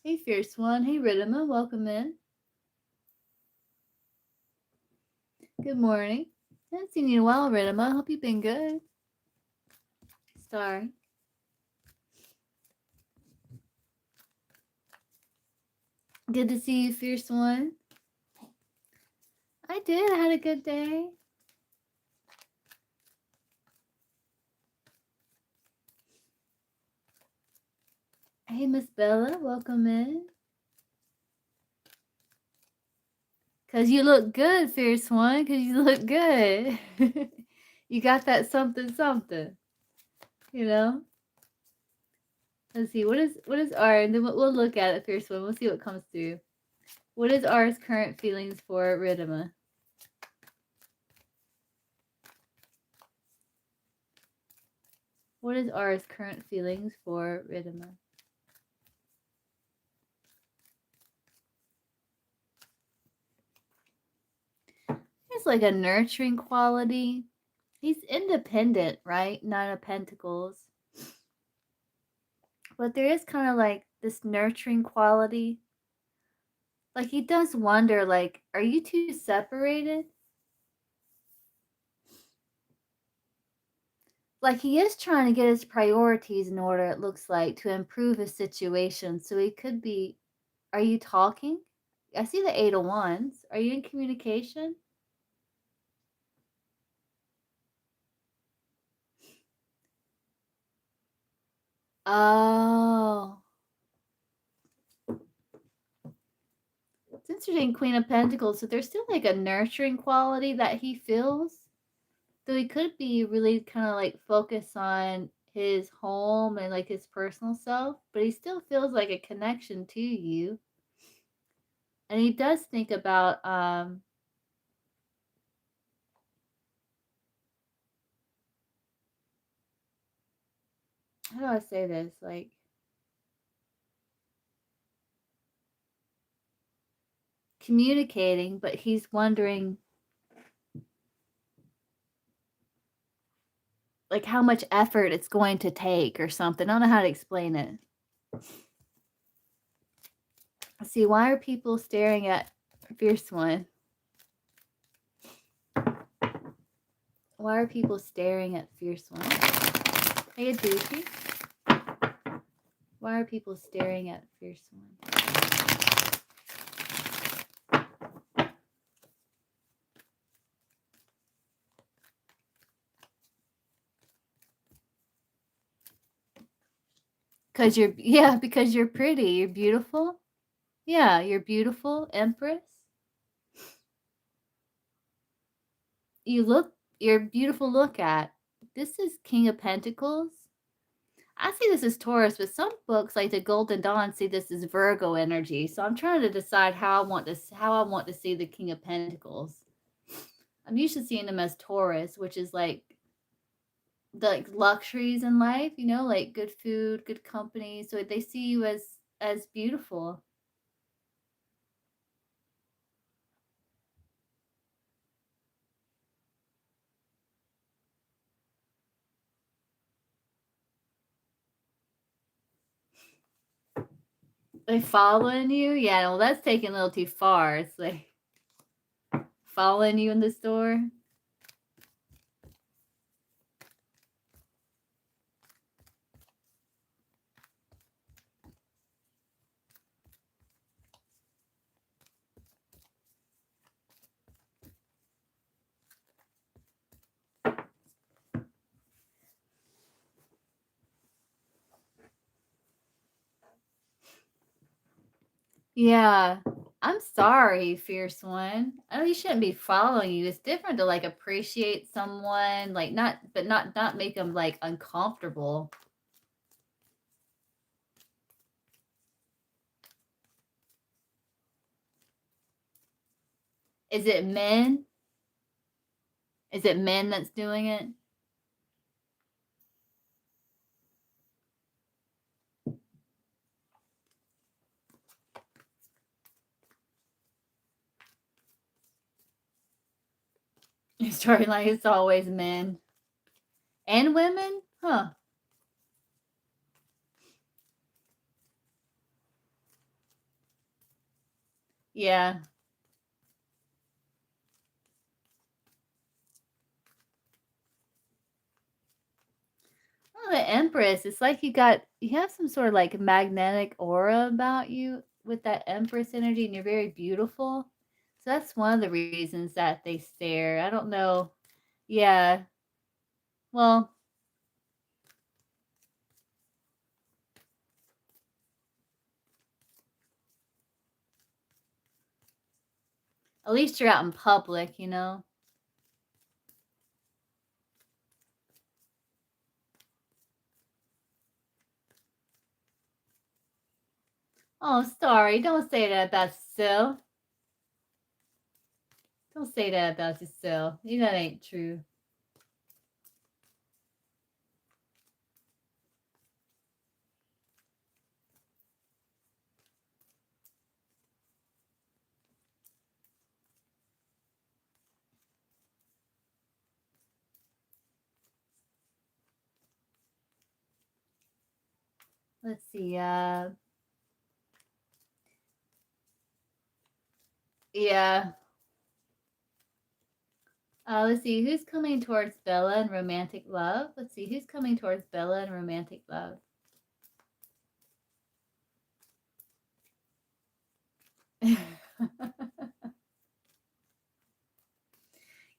Hey, Fierce One. Hey, Ridima. Welcome in. Good morning. Haven't seen you in a while, Ridima. Hope you've been good. Sorry. Good to see you, Fierce One. I did. I had a good day. Hey, Miss Bella. Welcome in. Because you look good, Fierce One. Because you look good. You got that something something. You know? Let's see. What is R? And then we'll look at it, Fierce One. We'll see what comes through. What is R's current feelings for Ridima? What is R's current feelings for Ridima? There's like a nurturing quality. He's independent, right? Nine of Pentacles. But there is kind of like this nurturing quality. Like he does wonder, like, are you two separated? Like he is trying to get his priorities in order, it looks like, to improve his situation. So he could be, are you talking? I see the Eight of Wands. Are you in communication? Oh. It's interesting, Queen of Pentacles. So there's still like a nurturing quality that he feels. So he could be really kind of like focused on his home and like his personal self, but he still feels like a connection to you. And he does think about how do I say this? Like communicating, but he's wondering like how much effort it's going to take or something. I don't know how to explain it. See, why are people staring at Fierce One? Why are people staring at Fierce One? Hey, Dookie. Why are people staring at Fierce One? Because you're pretty. You're beautiful. Yeah, you're beautiful, Empress. You're beautiful to look at. This is King of Pentacles. I see this as Taurus, but some books like the Golden Dawn see this as Virgo energy. So I'm trying to decide how I want to see the King of Pentacles. I'm usually seeing them as Taurus, which is like the like luxuries in life, you know, like good food, good company. So they see you as beautiful. They following you? Yeah, well, that's taking a little too far. It's like following you in the store. Yeah. I'm sorry, Fierce One. I know you shouldn't be following you. It's different to like appreciate someone, like not make them like uncomfortable. Is it men? Is it men that's doing it? You're starting like it's always men and women, huh? Yeah. Oh, the Empress. It's like you have some sort of like magnetic aura about you with that Empress energy, and you're very beautiful. So that's one of the reasons that they stare. I don't know. Yeah. Well, at least you're out in public, you know? Oh, sorry. Don't say that about yourself. Don't say that about yourself. You know that ain't true. Let's see. Yeah. Let's see. Who's coming towards Bella in romantic love? Let's see. Who's coming towards Bella in romantic love?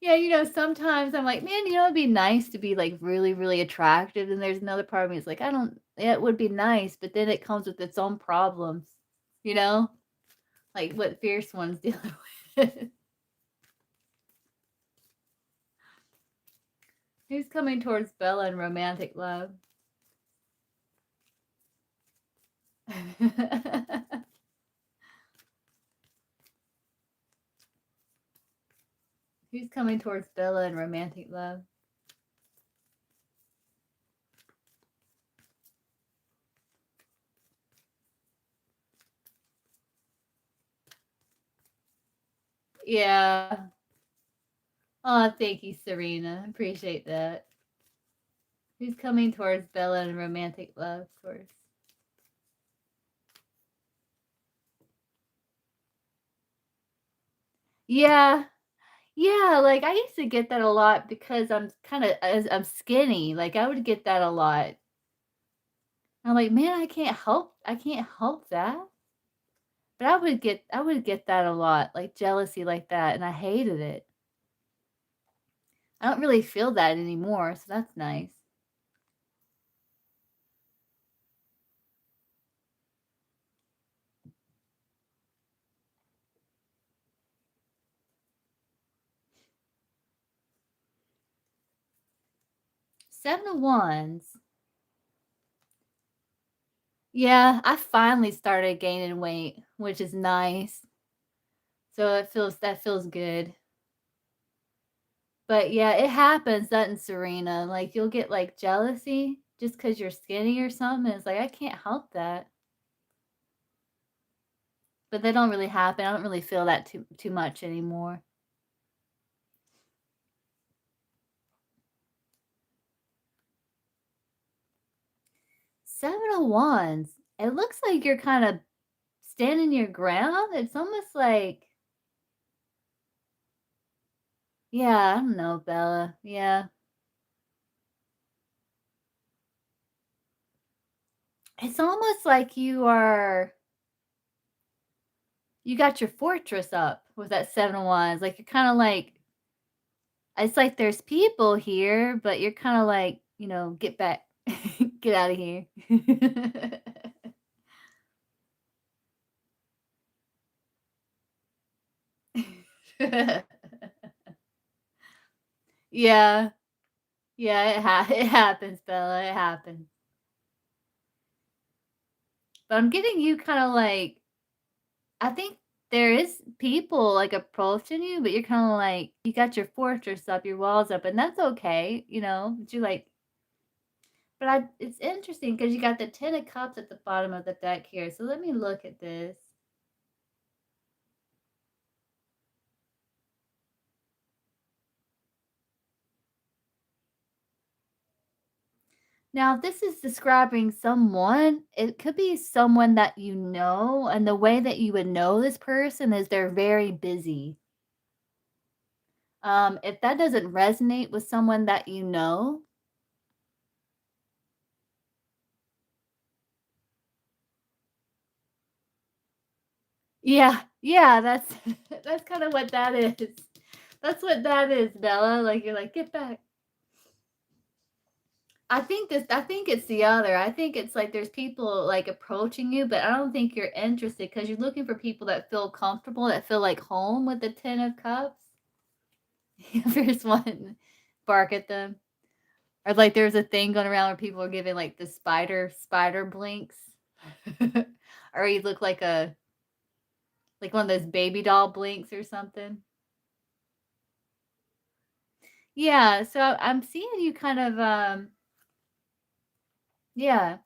Yeah, sometimes I'm like, man, it'd be nice to be like really, really attractive. And there's another part of me is like, I don't, yeah, it would be nice, but then it comes with its own problems, you know, like what Fierce One's dealing with. Who's coming towards Bella in romantic love? Who's coming towards Bella in romantic love? Yeah. Oh, thank you, Serena. Appreciate that. Who's coming towards Bella in romantic love, of course. Yeah. Yeah, like I used to get that a lot because I'm kind of as I'm skinny. Like I would get that a lot. I'm like, man, I can't help that. But I would get that a lot, like jealousy like that, and I hated it. I don't really feel that anymore, so that's nice. 7 of Wands. Yeah, I finally started gaining weight, which is nice. So that feels good. But yeah, it happens, that and Serena. Like you'll get like jealousy just because you're skinny or something. It's like I can't help that. But they don't really happen. I don't really feel that too much anymore. 7 of Wands. It looks like you're kind of standing your ground. It's almost like, yeah, I don't know, Bella. Yeah. It's almost like you got your fortress up with that 7 of Wands. Like you're kind of like, it's like there's people here, but you're kind of like, get back, get out of here. Yeah. Yeah, it happens, Bella. It happens. But I'm getting you kind of like, I think there is people like approaching you, but you're kind of like, you got your fortress up, your walls up, and that's okay, But you like, it's interesting because you got the 10 of cups at the bottom of the deck here. So let me look at this. Now, if this is describing someone, it could be someone that you know, and the way that you would know this person is they're very busy. If that doesn't resonate with someone that you know, yeah, yeah, that's that's kind of what that is. That's what that is, Bella. Like you're like, get back. I think it's the other. I think it's like there's people like approaching you, but I don't think you're interested because you're looking for people that feel comfortable, that feel like home with the 10 of cups. There's one bark at them. Or like there's a thing going around where people are giving like the spider blinks. Or you look like one of those baby doll blinks or something. Yeah, so I'm seeing you kind of yeah.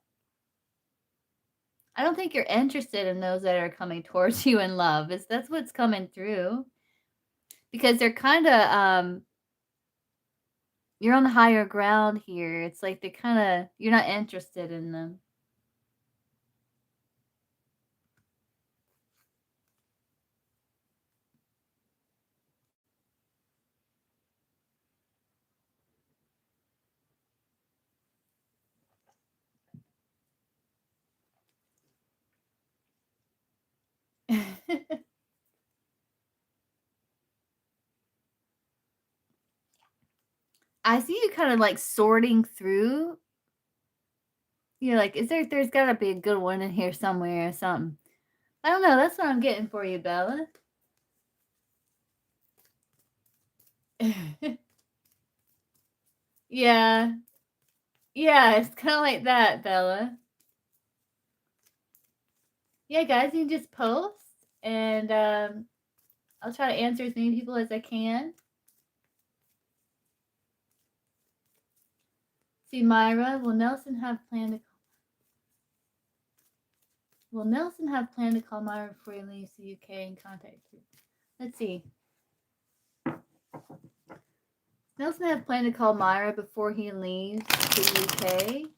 I don't think you're interested in those that are coming towards you in love. Is that's what's coming through because they're kind of you're on the higher ground here. It's like they kind of you're not interested in them. I see you kind of like sorting through. You're like, is there's got to be a good one in here somewhere or something. I don't know. That's what I'm getting for you, Bella. Yeah. Yeah, it's kind of like that, Bella. Yeah, guys, you can just post and I'll try to answer as many people as I can. See, Myra, will Nelson have planned to call Myra before he leaves the UK and contact you? Let's see. Nelson have planned to call Myra before he leaves the UK.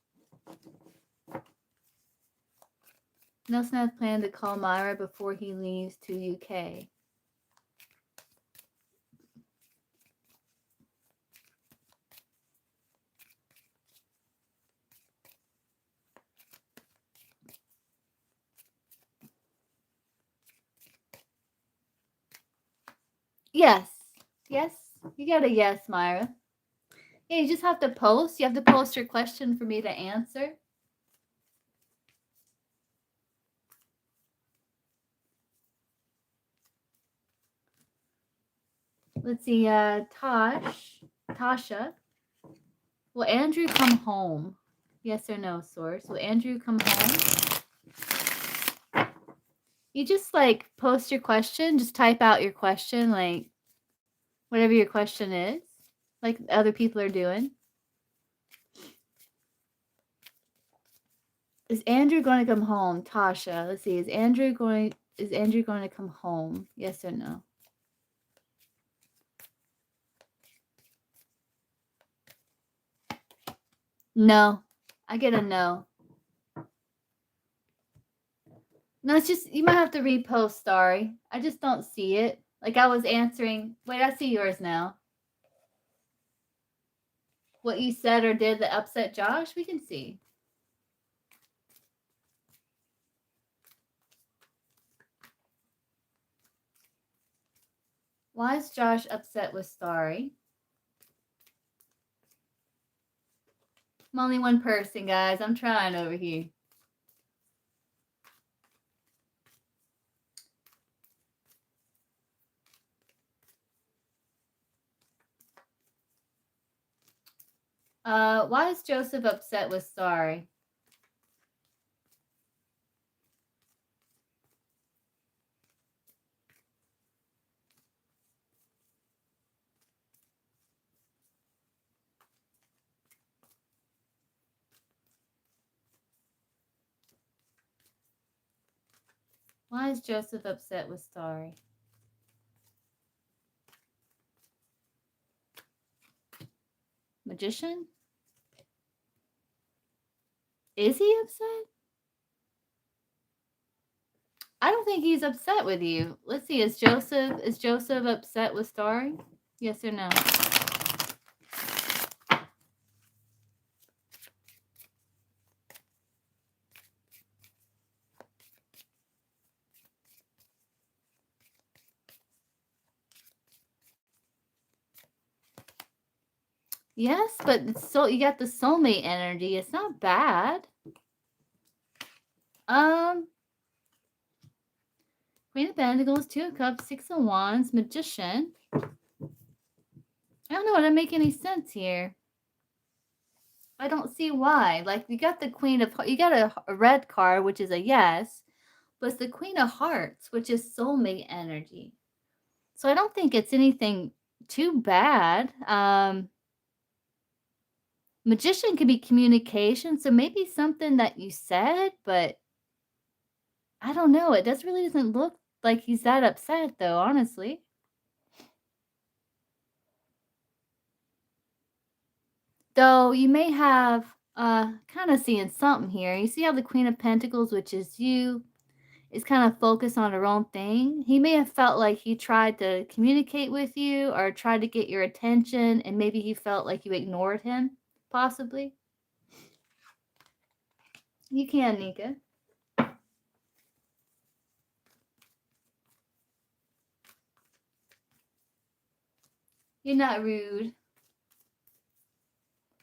Nelson has planned to call Myra before he leaves to UK. Yes. Yes. You got a yes, Myra. Yeah, you just have to post. You have to post your question for me to answer. Let's see, Tasha. Will Andrew come home? Yes or no, source? Will Andrew come home? You just like post your question, just type out your question, like whatever your question is, like other people are doing. Is Andrew going to come home? Tasha, let's see. Is Andrew going to come home? Yes or no? No. I get a no. No, it's just you might have to repost, sorry. I just don't see it. Like I was answering. Wait, I see yours now. What you said or did that upset Josh, we can see. Why is Josh upset with Starry? I'm only one person, guys. I'm trying over here. Why is Joseph upset with Starry? Why is Joseph upset with Starry? Magician? Is he upset? I don't think he's upset with you. Let's see, is Joseph upset with Starry? Yes or no? Yes, but you got the soulmate energy. It's not bad. Um, Queen of Pentacles, Two of Cups, Six of Wands, Magician. I don't know. It doesn't make any sense here. I don't see why. Like, you got the you got a red card, which is a yes, but it's the Queen of Hearts, which is soulmate energy. So I don't think it's anything too bad. Magician could be communication, so maybe something that you said, but I don't know. It really doesn't look like he's that upset, though, honestly. Though you may have kind of seeing something here. You see how the Queen of Pentacles, which is you, is kind of focused on her own thing. He may have felt like he tried to communicate with you or tried to get your attention, and maybe he felt like you ignored him, possibly. You can, Nika. You're not rude.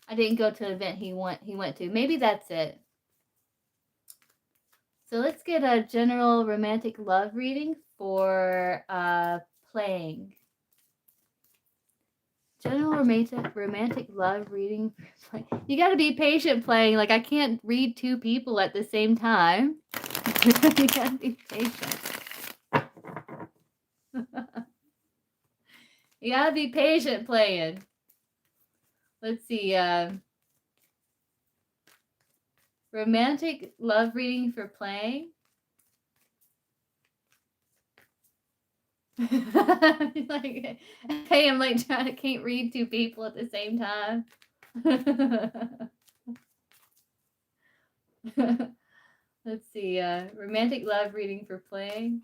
I didn't go to an event he went to. Maybe that's it. So let's get a general romantic love reading for playing. General romantic love reading for playing. You got to be patient playing. Like, I can't read two people at the same time. You got to be patient. You got to be patient playing. Let's see. Romantic love reading for playing. Like, hey, I'm like can't read two people at the same time. Let's see, romantic love reading for playing.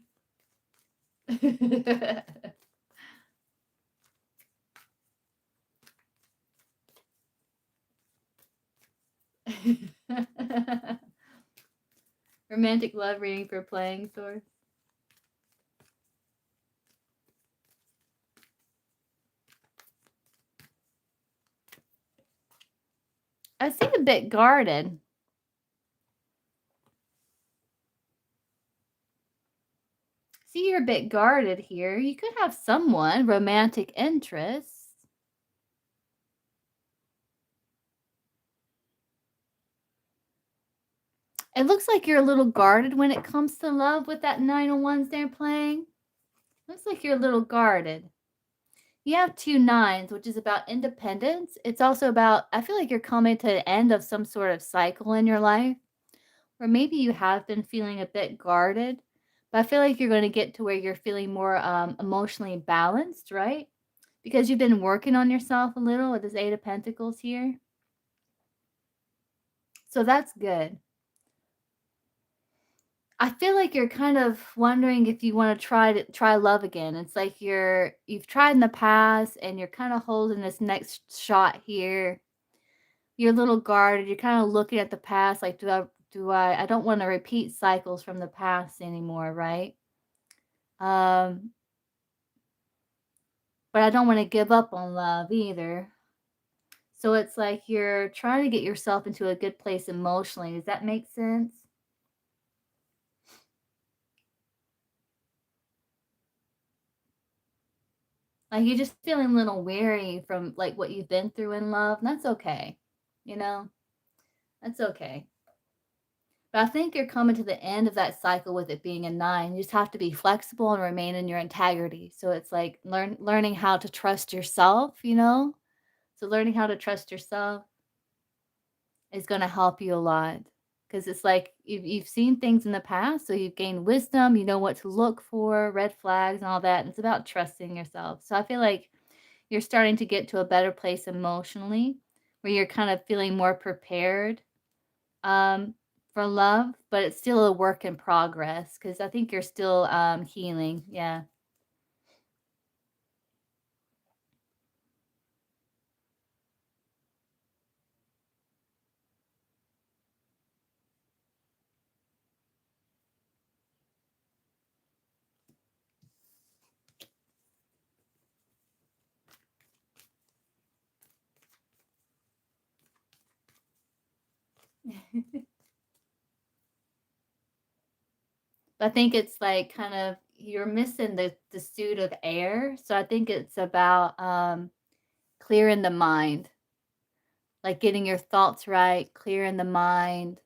Romantic love reading for playing, source. I seem a bit guarded. See, you're a bit guarded here. You could have someone, romantic interests. It looks like you're a little guarded when it comes to love with that 9 of Wands they're playing. Looks like you're a little guarded. You have 2 nines, which is about independence. It's also about, I feel like you're coming to the end of some sort of cycle in your life. Or maybe you have been feeling a bit guarded. But I feel like you're going to get to where you're feeling more emotionally balanced, right? Because you've been working on yourself a little with this 8 of Pentacles here. So that's good. I feel like you're kind of wondering if you want to try love again. It's like you've tried in the past and you're kind of holding this next shot here. You're a little guarded. You're kind of looking at the past like, I don't want to repeat cycles from the past anymore, right? But I don't want to give up on love either. So it's like you're trying to get yourself into a good place emotionally. Does that make sense? Like, you're just feeling a little weary from like what you've been through in love. And that's okay. You know, that's okay. But I think you're coming to the end of that cycle with it being a 9. You just have to be flexible and remain in your integrity. So it's like learning how to trust yourself, you know? So learning how to trust yourself is going to help you a lot. Because it's like you've seen things in the past, so you've gained wisdom, you know what to look for, red flags and all that. And it's about trusting yourself. So I feel like you're starting to get to a better place emotionally where you're kind of feeling more prepared um, for love, but it's still a work in progress because I think you're still healing. Yeah. I think it's like kind of you're missing the suit of air. So I think it's about clearing the mind, like getting your thoughts right, clearing the mind,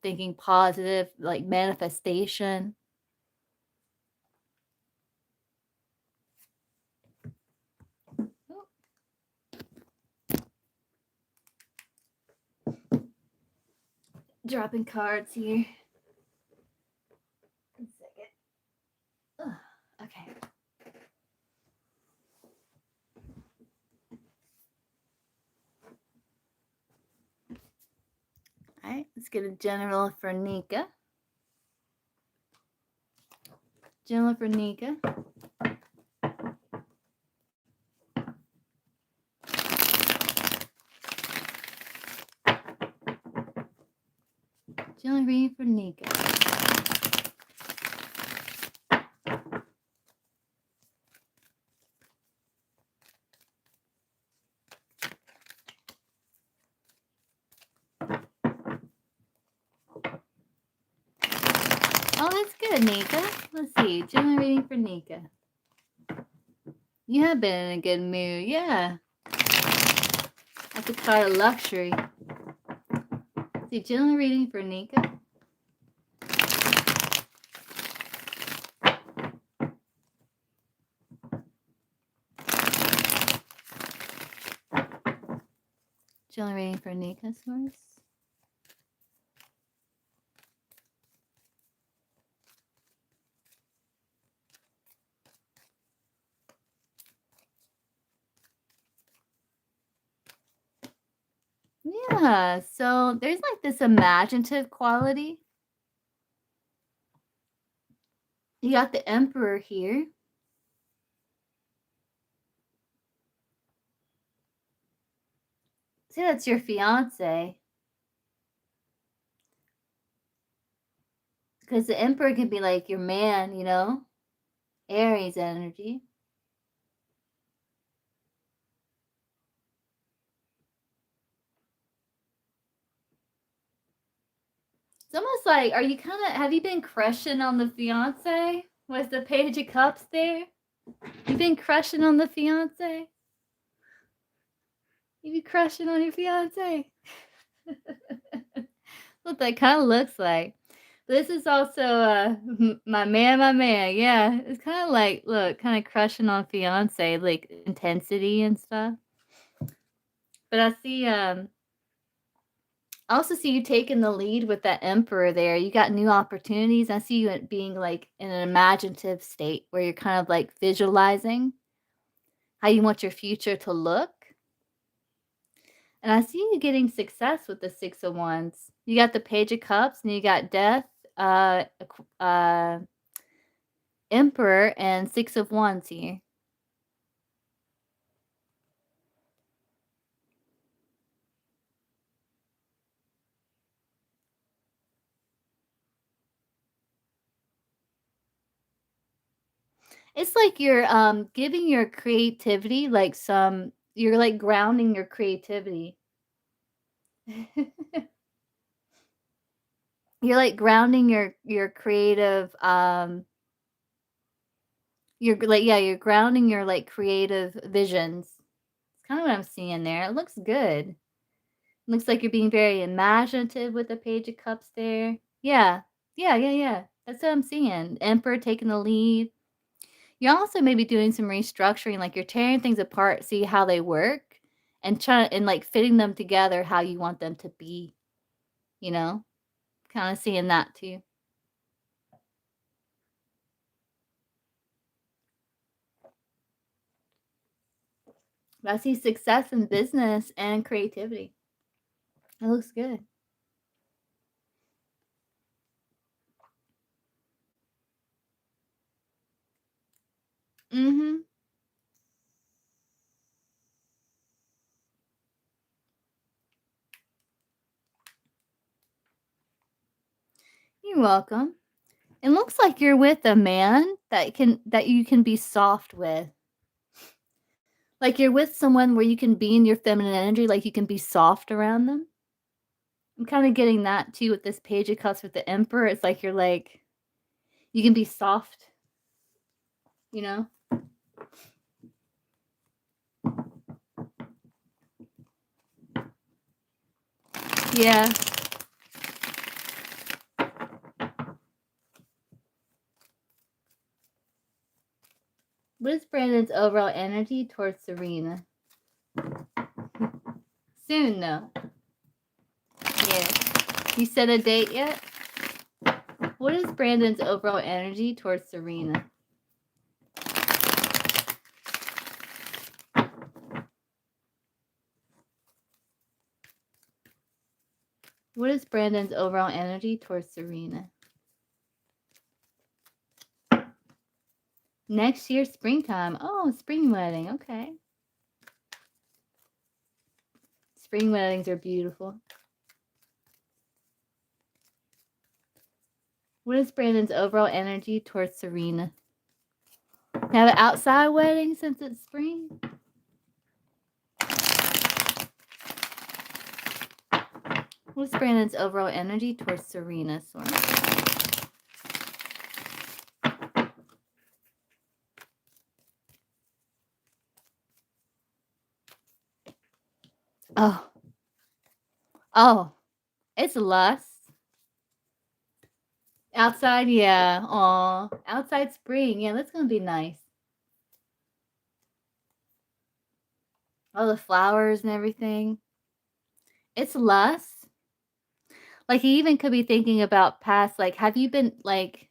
thinking positive, like manifestation. Oh, dropping cards here. 1 second. Ugh, okay. All right, let's get a general for Nika. General for Nika. General reading for Nika. Oh, that's good, Nika. Let's see. General reading for Nika. You have been in a good mood. Yeah. That's a card of luxury. Let's see. General reading for Nika. General reading for Nika, source. Yeah, so there's like this imaginative quality. You got the Emperor here. See, that's your fiance. Because the Emperor can be like your man, you know? Aries energy. It's almost like, are you kind of, have you been crushing on the fiance? Was the Page of Cups there? You been crushing on the fiance? You be crushing on your fiance? What that kind of looks like. This is also my man. Yeah, it's kind of like look, kind of crushing on fiance, like intensity and stuff. But I also see you taking the lead with that Emperor there. You got new opportunities. I see you being like in an imaginative state where you're kind of like visualizing how you want your future to look. And I see you getting success with the Six of Wands. You got the Page of Cups and you got Death, uh, uh, Emperor, and Six of Wands here. It's like you're giving your creativity like some you're like grounding your creativity. You're like grounding your creative you're like yeah, you're grounding your like creative visions. It's kind of what I'm seeing there. It looks good. Looks like you're being very imaginative with the Page of Cups there. Yeah. Yeah. That's what I'm seeing. Emperor taking the lead. You're also maybe doing some restructuring, like you're tearing things apart, see how they work, and trying and like fitting them together how you want them to be, you know? Kind of seeing that too. But I see success in business and creativity. It looks good. Mhm. You're welcome. It looks like you're with a man that you can be soft with. Like you're with someone where you can be in your feminine energy, like you can be soft around them. I'm kinda getting that too with this Page of Cups with the Emperor. It's like you're like you can be soft, you know? Yeah. What is Brandon's overall energy towards Serena? Soon though. Yeah. You set a date yet? What is Brandon's overall energy towards Serena? What is Brandon's overall energy towards Serena? Next year, springtime. Oh, spring wedding. Okay. Spring weddings are beautiful. What is Brandon's overall energy towards Serena? Have an outside wedding since it's spring? What's Brandon's overall energy towards Serena, Storm? Oh. Oh. It's lust. Outside, yeah. Aw. Outside spring. Yeah, that's gonna be nice. All the flowers and everything. It's lust. Like, he even could be thinking about past, like, have you been, like,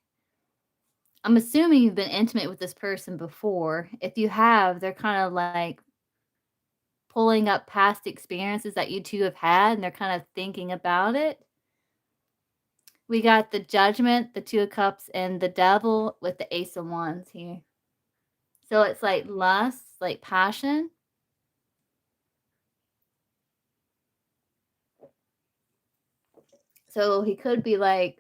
I'm assuming you've been intimate with this person before. If you have, they're kind of like pulling up past experiences that you 2 have had, and they're kind of thinking about it. We got the Judgment, the 2 of Cups, and the Devil with the Ace of Wands here. So it's like lust, like passion. So he could be like,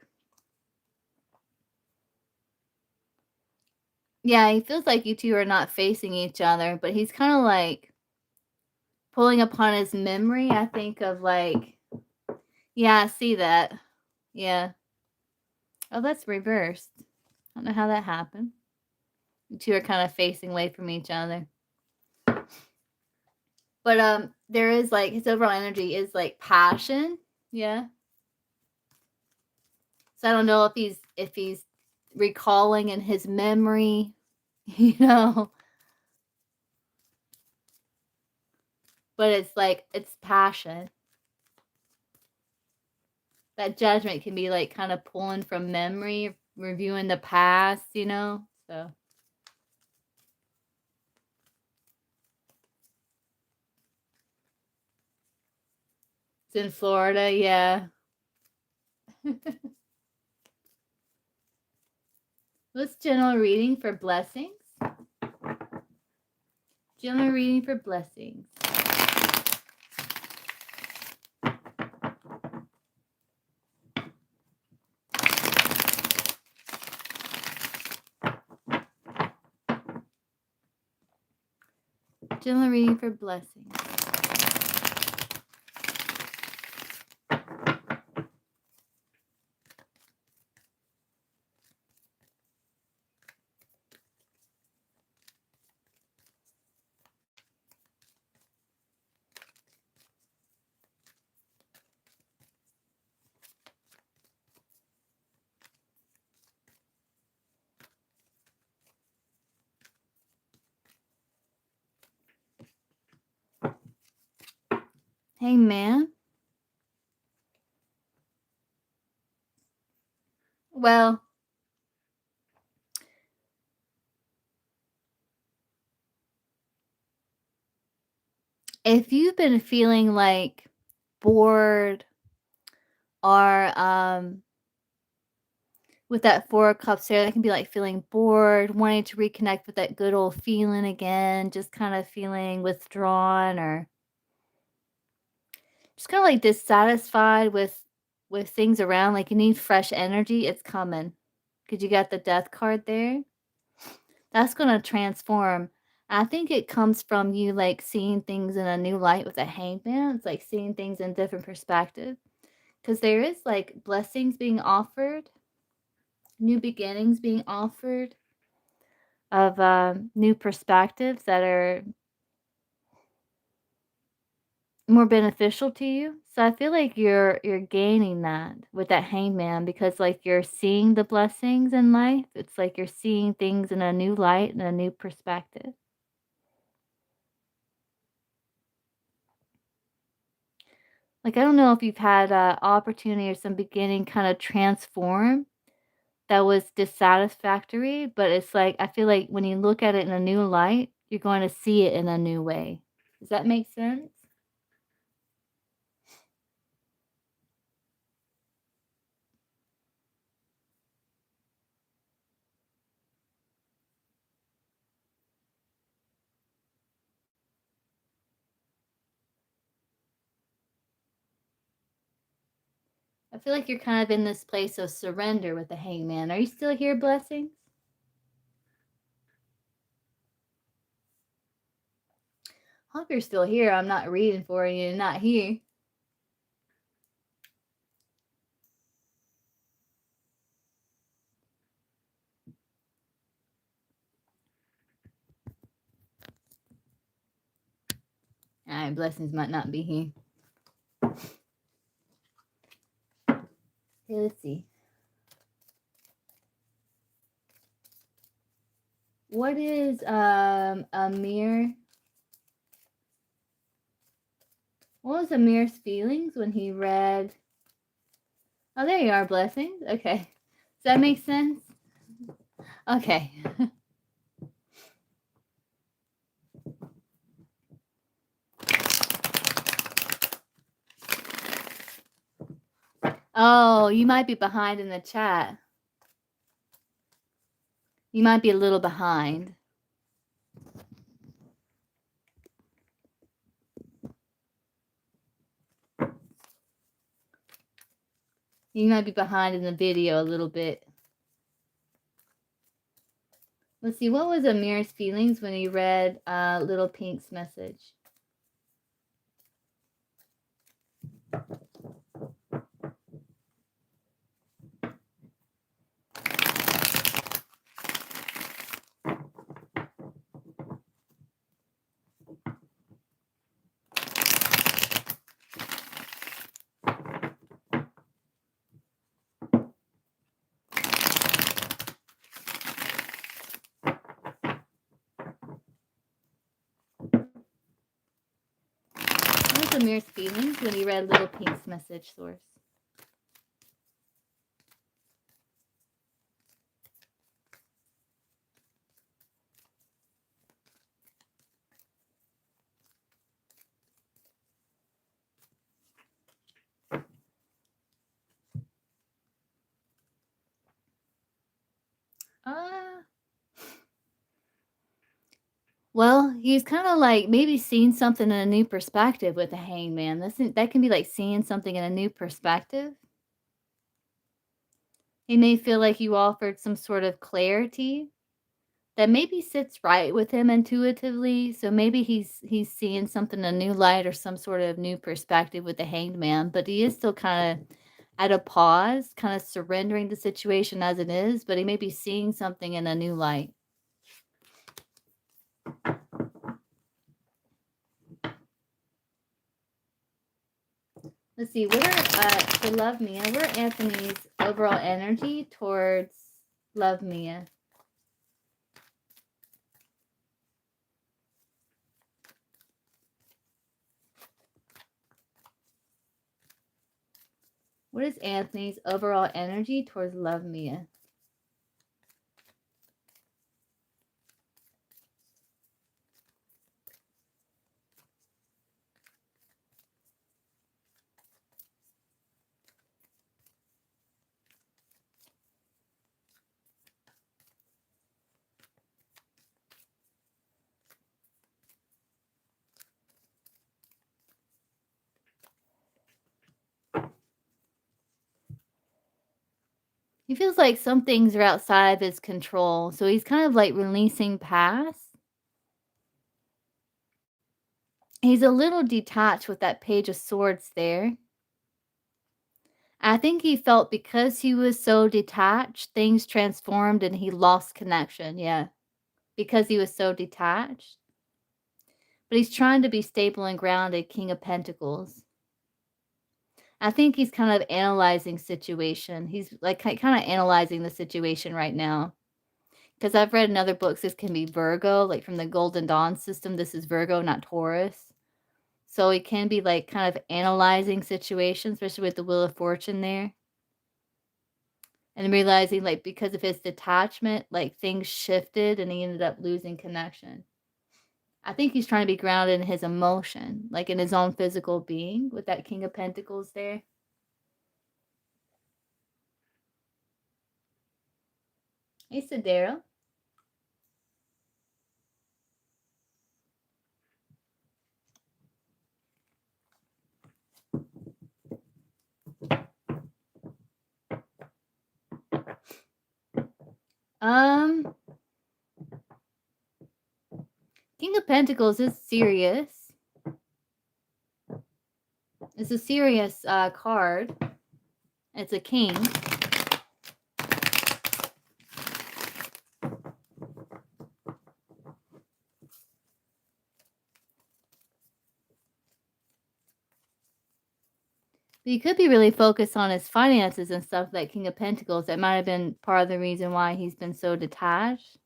yeah, he feels like you 2 are not facing each other, but he's kinda like pulling upon his memory, I think, of like, yeah, I see that. Yeah. Oh, that's reversed. I don't know how that happened. You 2 are kinda facing away from each other. But, there is, like, his overall energy is, like, passion. Yeah. So I don't know if he's recalling in his memory, you know, but it's like it's passion. That Judgment can be, like, kinda pulling from memory, reviewing the past, you know? So it's in Florida, yeah. What's general reading for blessings? General reading for blessings. General reading for blessings. Hey, man. Well, if you've been feeling, like, bored or, with that 4 of Cups there, that can be, like, feeling bored, wanting to reconnect with that good old feeling again, just kinda feeling withdrawn or just kinda, like, dissatisfied with things around, like, you need fresh energy, it's coming. 'Cause you got the Death card there. That's gonna transform. I think it comes from you, like, seeing things in a new light with a hangman. It's like seeing things in different perspective. Because there is, like, blessings being offered, new beginnings being offered of, new perspectives that are more beneficial to you. So I feel like you're gaining that with that hangman because, like, you're seeing the blessings in life. It's like you're seeing things in a new light and a new perspective. Like, I don't know if you've had a opportunity or some beginning kinda transform that was dissatisfactory, but it's like, I feel like when you look at it in a new light, you're going to see it in a new way. Does that make sense? I feel like you're kind of in this place of surrender with the hangman. Are you still here, blessings? Hope you're still here. I'm not reading for you and not here. Alright, blessings might not be here. Okay, let's see. What is Amir? What was Amir's feelings when he read? Oh, there you are, blessings. Okay. Does that make sense? Okay. Oh, you might be behind in the chat. You might be a little behind. You might be behind in the video a little bit. Let's see, what was Amir's feelings when he read Little Pink's message? What was Amir's feelings when he read Little Pink's message, source? Uh, well, he's kind of like maybe seeing something in a new perspective with the hangman. That can be like seeing something in a new perspective. He may feel like you offered some sort of clarity that maybe sits right with him intuitively. So maybe he's seeing something in a new light or some sort of new perspective with the hanged man, but he is still kind of at a pause, kind of surrendering the situation as it is, but he may be seeing something in a new light. Let's see, what are for Love Mia, what are Anthony's overall energy towards Love Mia? What is Anthony's overall energy towards Love Mia? He feels like some things are outside of his control, so he's kind of like releasing past. He's a little detached with that Page of Swords there. I think he felt because he was so detached, things transformed and he lost connection. Yeah, because he was so detached. But he's trying to be stable and grounded, King of Pentacles. I think he's kind of analyzing situation. He's like kind of analyzing the situation right now. Because I've read in other books, this can be Virgo, like from the Golden Dawn system. This is Virgo, not Taurus. So it can be like kind of analyzing situations, especially with the Wheel of Fortune there. And realizing like because of his detachment, like things shifted and he ended up losing connection. I think he's trying to be grounded in his emotion, like in his own physical being with that King of Pentacles there. Hey, Sidera. King of Pentacles is serious. It's a serious card. It's a king. But he could be really focused on his finances and stuff, like King of Pentacles. That might have been part of the reason why he's been so detached.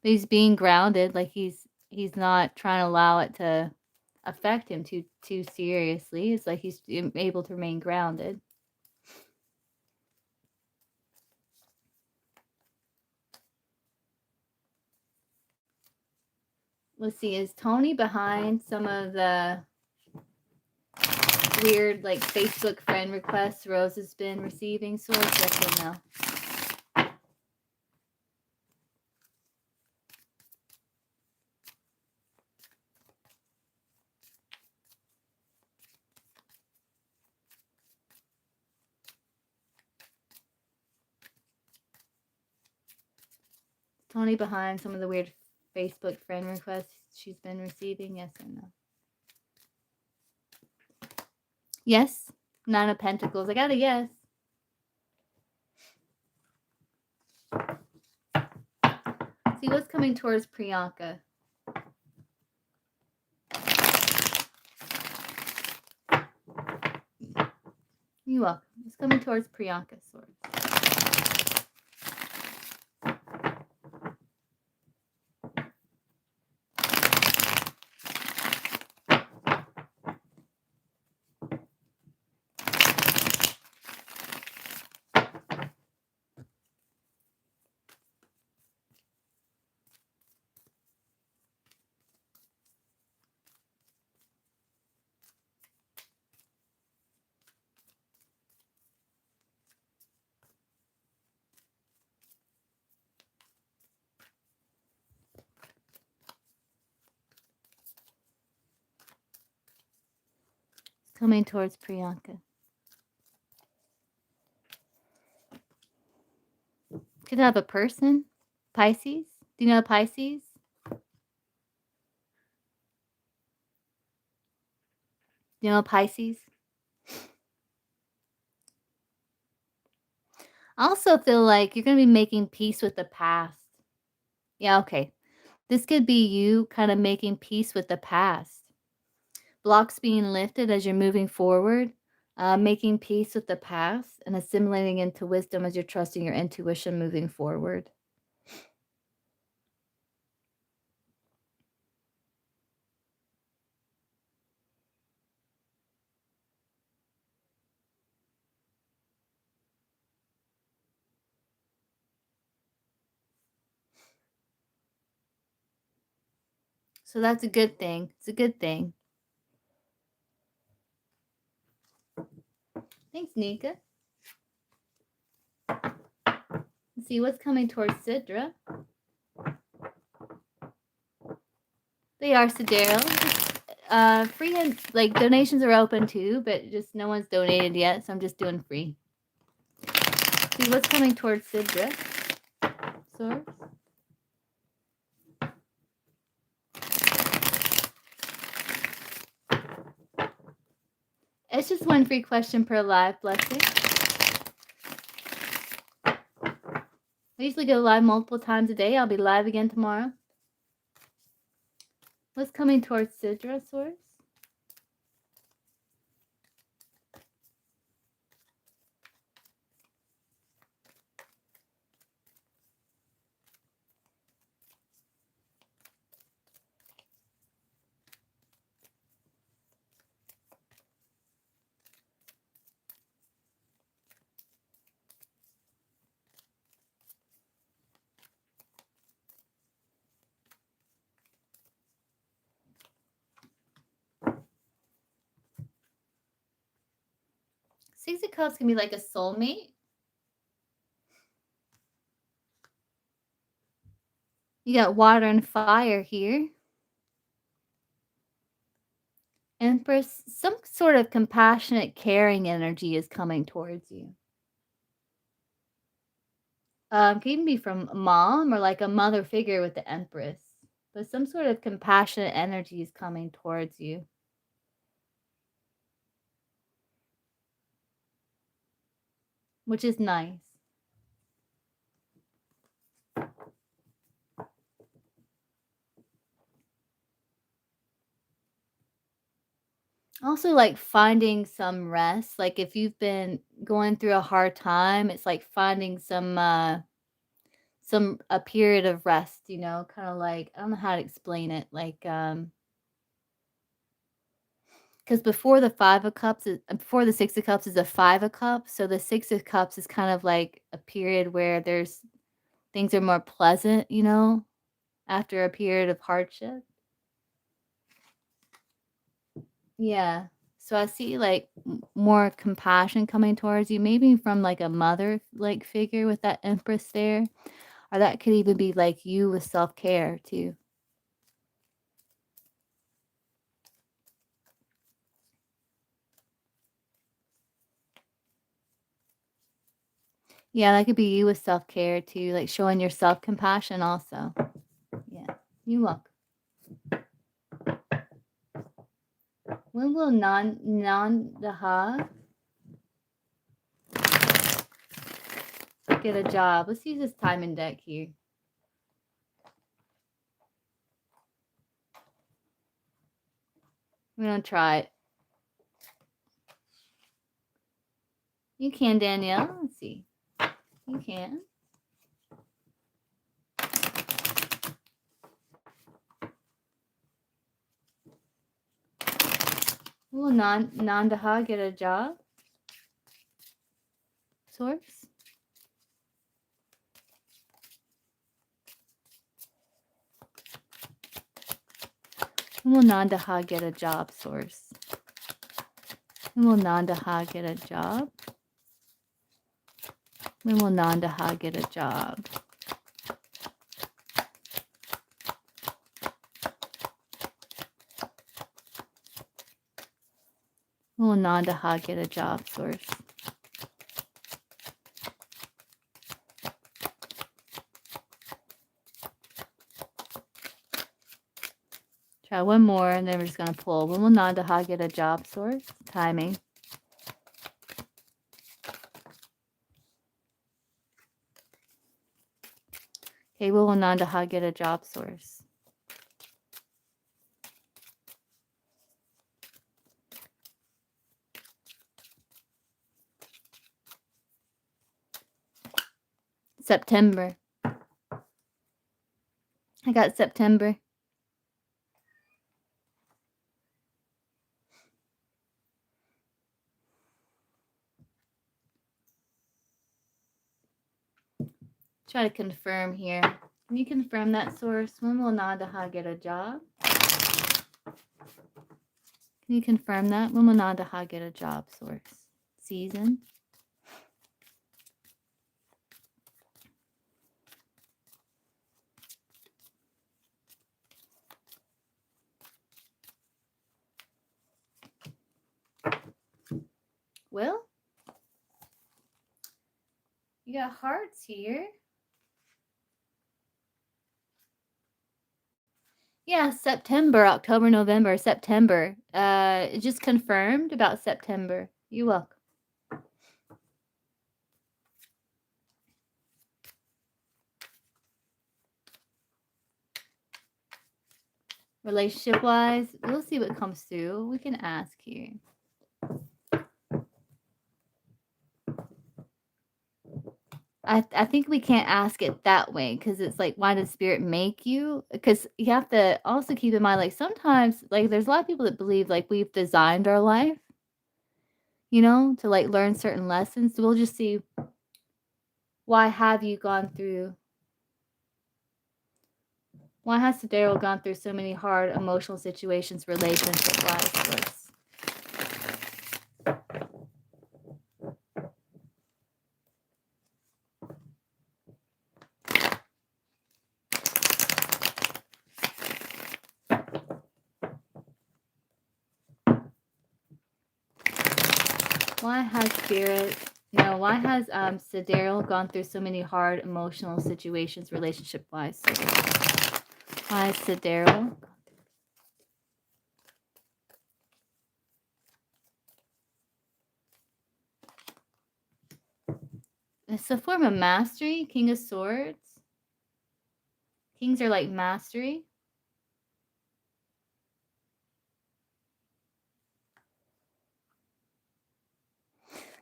But he's being grounded, like he's not trying to allow it to affect him too seriously. It's like he's able to remain grounded. Let's see, is Tony behind some of the weird like Facebook friend requests Rose has been receiving? Source, yes or no? Tony behind some of the weird Facebook friend requests she's been receiving, yes or no? Yes. Nine of Pentacles. I got a yes. See what's coming towards Priyanka. You're welcome. It's coming towards Priyanka, Sword. Coming towards Priyanka. Could have a person. Pisces. Do you know Pisces? Do you know Pisces? I also feel like you're going to be making peace with the past. Yeah, okay. This could be you kind of making peace with the past. Blocks being lifted as you're moving forward. Making peace with the past and assimilating into wisdom as you're trusting your intuition moving forward. So that's a good thing. It's a good thing. Thanks, Nika. Let's see what's coming towards Sidra. They are Sidero. Free and like donations are open too, but just no one's donated yet, so I'm just doing free. See what's coming towards Sidra. Source. It's just one free question per live, blessing. I usually go live multiple times a day. I'll be live again tomorrow. What's coming towards Sidra, source? Six of Cups can be like a soulmate. You got water and fire here. Empress, some sort of compassionate, caring energy is coming towards you. Can even be from mom or like a mother figure with the Empress. But some sort of compassionate energy is coming towards you. Which is nice. Also, like finding some rest. Like if you've been going through a hard time, it's like finding a period of rest, you know, kind of like, I don't know how to explain it. Like, because before the before the Six of Cups is a Five of Cups. So the Six of Cups is kind of like a period where things are more pleasant, you know, after a period of hardship. Yeah. So I see like more compassion coming towards you, maybe from like a mother like figure with that Empress there. Or that could even be like you with self-care too. Yeah, that could be you with self-care too, like showing your self-compassion also. Yeah. You look. When will non-daha get a job? Let's use this timing deck here. We're gonna try it. You can, Danielle. Let's see. You can. Will non-daha get a job? Source. When will non-daha get a job, source? When will non-daha get a job? When will non-daha get a job? When will non-daha get a job, source? Try one more, and then we're just going to pull. When will non-daha get a job, source? Timing. Okay, when will non-daha get a job, source? September. I got September. Try to confirm here. Can you confirm that, source? When will non-daha get a job? Can you confirm that? When will non-daha get a job, source? Season. You got hearts here. Yeah, September, October, November, September. It just confirmed about September. You're welcome. Relationship wise, we'll see what comes through. We can ask here. I think we can't ask it that way because it's like, why did spirit make you? Because you have to also keep in mind, like, sometimes, like, there's a lot of people that believe, like, we've designed our life, to, like, learn certain lessons. So we'll just see, why have you gone through, why has Daryl gone through so many hard emotional situations, relationship-wise? Why has Daryl gone through so many hard emotional situations, relationship-wise? Why has Daryl? It's a form of mastery, King of Swords. Kings are like mastery.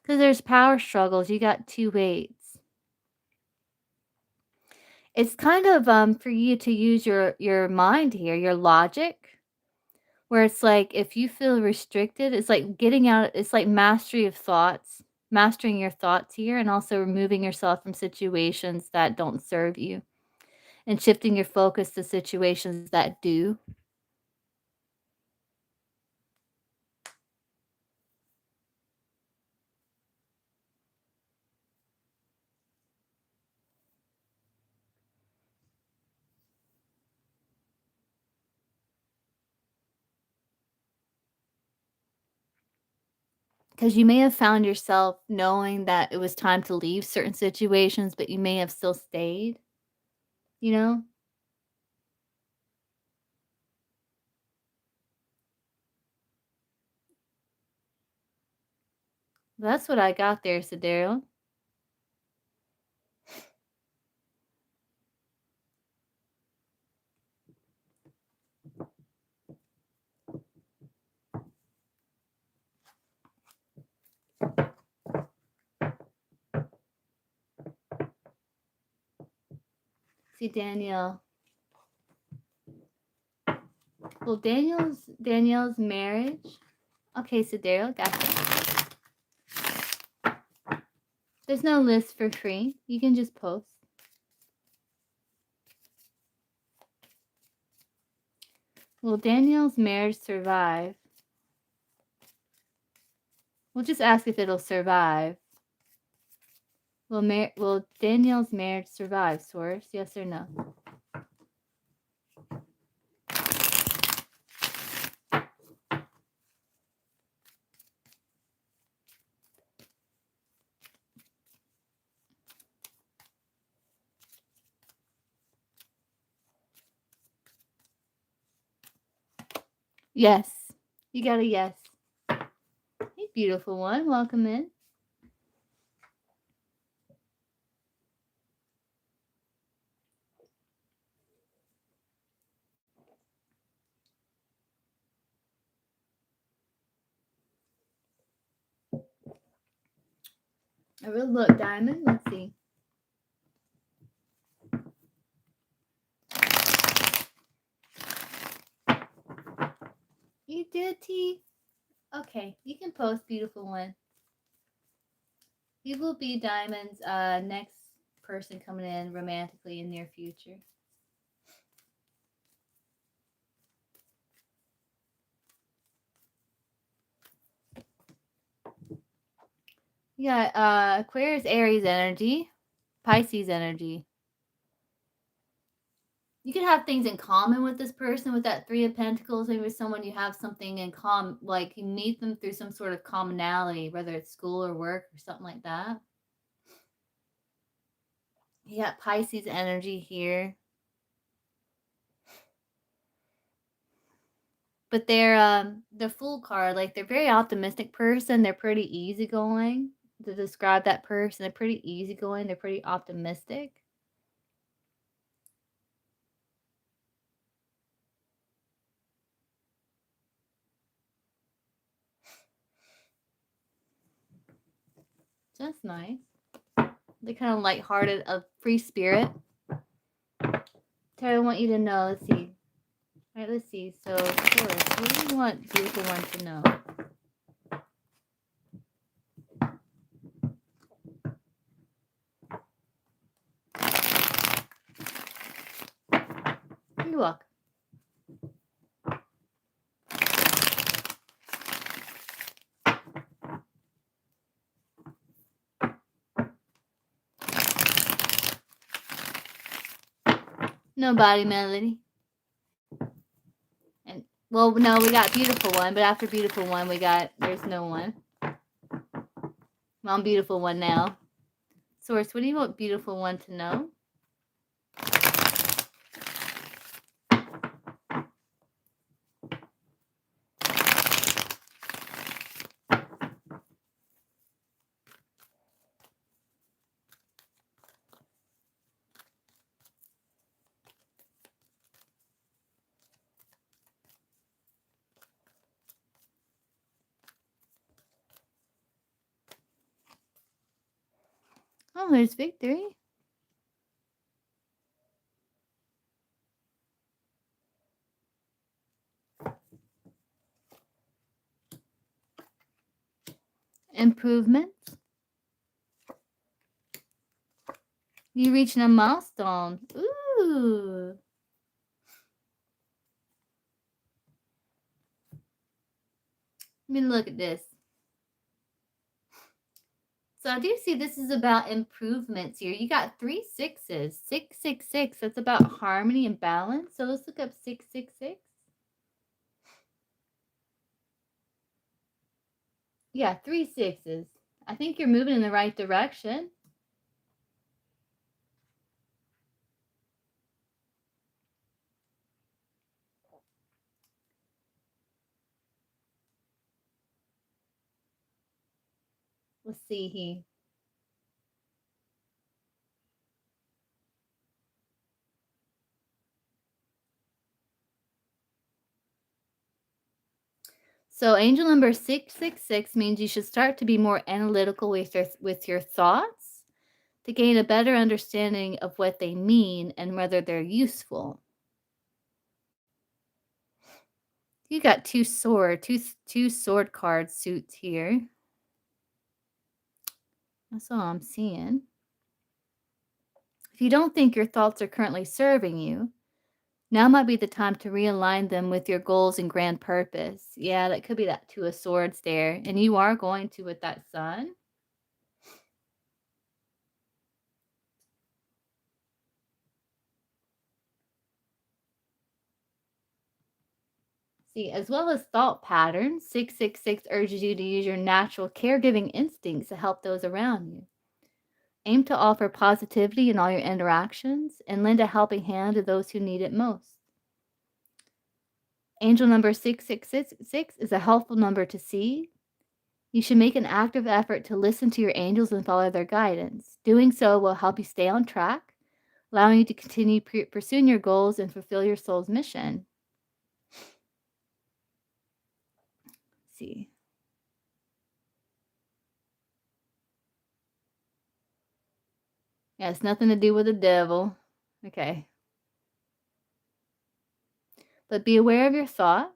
Because there's power struggles. You got 2 weights. It's kind of for you to use your mind here, your logic, where it's like, if you feel restricted, it's like getting out. It's like mastery of thoughts, mastering your thoughts here, and also removing yourself from situations that don't serve you, and shifting your focus to situations that do. Because you may have found yourself knowing that it was time to leave certain situations, but you may have still stayed, you know? That's what I got there, Sidaryl. See, Danielle. Well, Danielle's marriage. Okay, Sidaryl, gotcha. There's no list for free. You can just post. Will Danielle's marriage survive? We'll just ask if it'll survive. Will Danielle's marriage survive, Source? Yes or no? Yes. You got a yes. Hey, beautiful one. Welcome in. I will look, Diamond. Let's see. You did, T? Okay, you can post, beautiful one. You will be Diamond's next person coming in romantically in near future. Yeah, Aquarius, Aries energy, Pisces energy. You could have things in common with this person, with that 3 of Pentacles. Maybe with someone you have something in common, like you meet them through some sort of commonality, whether it's school or work or something like that. You got Pisces energy here. But they're the Fool card, like they're a very optimistic person. They're pretty easygoing. To describe that person, they're pretty easygoing. They're pretty optimistic. That's nice. They're kind of lighthearted, a free spirit. Terry, I want you to know. Let's see. All right, let's see. So, Taurus, what do you want beautiful one to know? You're welcome. Nobody, Melody. And well, no, we got beautiful one, but after beautiful one, there's no one. Well, I'm beautiful one now. Source, what do you want beautiful one to know? Oh, there's victory. Improvements. You reaching a milestone. Ooh. Let me look at this. So I do see this is about improvements here. You got 3 sixes. 666. That's about harmony and balance. So let's look up 666. Yeah, 3 sixes. I think you're moving in the right direction. Let's see here. So angel number 666 means you should start to be more analytical with your thoughts to gain a better understanding of what they mean and whether they're useful. You got two sword card suits here. That's all I'm seeing. If you don't think your thoughts are currently serving you, now might be the time to realign them with your goals and grand purpose. Yeah, that could be that Two of Swords there. And you are going to with that Sun. See, as well as thought patterns, 666 urges you to use your natural caregiving instincts to help those around you. Aim to offer positivity in all your interactions and lend a helping hand to those who need it most. Angel number 666 is a helpful number to see. You should make an active effort to listen to your angels and follow their guidance. Doing so will help you stay on track, allowing you to continue pursuing your goals and fulfill your soul's mission. Let's see. Yeah, it's nothing to do with the devil. Okay. But be aware of your thoughts.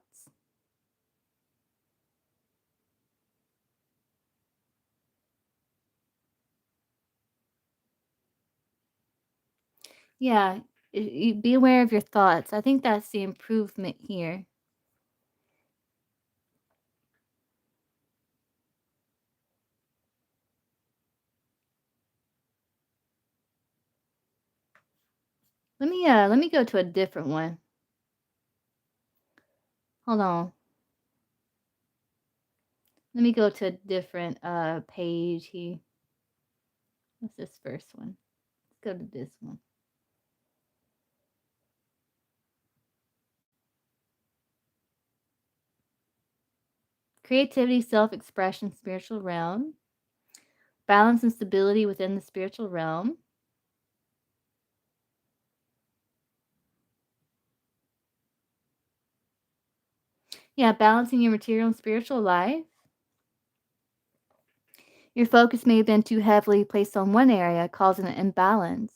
Yeah, be aware of your thoughts. I think that's the improvement here. Let me go to a different one. Hold on. Let me go to a different page here. What's this first one? Let's go to this one. Creativity, self expression, spiritual realm. Balance and stability within the spiritual realm. Yeah, balancing your material and spiritual life. Your focus may have been too heavily placed on one area, causing an imbalance.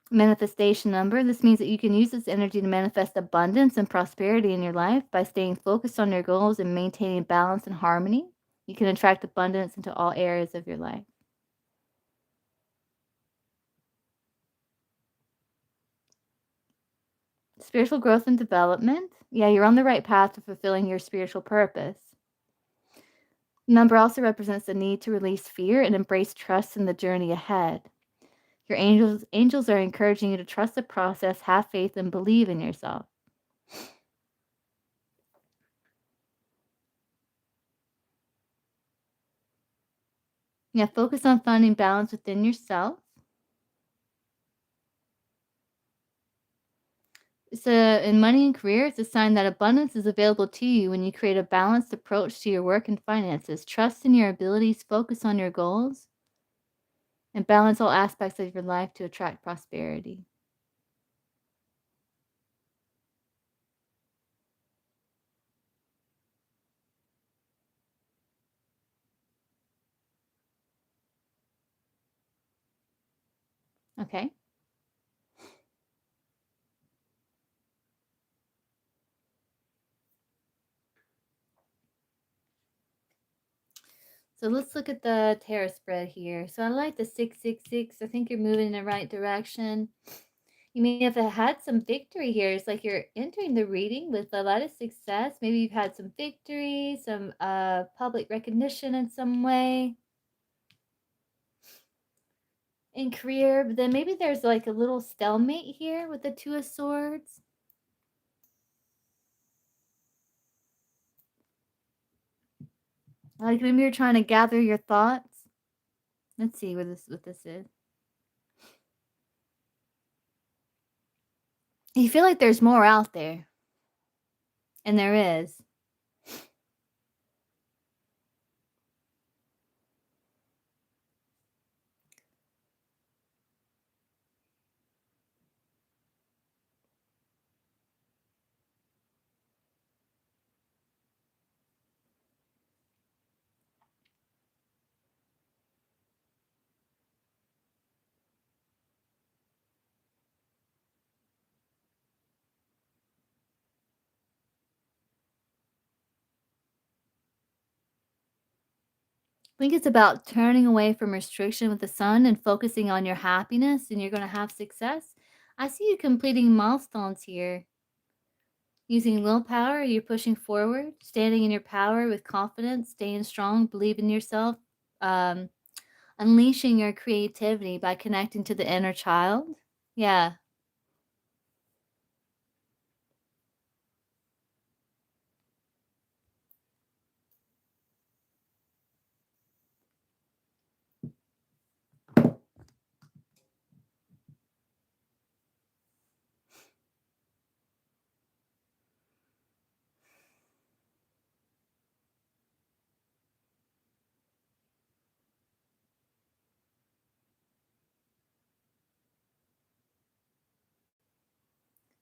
Manifestation number. This means that you can use this energy to manifest abundance and prosperity in your life by staying focused on your goals and maintaining balance and harmony. You can attract abundance into all areas of your life. Spiritual growth and development. Yeah, you're on the right path to fulfilling your spiritual purpose. Number also represents the need to release fear and embrace trust in the journey ahead. Your angels are encouraging you to trust the process, have faith, and believe in yourself. Yeah, focus on finding balance within yourself. So, in money and career, it's a sign that abundance is available to you when you create a balanced approach to your work and finances. Trust in your abilities, focus on your goals, and balance all aspects of your life to attract prosperity. Okay. So let's look at the tarot spread here. So I like the 666. I think you're moving in the right direction. You may have had some victory here. It's like you're entering the reading with a lot of success. Maybe you've had some victory, some public recognition in some way in career. But then maybe there's like a little stalemate here with the Two of Swords. Like maybe you're trying to gather your thoughts. Let's see what this is. You feel like there's more out there, and there is. I think it's about turning away from restriction with the sun and focusing on your happiness, and you're going to have success. I see you completing milestones here. Using willpower, you're pushing forward, standing in your power with confidence, staying strong, believe in yourself, um, unleashing your creativity by connecting to the inner child. Yeah.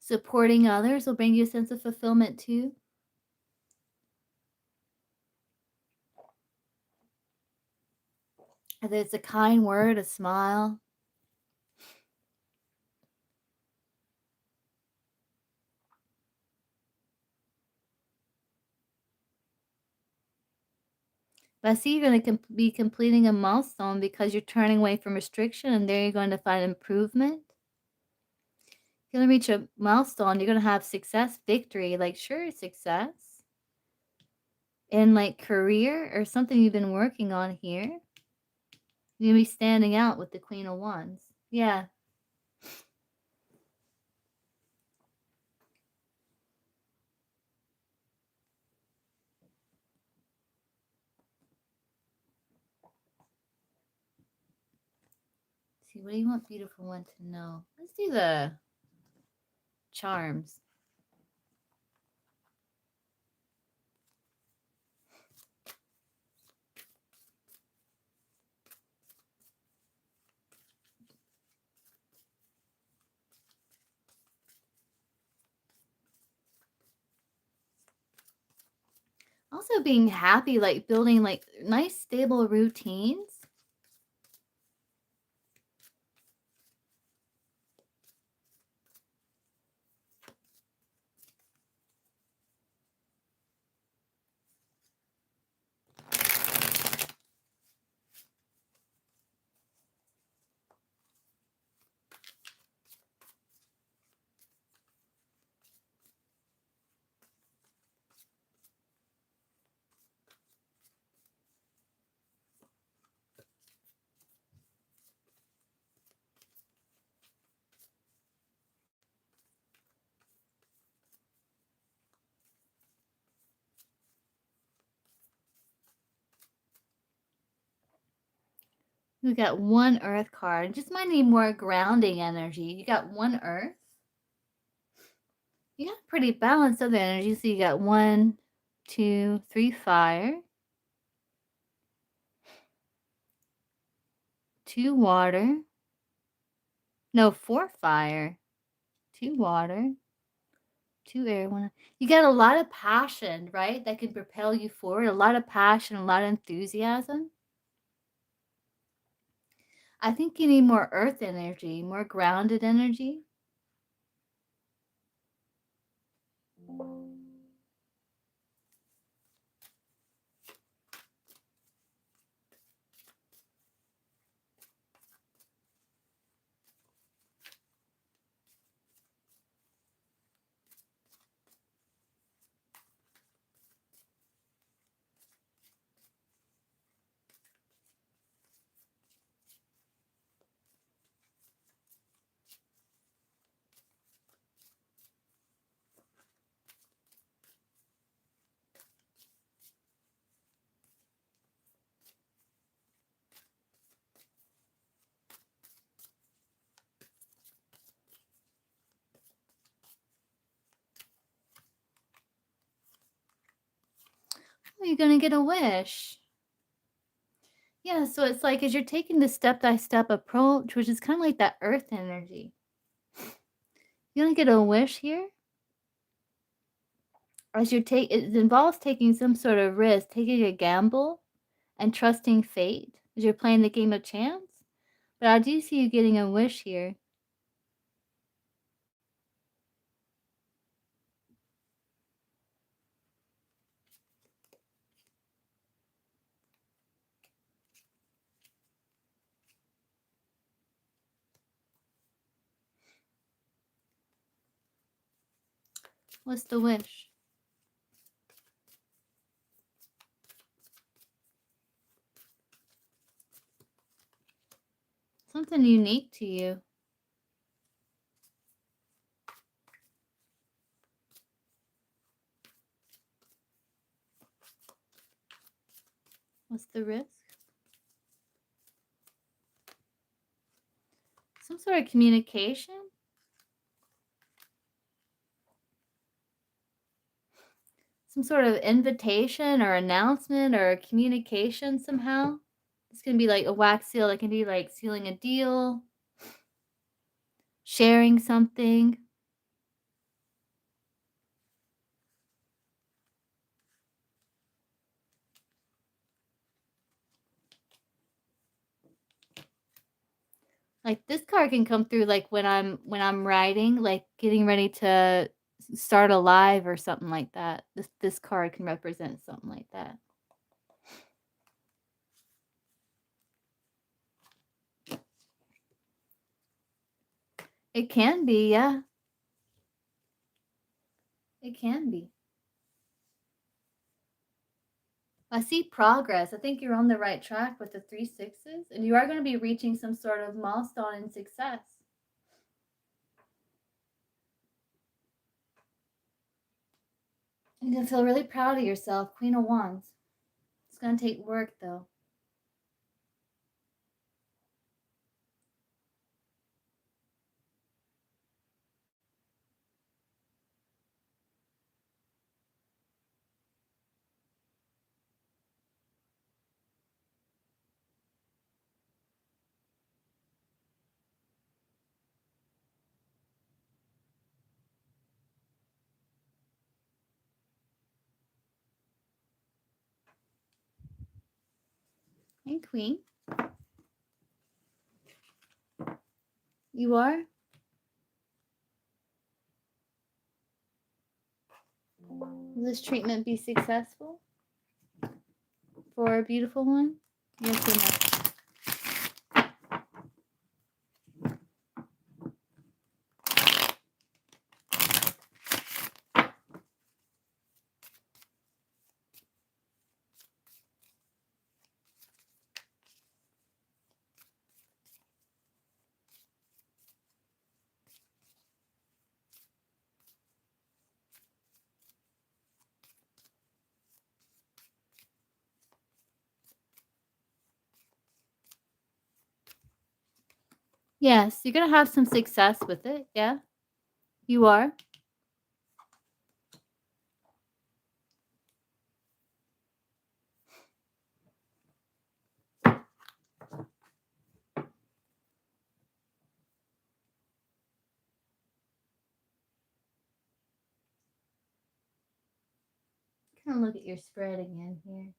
Supporting others will bring you a sense of fulfillment too. Whether it's a kind word, a smile. But I see you're going to be completing a milestone because you're turning away from restriction, and there you're going to find improvement. You're going to reach a milestone. You're going to have success, victory, like sure success in like career or something you've been working on here. You're going to be standing out with the Queen of Wands. Yeah. See, what do you want beautiful one to know? Let's do the charms. Also being happy, like building like nice stable routines. We got one earth card. Just might need more grounding energy. You got one earth. You got pretty balanced other energy. So you got 1, 2, 3 fire, 2 water. No, 4 fire, 2 water, 2 air. One. You got a lot of passion, right? That can propel you forward. A lot of passion, a lot of enthusiasm. I think you need more earth energy, more grounded energy. Oh, you're going to get a wish. Yeah, so it's like as you're taking the step-by-step approach, which is kind of like that earth energy. You're going to get a wish here. As it involves taking some sort of risk, taking a gamble and trusting fate as you're playing the game of chance. But I do see you getting a wish here. What's the wish? Something unique to you. What's the risk? Some sort of communication? Some sort of invitation or announcement or communication somehow? It's going to be like a wax seal. It can be like sealing a deal, sharing something. Like this card can come through like when I'm writing, like getting ready to start a live or something like that. This card can represent something like that. It can be, yeah. It can be. I see progress. I think you're on the right track with the 3 sixes, and you are going to be reaching some sort of milestone in success. You're going to feel really proud of yourself, Queen of Wands. It's going to take work, though. And Queen. You are? Will this treatment be successful for our beautiful one? Yes or no? Yes, you're going to have some success with it. Yeah, you are. Kind of look at your spread again here.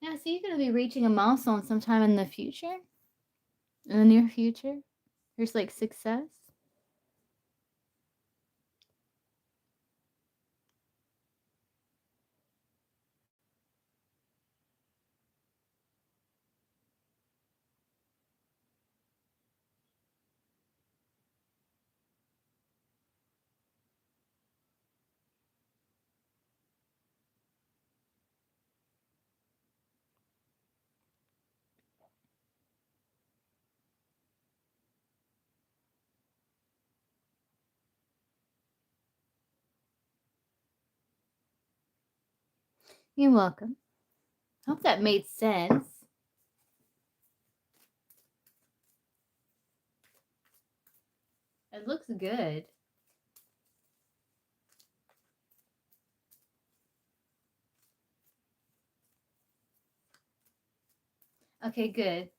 Yeah, so you're going to be reaching a milestone sometime in the future, in the near future. There's like success. You're welcome. Hope that made sense. It looks good. Okay, good.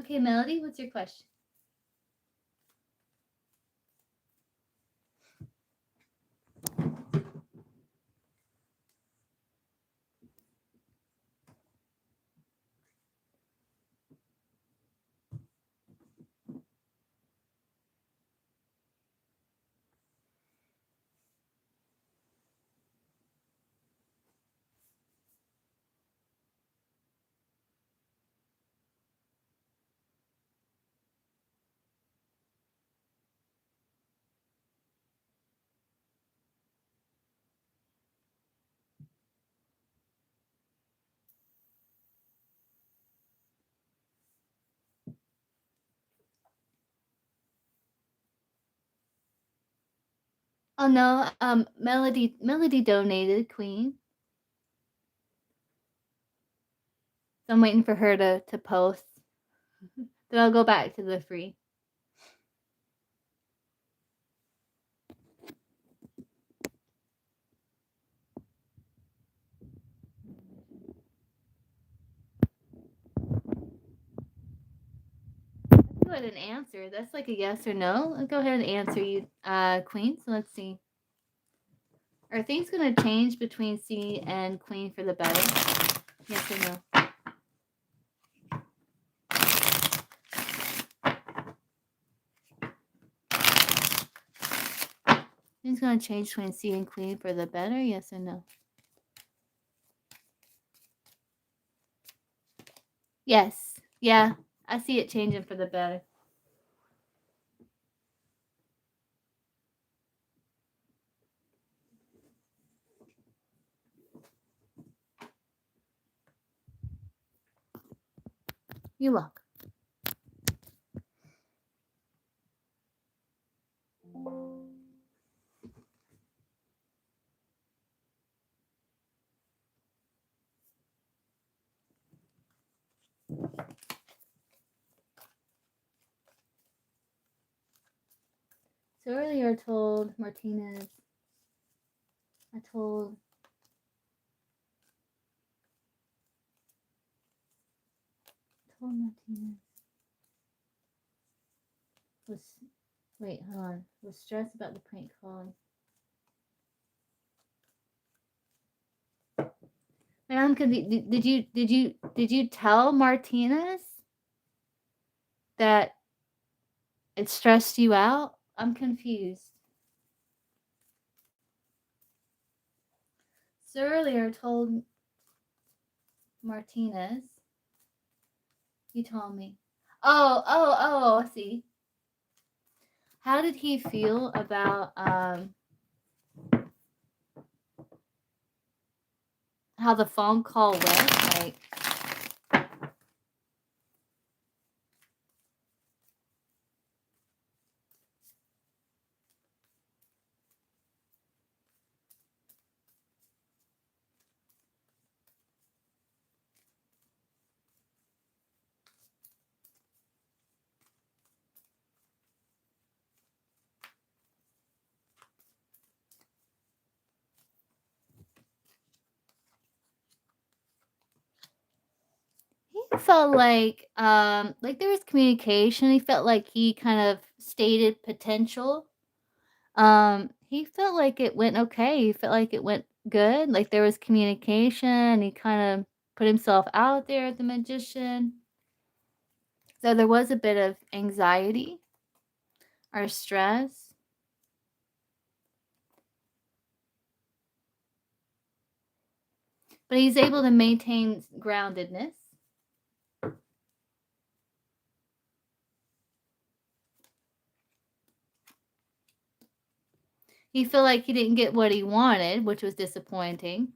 Okay, Melody, what's your question? Oh no, Melody donated, Queen. So I'm waiting for her to post. Then I'll go back to the free. Let's go ahead and answer. That's like a yes or no. I'll go ahead and answer you, Queen. So let's see. Are things going to change between C and Queen for the better? Yes or no? Things going to change between C and Queen for the better? Yes or no? Yes. Yeah. I see it changing for the better. You're welcome. So earlier I told Martinez, I told Martinez was, wait, hold on, was stressed about the prank calling. Man, I'm confused. Did you tell Martinez that it stressed you out? I'm confused. So earlier I told Martinez. You told me. I see. How did he feel about how the phone call went? Like, he felt like there was communication. He felt like he kind of stated potential. He felt like it went okay. He felt like it went good. Like there was communication. He kind of put himself out there as the magician. So there was a bit of anxiety or stress. But he's able to maintain groundedness. He felt like he didn't get what he wanted, which was disappointing.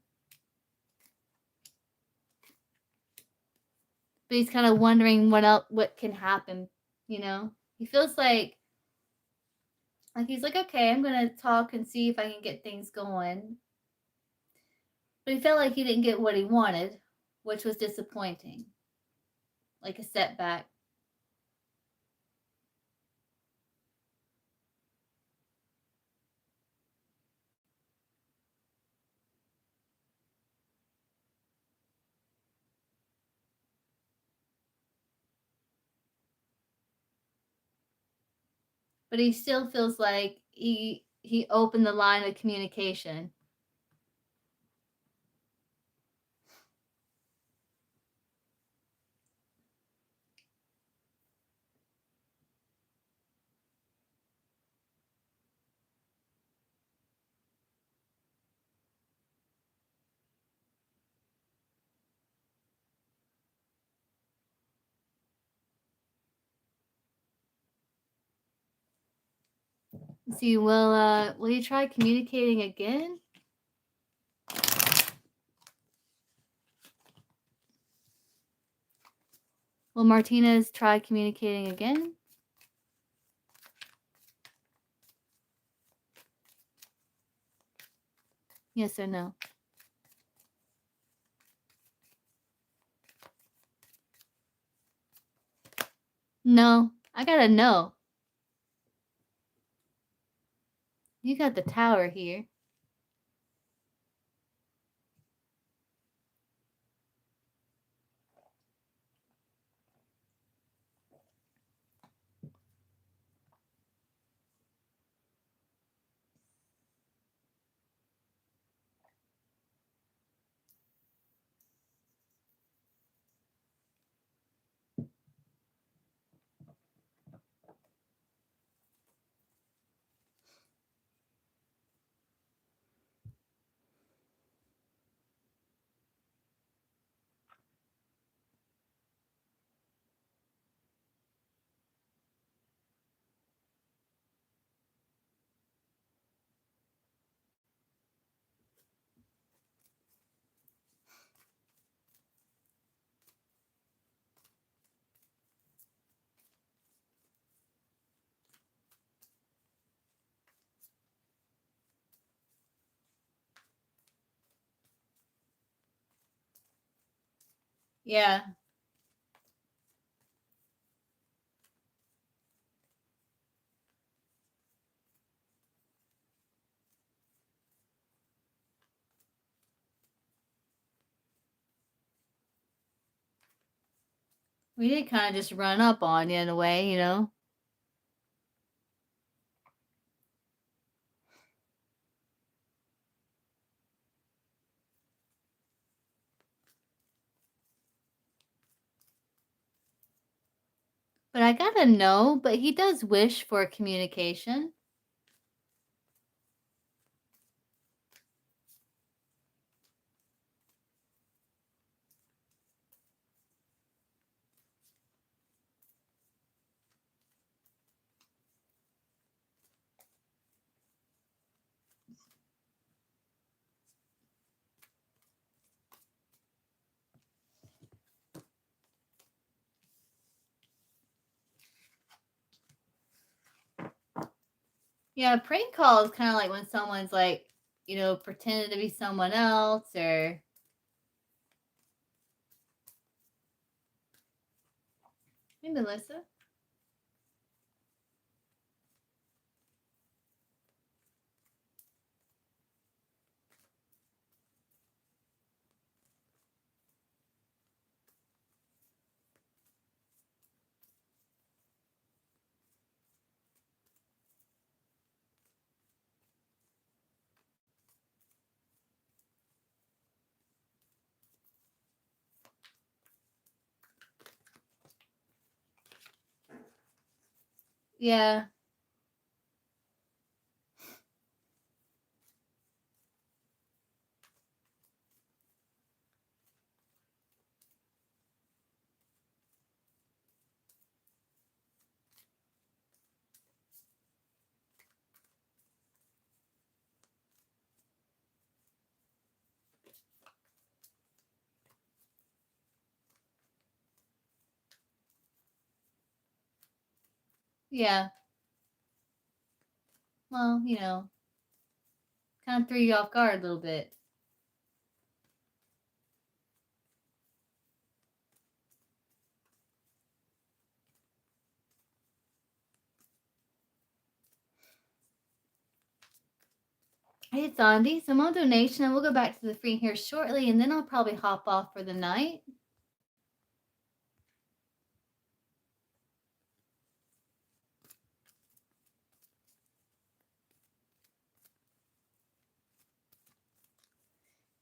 But he's kind of wondering what can happen, you know? He feels like he's like, okay, I'm going to talk and see if I can get things going. But he felt like he didn't get what he wanted, which was disappointing. Like a setback. But he still feels like he opened the line of communication. See, will you try communicating again? Will Martinez try communicating again? Yes or no? No. I gotta know. You got the tower here. Yeah. We did kind of just run up on you in a way, you know? But I gotta know, but he does wish for communication. Yeah, a prank call is kind of like when someone's like, you know, pretending to be someone else or. Hey, Melissa. Yeah. Yeah. Well, you know, kind of threw you off guard a little bit. Hey, Sandy, some more donation, and we'll go back to the free here shortly, and then I'll probably hop off for the night.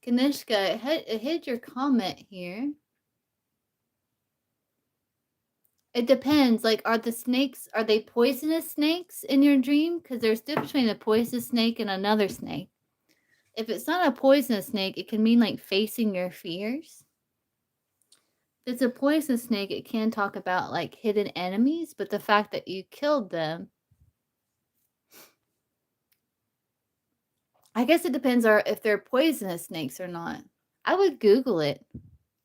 Kanishka, hit your comment here. It depends. Like, are the snakes, are they poisonous snakes in your dream? Because there's difference between a poisonous snake and another snake. If it's not a poisonous snake, it can mean like facing your fears. If it's a poisonous snake, it can talk about like hidden enemies, but the fact that you killed them. I guess it depends on if they're poisonous snakes or not. I would Google it.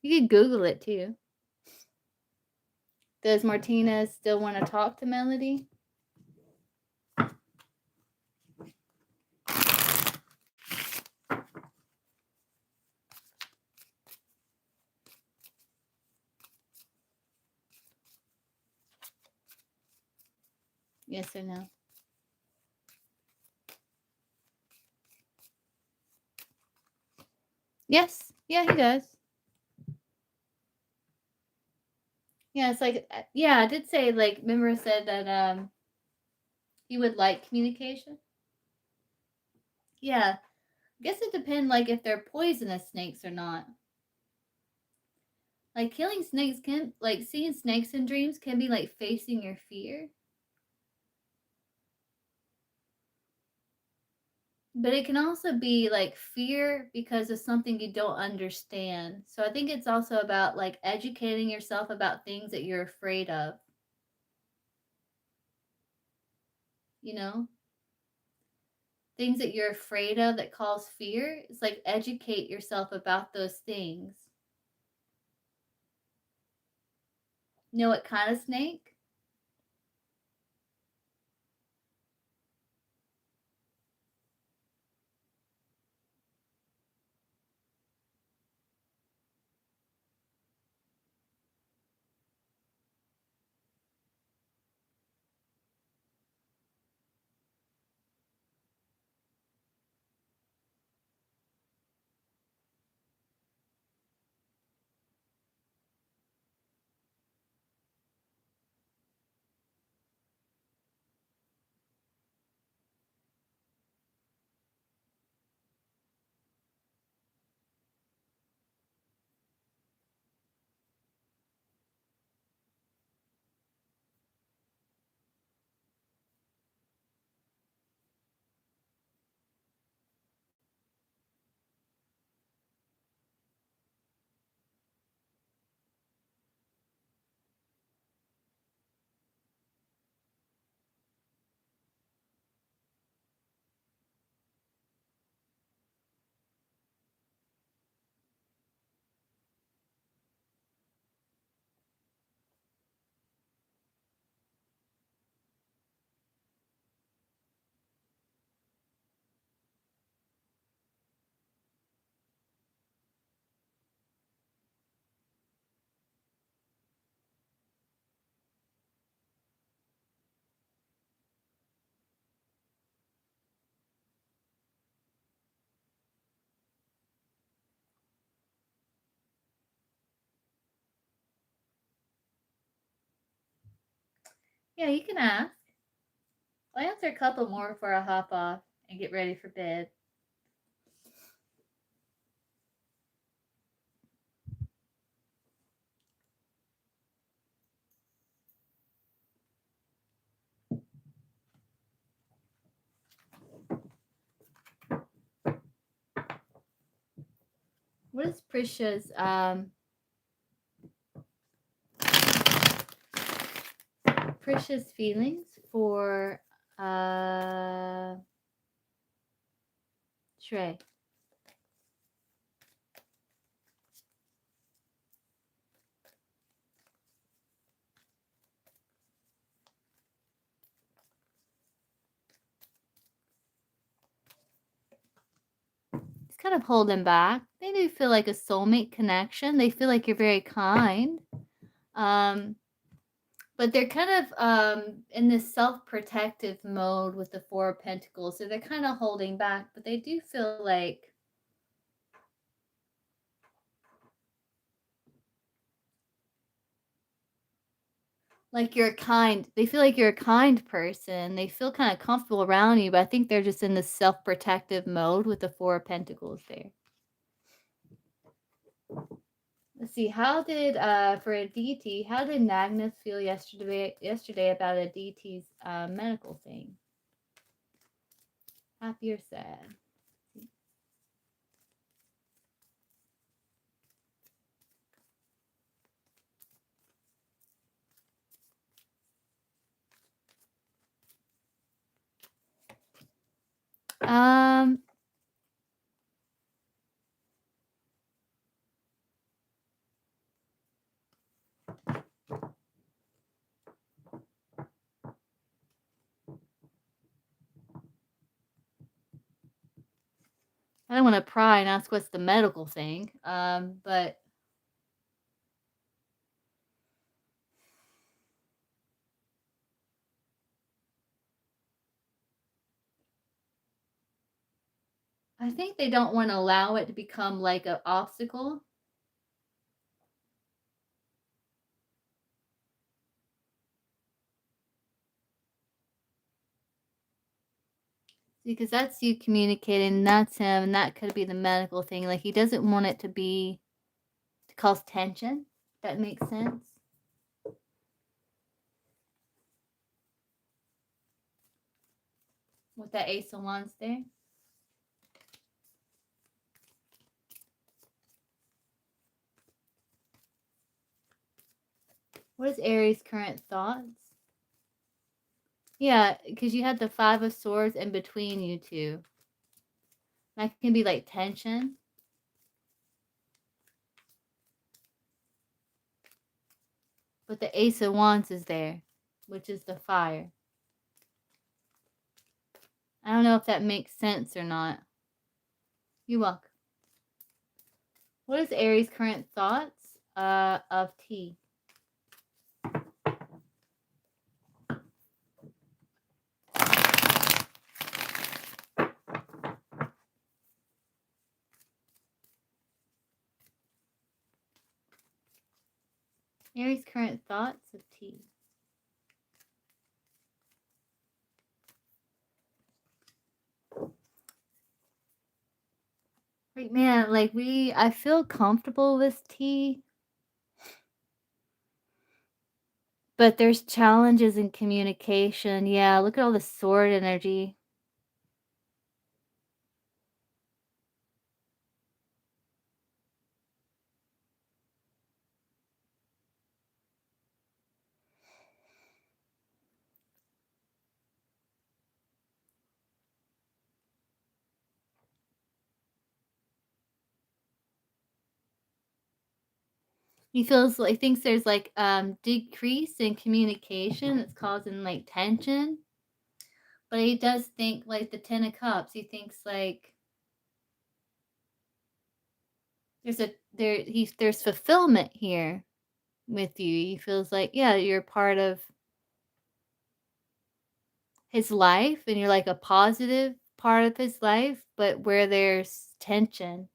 You could Google it too. Does Martinez still want to talk to Melody? Yes or no? Yes. Yeah, he does. Yeah, it's like yeah, I did say like remember I said that he would like communication. Yeah. I guess it depends like if they're poisonous snakes or not. Like killing snakes can like seeing snakes in dreams can be like facing your fear. But it can also be like fear because of something you don't understand. So I think it's also about like educating yourself about things that you're afraid of. You know? Things that you're afraid of that cause fear. It's like educate yourself about those things. Know what kind of snake? Yeah, you can ask. I'll answer a couple more before I hop off and get ready for bed. What is Prisha's feelings for Shrey? It's kind of holding back. They do feel like a soulmate connection. They feel like you're very kind. But they're kind of in this self-protective mode with the Four of Pentacles. So they're kind of holding back, but they do feel like you're kind. They feel like you're a kind person. They feel kind of comfortable around you, but I think they're just in this self-protective mode with the Four of Pentacles there. Let's see. How did for a DT? How did Magnus feel yesterday about a DT's medical thing? Happy or sad? Um. I don't want to pry and ask what's the medical thing. But I think they don't want to allow it to become like an obstacle. Because that's you communicating, that's him, and that could be the medical thing. Like he doesn't want it to cause tension. That makes sense. With that Ace of Wands there. What is Aries' current thoughts? Yeah, because you had the Five of Swords in between you two. That can be like tension. But the Ace of Wands is there, which is the fire. I don't know if that makes sense or not. You're welcome. What is Aries' current thoughts of T? Aries' current thoughts of T. Like, man, like I feel comfortable with T. But there's challenges in communication. Yeah, look at all the sword energy. He thinks there's like decrease in communication that's causing like tension. But he does think like the Ten of Cups. He thinks like there's fulfillment here with you. He feels like, yeah, you're part of his life and you're like a positive part of his life, but where there's tension.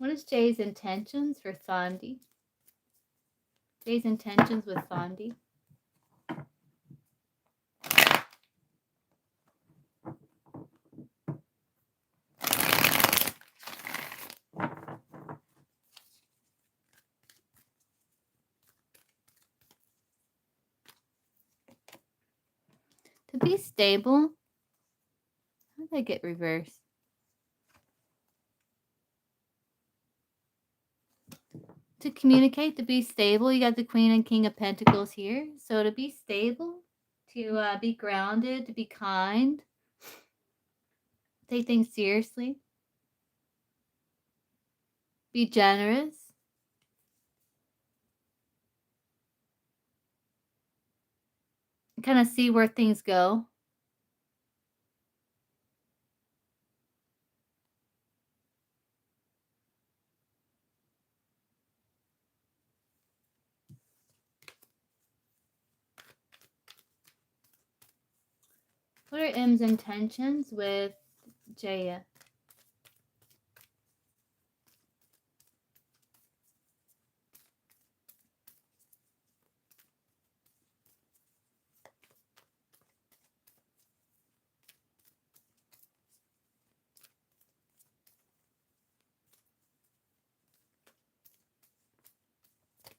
What is Jay's intentions for Thandi? Jay's intentions with Thandi. To be stable. How did I get reversed? To communicate, to be stable, you got the Queen and King of Pentacles here. So to be stable, to be grounded, to be kind, take things seriously, be generous. Kind of see where things go. What are M's intentions with Jaya?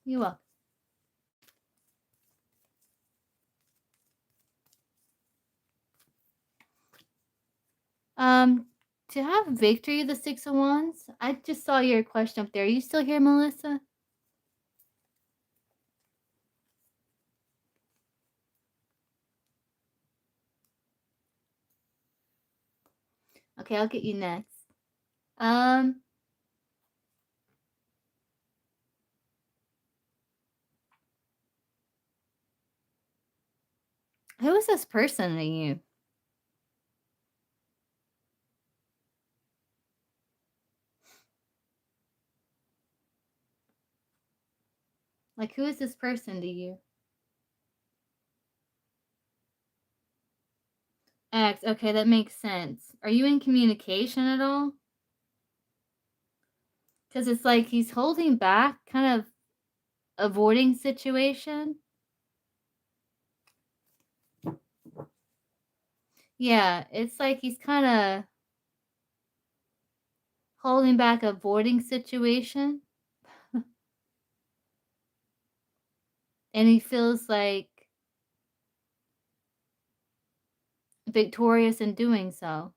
You're welcome. To have victory, the Six of Wands. I just saw your question up there. Are you still here, Melissa? Okay, I'll get you next. Who is this person to you? Like, who is this person to you? X. Okay, that makes sense. Are you in communication at all? Because it's like he's holding back, kind of avoiding situation. Yeah, it's like he's kind of holding back, avoiding situation. And he feels like victorious in doing so.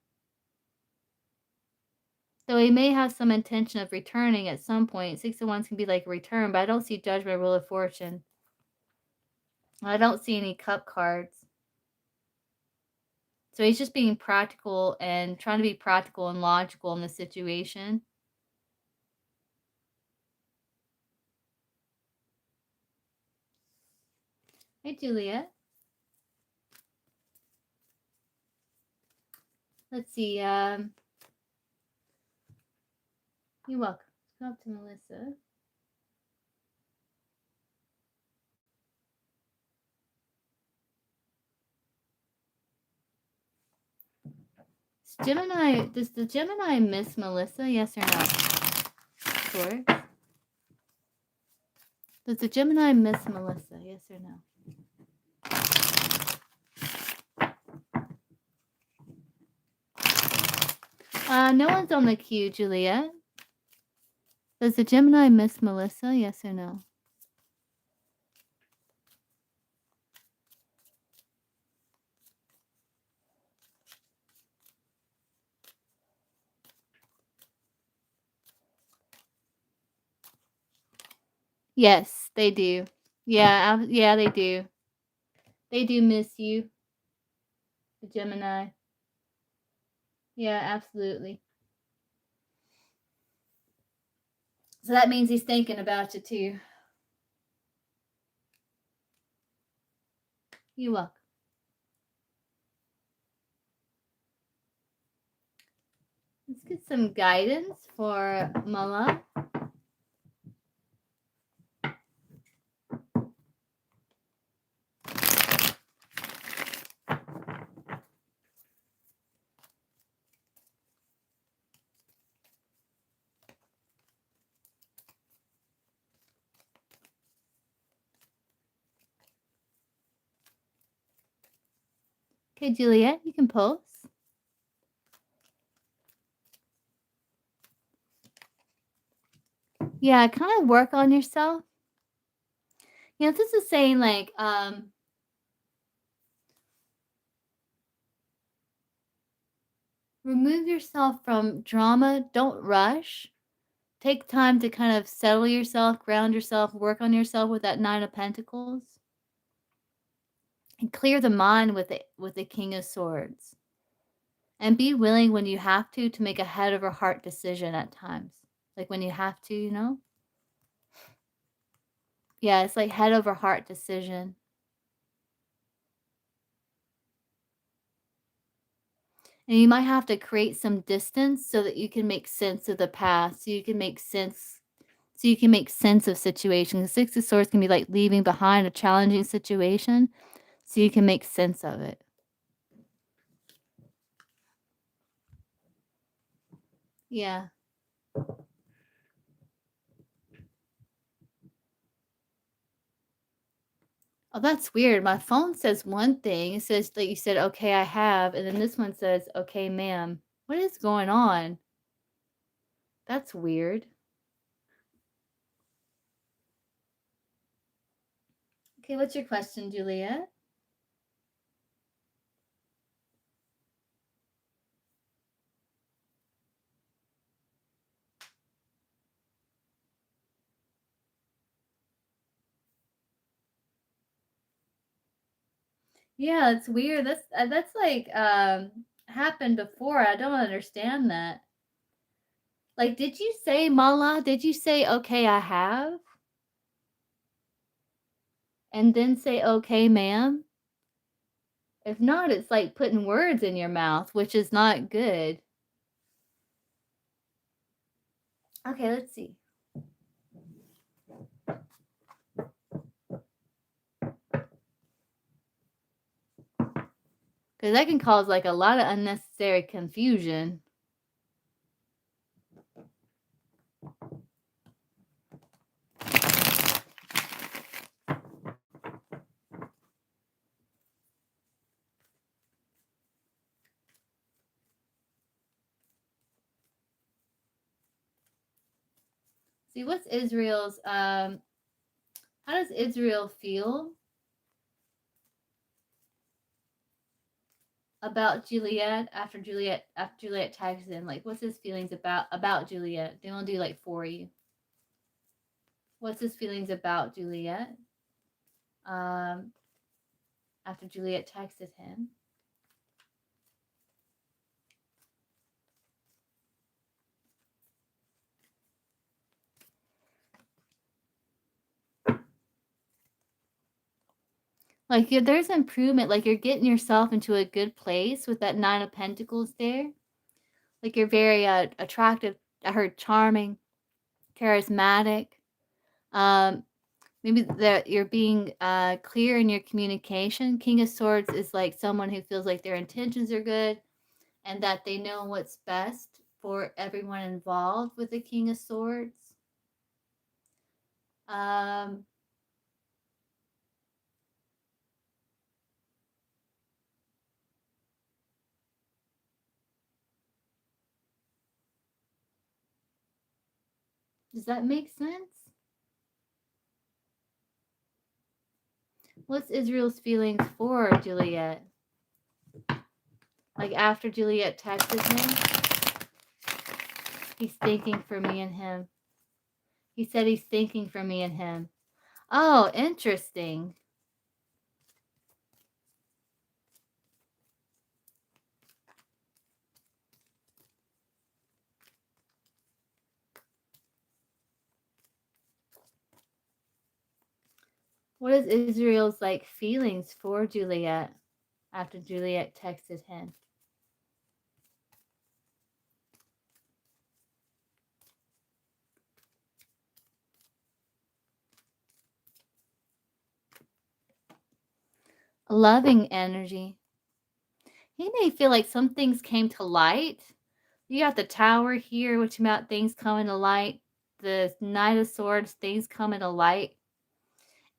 Though he may have some intention of returning at some point. Six of Wands can be like a return, but I don't see Judgment, Wheel of Fortune. I don't see any cup cards. So he's just being practical and trying to be practical and logical in the situation. Hey, Juliet. Let's see. You're welcome. Let's go up to Melissa. Gemini, does the Gemini miss Melissa? Yes or no? Taurus. Does the Gemini miss Melissa? Yes or no? No one's on the queue, Juliet. Does the Gemini miss Melissa? Yes or no? Yes, they do. Yeah, yeah, they do. They do miss you, the Gemini. Yeah, absolutely. So that means he's thinking about you too. You're welcome. Let's get some guidance for Mala. Okay, Juliet, you can pose. Yeah, kind of work on yourself. This is saying like, remove yourself from drama. Don't rush. Take time to kind of settle yourself, ground yourself, work on yourself with that Nine of Pentacles, and clear the mind with the King of Swords. And be willing when you have to make a head over heart decision at times. Like when you have to. Yeah, it's like head over heart decision. And you might have to create some distance so that you can make sense of the past. So you can make sense of situations. The Six of Swords can be like leaving behind a challenging situation so you can make sense of it. Yeah. Oh, that's weird. My phone says one thing. It says that you said, okay, I have. And then this one says, okay, ma'am. What is going on? That's weird. Okay, what's your question, Juliet? Yeah, it's weird. That's like happened before. I don't understand that. Like, did you say Mala? Did you say okay, I have? And then say okay, ma'am? If not, it's like putting words in your mouth, which is not good. Okay, let's see. Because that can cause like a lot of unnecessary confusion. See, what's Israel's, how does Israel feel about Juliet after Juliet tags in? Like, what's his feelings about Juliet? Then we'll do like for you. What's his feelings about Juliet? After Juliet texted him. Like, there's improvement. Like, you're getting yourself into a good place with that Nine of Pentacles there. Like, you're very attractive. I heard charming, charismatic. Maybe that you're being clear in your communication. King of Swords is like someone who feels like their intentions are good and that they know what's best for everyone involved with the King of Swords. Does that make sense? What's Israel's feelings for Juliet? Like after Juliet texted him, he's thinking for me and him. He said he's thinking for me and him. Oh, interesting. What is Israel's like feelings for Juliet after Juliet texted him? A loving energy. He may feel like some things came to light. You got the Tower here, which about things coming to light. The Knight of Swords, things coming to light.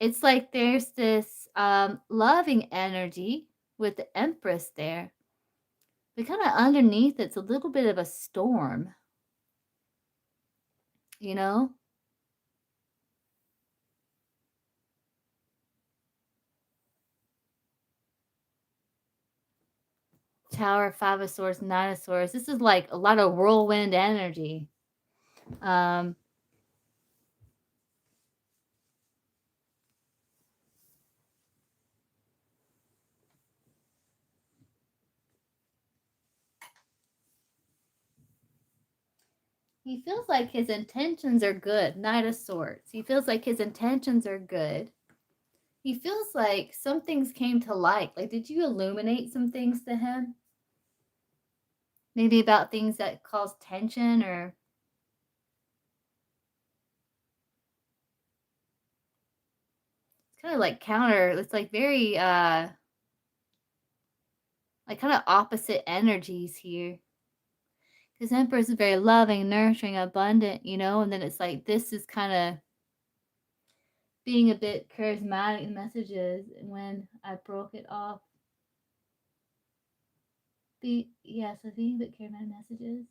It's like there's this loving energy with the Empress there. But kind of underneath, it's a little bit of a storm, you know? Tower, Five of Swords, Nine of Swords. This is like a lot of whirlwind energy. He feels like his intentions are good. Knight of Swords. He feels like his intentions are good. He feels like some things came to light. Like, did you illuminate some things to him? Maybe about things that cause tension, or it's kind of like counter. It's like very like kind of opposite energies here. Because Empress is very loving, nurturing, abundant, you know, and then it's like this is kind of being a bit charismatic in messages. And when I broke it off, so being a bit charismatic messages.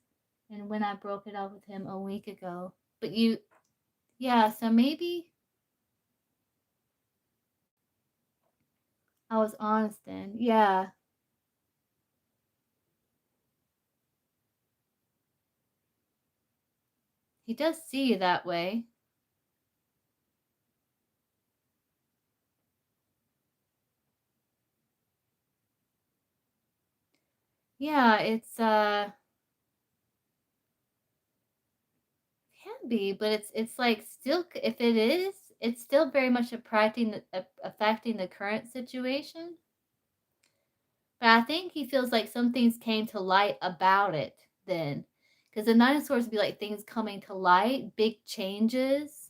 And when I broke it off with him a week ago, but so maybe I was honest then, yeah. He does see you that way. Yeah, it's can be, but it's like still, if it is, it's still very much affecting the current situation. But I think he feels like some things came to light about it then, because the Nine of Swords would be like things coming to light, big changes.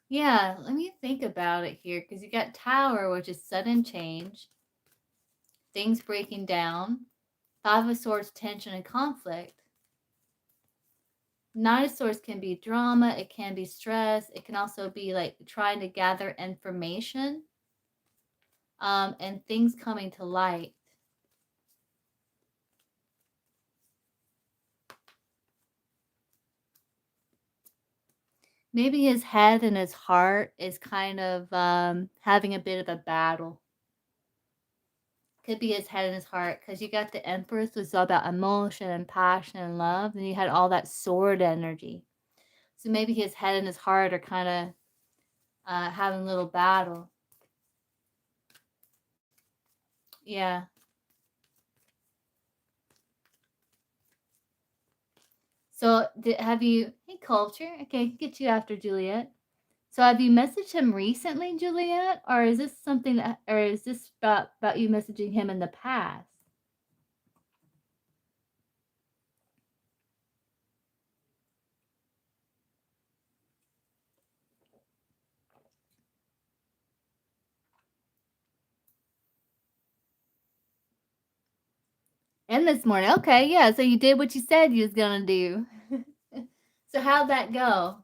Yeah, let me think about it here, because you got Tower, which is sudden change, things breaking down. Five of Swords, tension and conflict. Nine of Swords can be drama, it can be stress, it can also be like trying to gather information, and things coming to light. Maybe his head and his heart is kind of having a bit of a battle. Could be his head and his heart, because you got the Empress, which is all about emotion and passion and love, and you had all that sword energy. So maybe his head and his heart are kind of having a little battle. Yeah. So have you? Hey, Culture. Okay, get you after Juliet. So have you messaged him recently, Juliet, or is this something that, or is this about you messaging him in the past? And this morning, okay, yeah. So you did what you said you was gonna do. So how'd that go?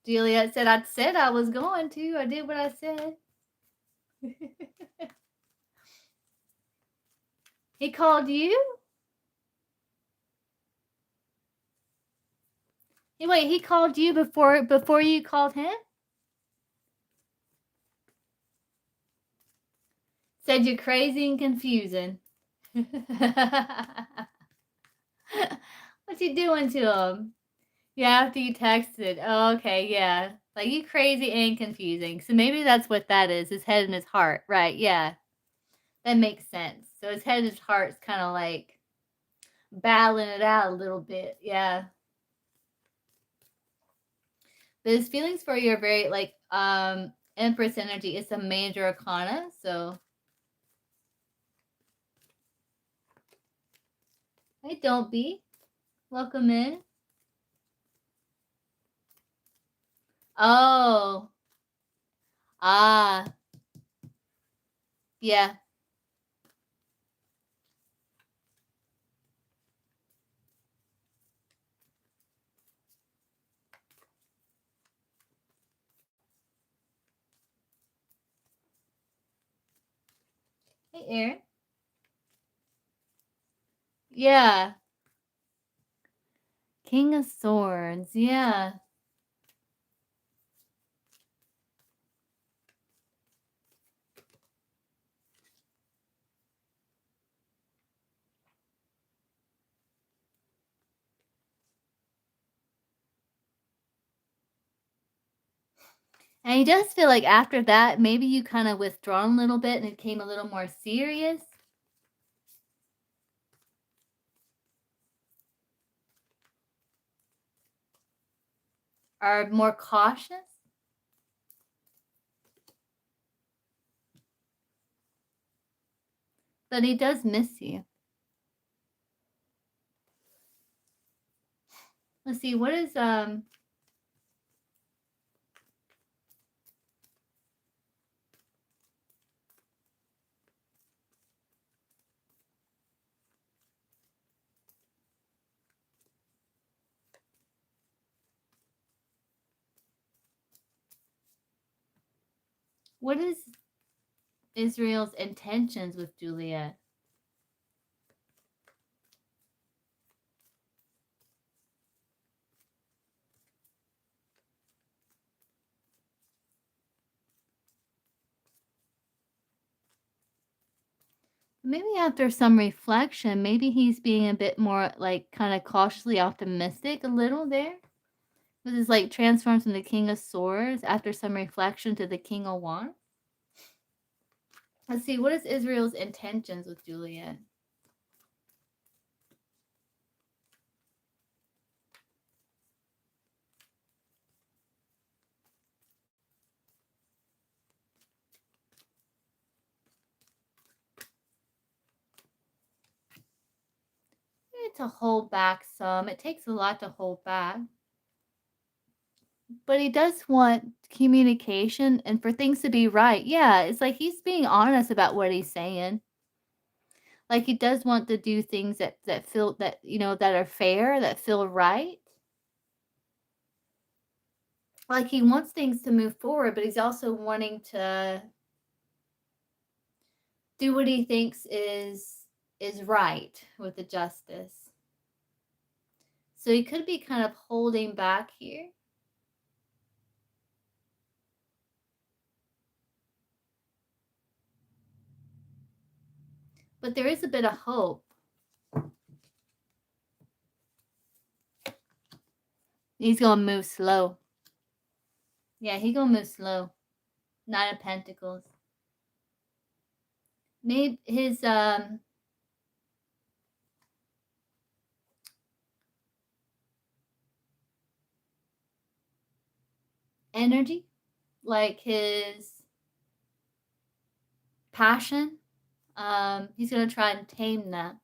Juliet said, "I said I was going to. I did what I said." He called you? Wait, he called you before you called him? Said you're crazy and confusing. What's he doing to him? Yeah, after you texted. Oh, okay, yeah. Like, you crazy and confusing. So maybe that's what that is, his head and his heart. Right, yeah. That makes sense. So his head and his heart's kind of like battling it out a little bit. Yeah. But his feelings for you are very, like, Empress energy is a major arcana, so. Hey, don't be. Welcome in. Oh. Ah. Yeah. Hey, Aaron. Yeah. King of Swords. Yeah. And he does feel like after that, maybe you kind of withdrawn a little bit and it became a little more serious. Or more cautious. But he does miss you. Let's see, what is what is Israel's intentions with Juliet? Maybe after some reflection, maybe he's being a bit more like kind of cautiously optimistic a little there. This is like transforms from the King of Swords after some reflection to the King of Wands. Let's see, what is Israel's intentions with Juliet? To hold back some. It takes a lot to hold back. But he does want communication and for things to be right. Yeah, it's like he's being honest about what he's saying. Like he does want to do things that feel that that are fair, that feel right. Like he wants things to move forward, but he's also wanting to do what he thinks is right with the justice. So he could be kind of holding back here. But there is a bit of hope. He's gonna move slow. Yeah, he gonna move slow. Nine of Pentacles. Maybe his energy, like his passion, he's gonna try and tame that.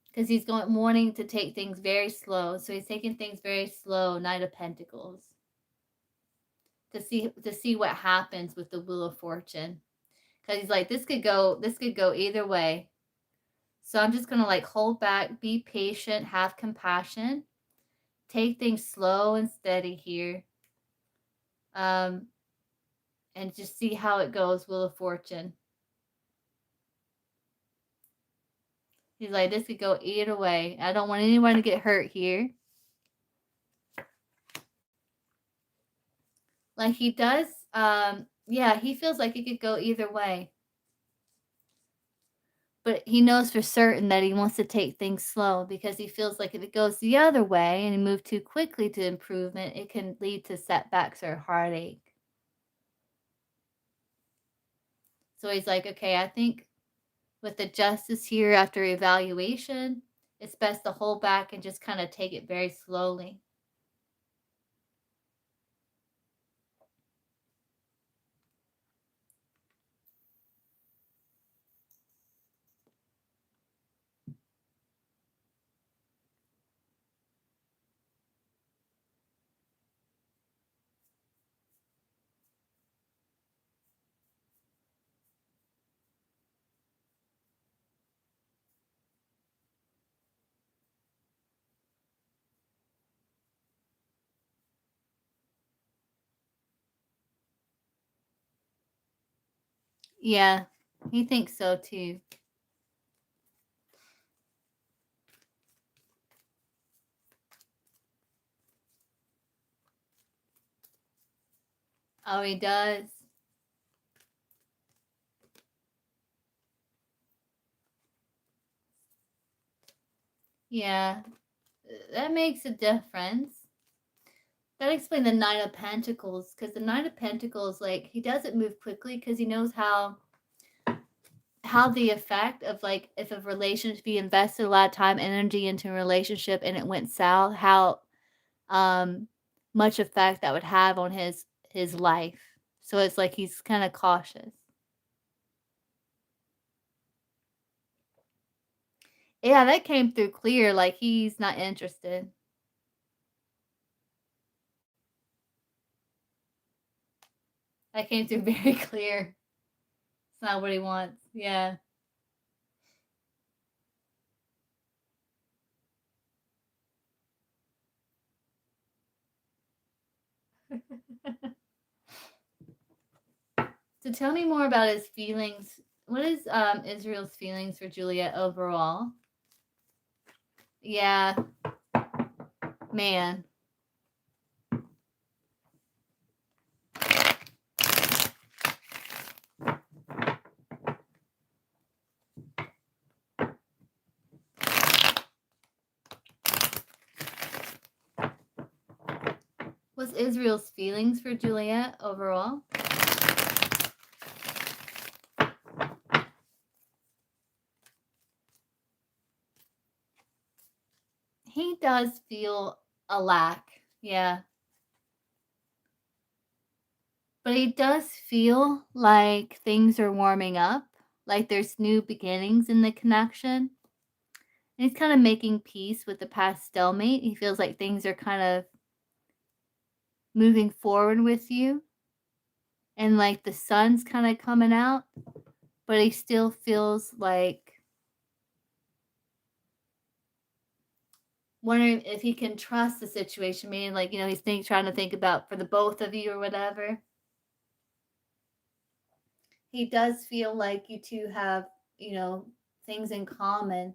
Because he's going wanting to take things very slow. So he's taking things very slow, Knight of Pentacles. To see what happens with the Wheel of Fortune. Because he's like, this could go either way. So I'm just gonna like hold back, be patient, have compassion, take things slow and steady here. And just see how it goes, Wheel of Fortune. He's like, this could go either way. I don't want anyone to get hurt here. Like he does, yeah, he feels like it could go either way. But he knows for certain that he wants to take things slow because he feels like if it goes the other way and he moves too quickly to improvement, it can lead to setbacks or heartache. So he's like, okay, I think with the justice here after evaluation, it's best to hold back and just kind of take it very slowly. Yeah, he thinks so too. Oh, he does. Yeah, that makes a difference. That explains the Nine of Pentacles, because the Nine of Pentacles, like, he doesn't move quickly because he knows how the effect of, like, if a relationship, if he invested a lot of time, energy into a relationship and it went south, how much effect that would have on his life. So it's like he's kind of cautious. Yeah, that came through clear. Like, he's not interested. That came through very clear. It's not what he wants. Yeah. So tell me more about his feelings. What is Israel's feelings for Juliet overall? Yeah, man. What's Israel's feelings for Juliet overall? He does feel a lack. Yeah. But he does feel like things are warming up, like there's new beginnings in the connection. And he's kind of making peace with the past stalemate. He feels like things are kind of moving forward with you. And like the sun's kind of coming out, but he still feels like wondering if he can trust the situation, meaning like, he's trying to think about for the both of you or whatever. He does feel like you two have, things in common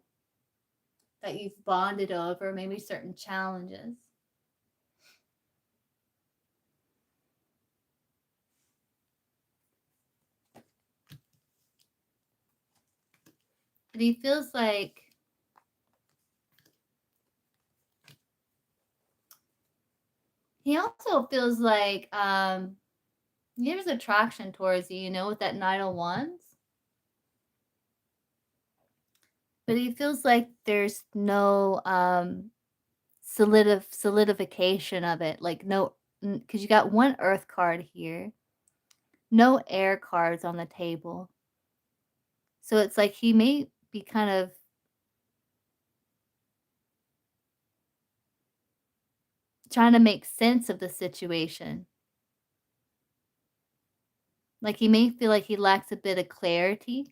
that you've bonded over, maybe certain challenges. But he feels like he also feels like there's attraction towards you, with that Knight of Wands. But he feels like there's no solidification of it, like no, because you got one Earth card here, no air cards on the table. So it's like he may be kind of trying to make sense of the situation. Like he may feel like he lacks a bit of clarity,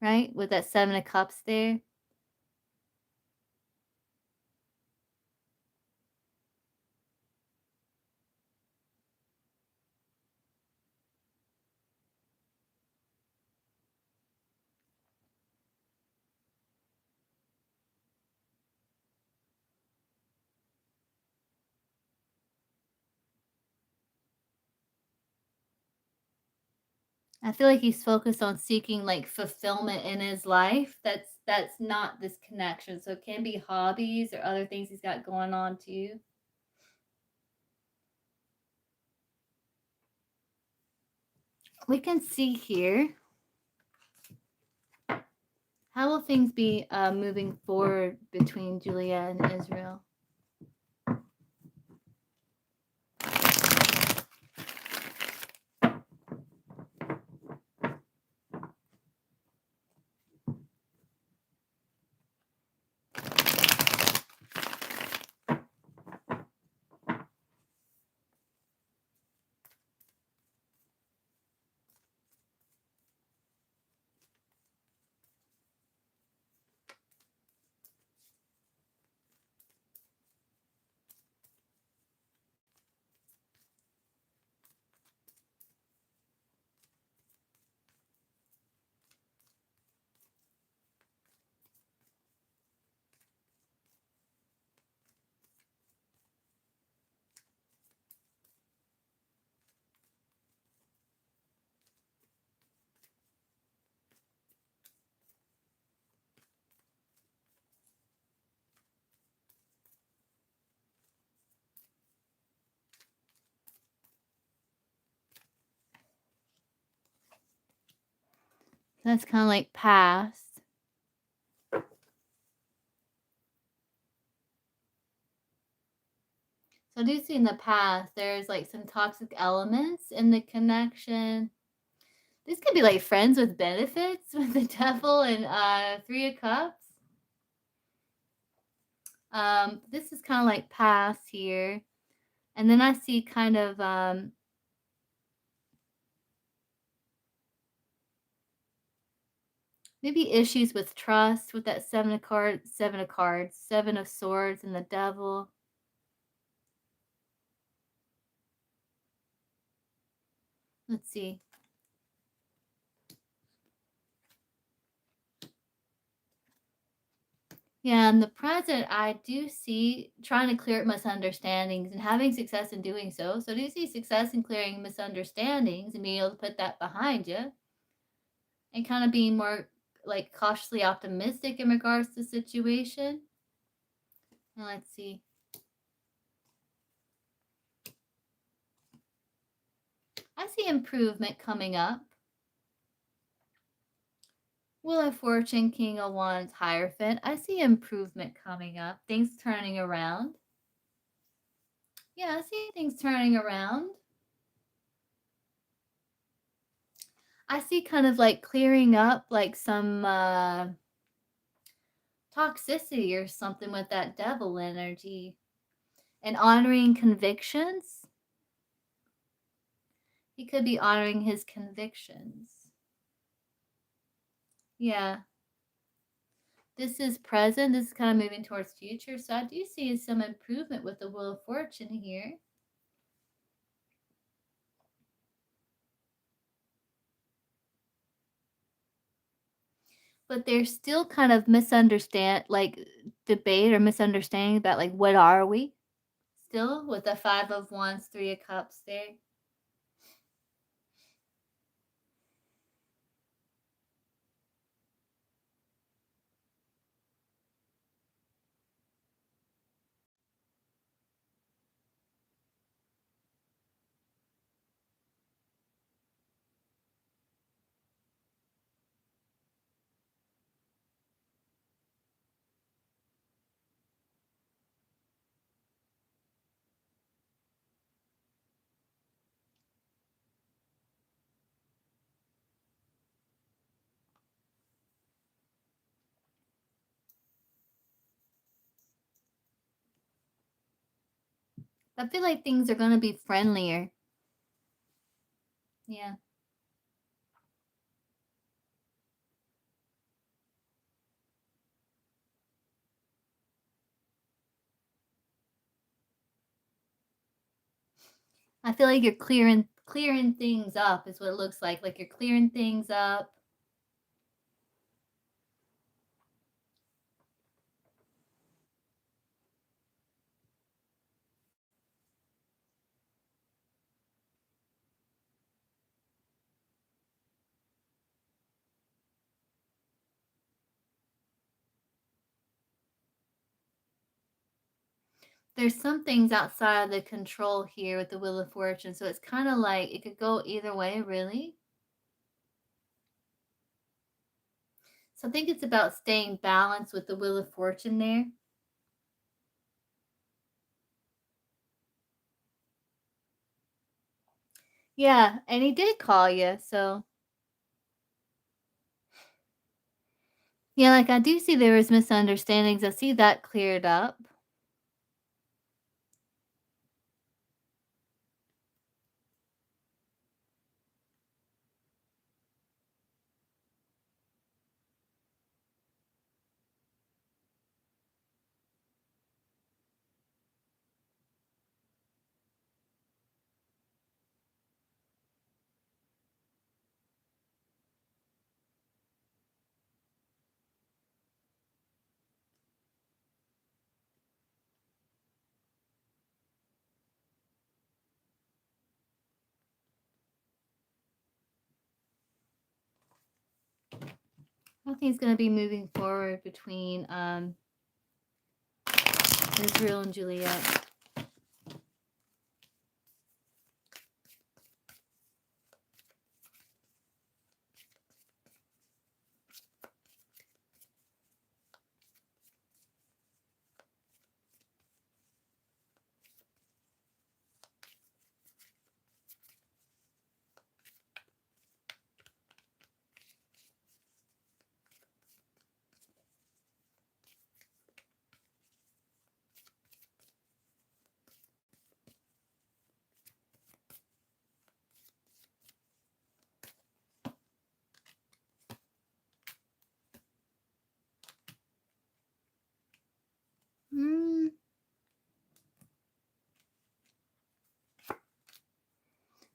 right? With that Seven of Cups there. I feel like he's focused on seeking like fulfillment in his life. That's not this connection. So it can be hobbies or other things he's got going on too. We can see here. How will things be moving forward between Julia and Israel? That's kind of like past. So I do see in the past there's like some toxic elements in the connection. This could be like friends with benefits with the devil and Three of Cups. This is kind of like past here. And then I see kind of maybe issues with trust with that Seven of Cards, Seven of Swords, and the devil. Let's see. Yeah, in the present, I do see trying to clear up misunderstandings and having success in doing so. So I do see success in clearing misunderstandings and being able to put that behind you and kind of being more like cautiously optimistic in regards to the situation. Now let's see. I see improvement coming up. Wheel of Fortune, King of Wands, Hierophant. I see improvement coming up. Things turning around. Yeah, I see things turning around. I see kind of like clearing up like some toxicity or something with that devil energy and honoring convictions. He could be honoring his convictions. Yeah. This is present. This is kind of moving towards future. So I do see some improvement with the Wheel of Fortune here. But there's still kind of debate or misunderstanding about like what are we? Still with the Five of Wands, Three of Cups there. I feel like things are going to be friendlier. Yeah. I feel like you're clearing things up is what it looks like. Like you're clearing things up. There's some things outside of the control here with the Wheel of Fortune. So it's kind of like it could go either way, really. So I think it's about staying balanced with the Wheel of Fortune there. Yeah, and he did call you, so yeah, like I do see there was misunderstandings. I see that cleared up. I think it's going to be moving forward between Israel and Juliet.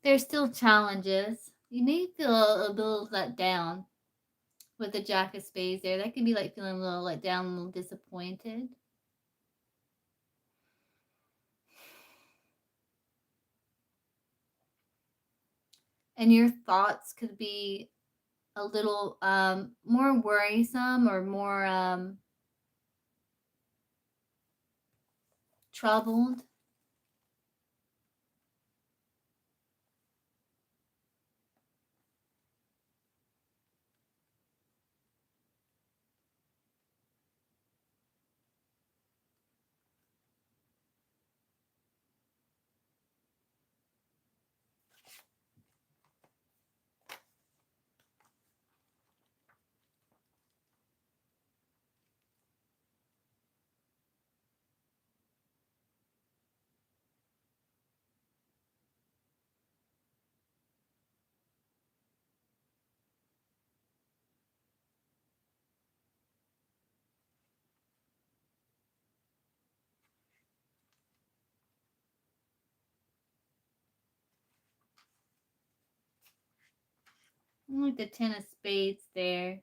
There's still challenges. You may feel a little let down with the Jack of Spades there. That can be like feeling a little let down, a little disappointed. And your thoughts could be a little more worrisome or more troubled. Like the Ten of Spades there.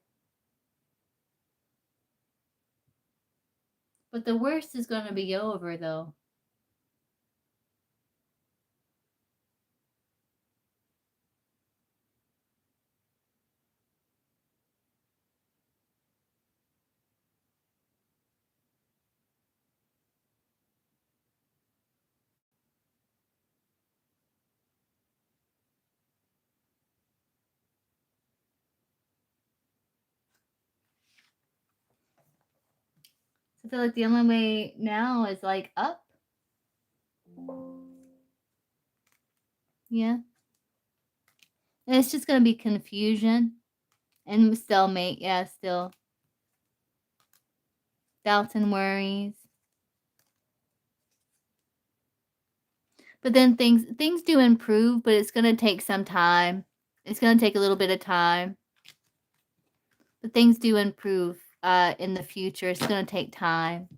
But the worst is going to be over, though. I feel like the only way now is like up. Yeah. And it's just going to be confusion and stalemate. Yeah, still. Doubts and worries. But then things do improve, but it's going to take some time. It's going to take a little bit of time. But things do improve in the future. It's going to take time.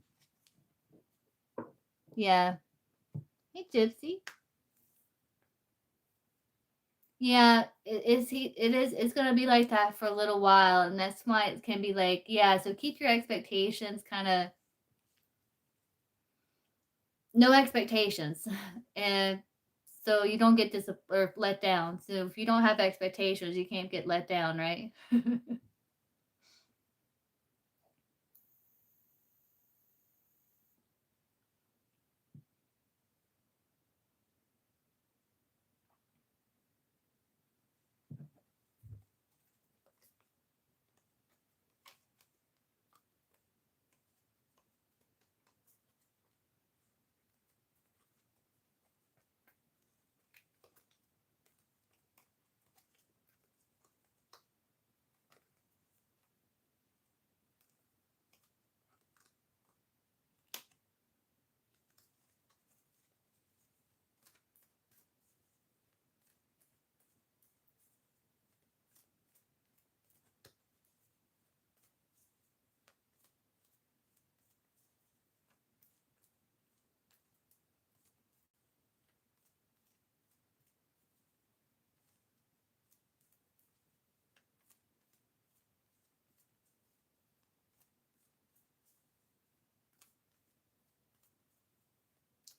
Yeah. Hey, Gypsy. Yeah, it's gonna be like that for a little while, and that's why it can be like, yeah, so keep your expectations kind of no expectations. And so you don't get or let down. So if you don't have expectations, you can't get let down, right?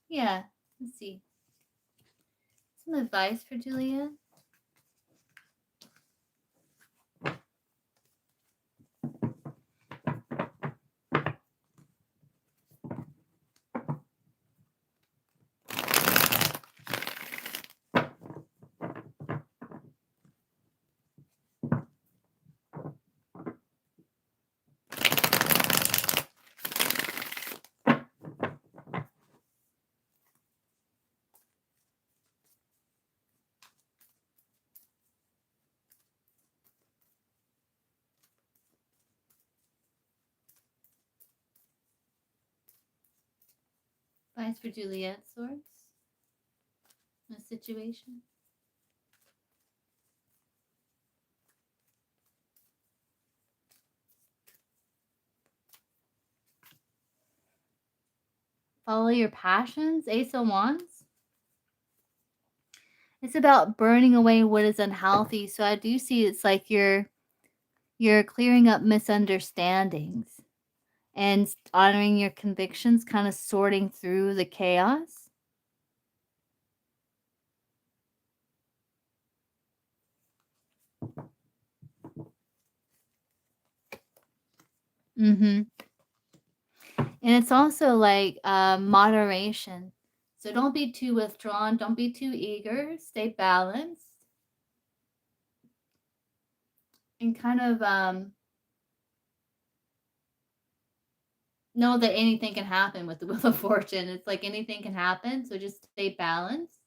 Yeah, let's see. Some advice for Julia. Advice for Juliet Swords. A situation. Follow your passions. Ace of Wands. It's about burning away what is unhealthy. So I do see it's like you're clearing up misunderstandings and honoring your convictions, kind of sorting through the chaos. Mhm. And it's also like moderation. So don't be too withdrawn, don't be too eager, stay balanced and kind of know that anything can happen with the Wheel of Fortune. It's like anything can happen, so just stay balanced.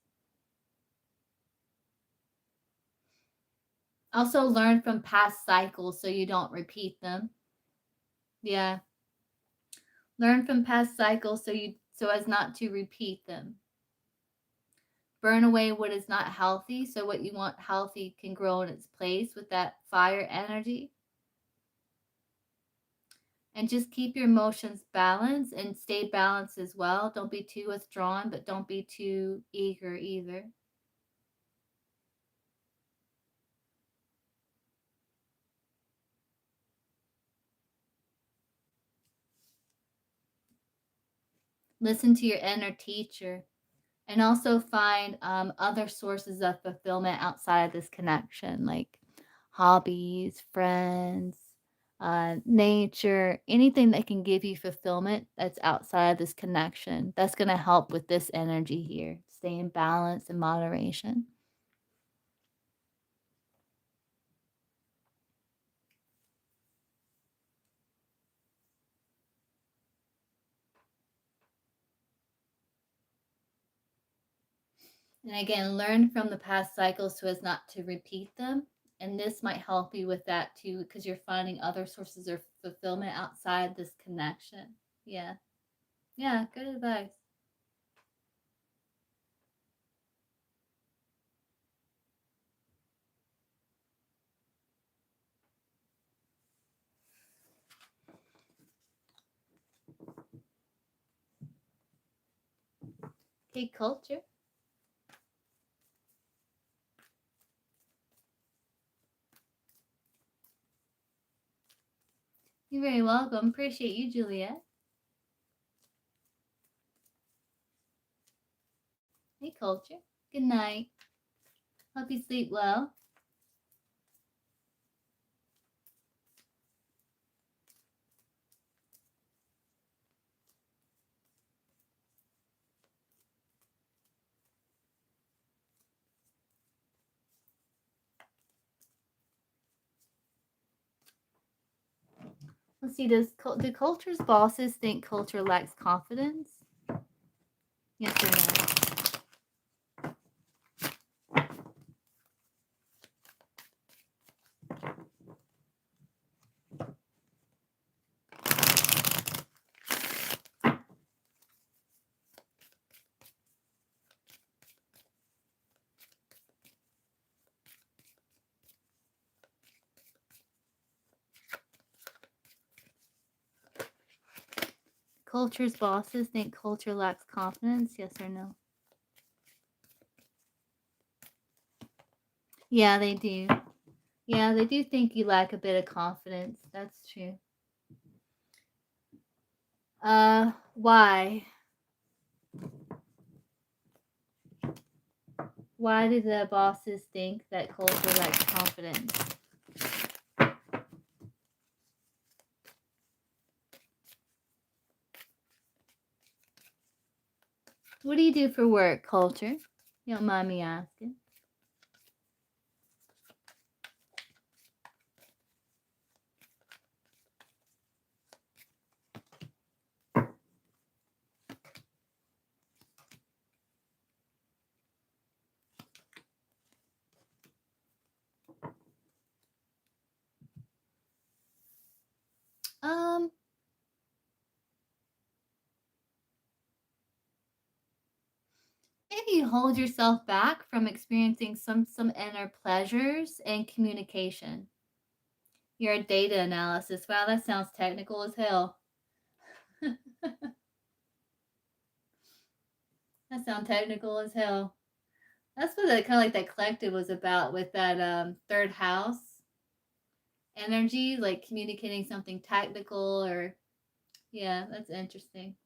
Also learn from past cycles so you don't repeat them. Yeah. Learn from past cycles so as not to repeat them. Burn away what is not healthy so what you want healthy can grow in its place with that fire energy. And just keep your emotions balanced and stay balanced as well. Don't be too withdrawn, but don't be too eager either. Listen to your inner teacher and also find other sources of fulfillment outside of this connection, like hobbies, friends, nature, anything that can give you fulfillment that's outside of this connection. That's going to help with this energy here. Stay in balance and moderation. And again, learn from the past cycles so as not to repeat them. And this might help you with that too, because you're finding other sources of fulfillment outside this connection. Yeah. Yeah. Good advice. Okay, culture. You're very welcome. Appreciate you, Juliet. Hey, culture. Good night. Hope you sleep well. Let's see. Do culture's bosses think culture lacks confidence? Yes or no? Culture's bosses think culture lacks confidence? Yes or no? Yeah, they do. Yeah, they do think you lack a bit of confidence. That's true. Why? Why do the bosses think that culture lacks confidence? What do you do for work, culture? You don't mind me asking. Um, Maybe you hold yourself back from experiencing some inner pleasures and communication. Your data analysis. Wow, that sounds technical as hell. That sounds technical as hell. That's what that kind of like that collective was about with that third house energy, like communicating something tactical or yeah, that's interesting.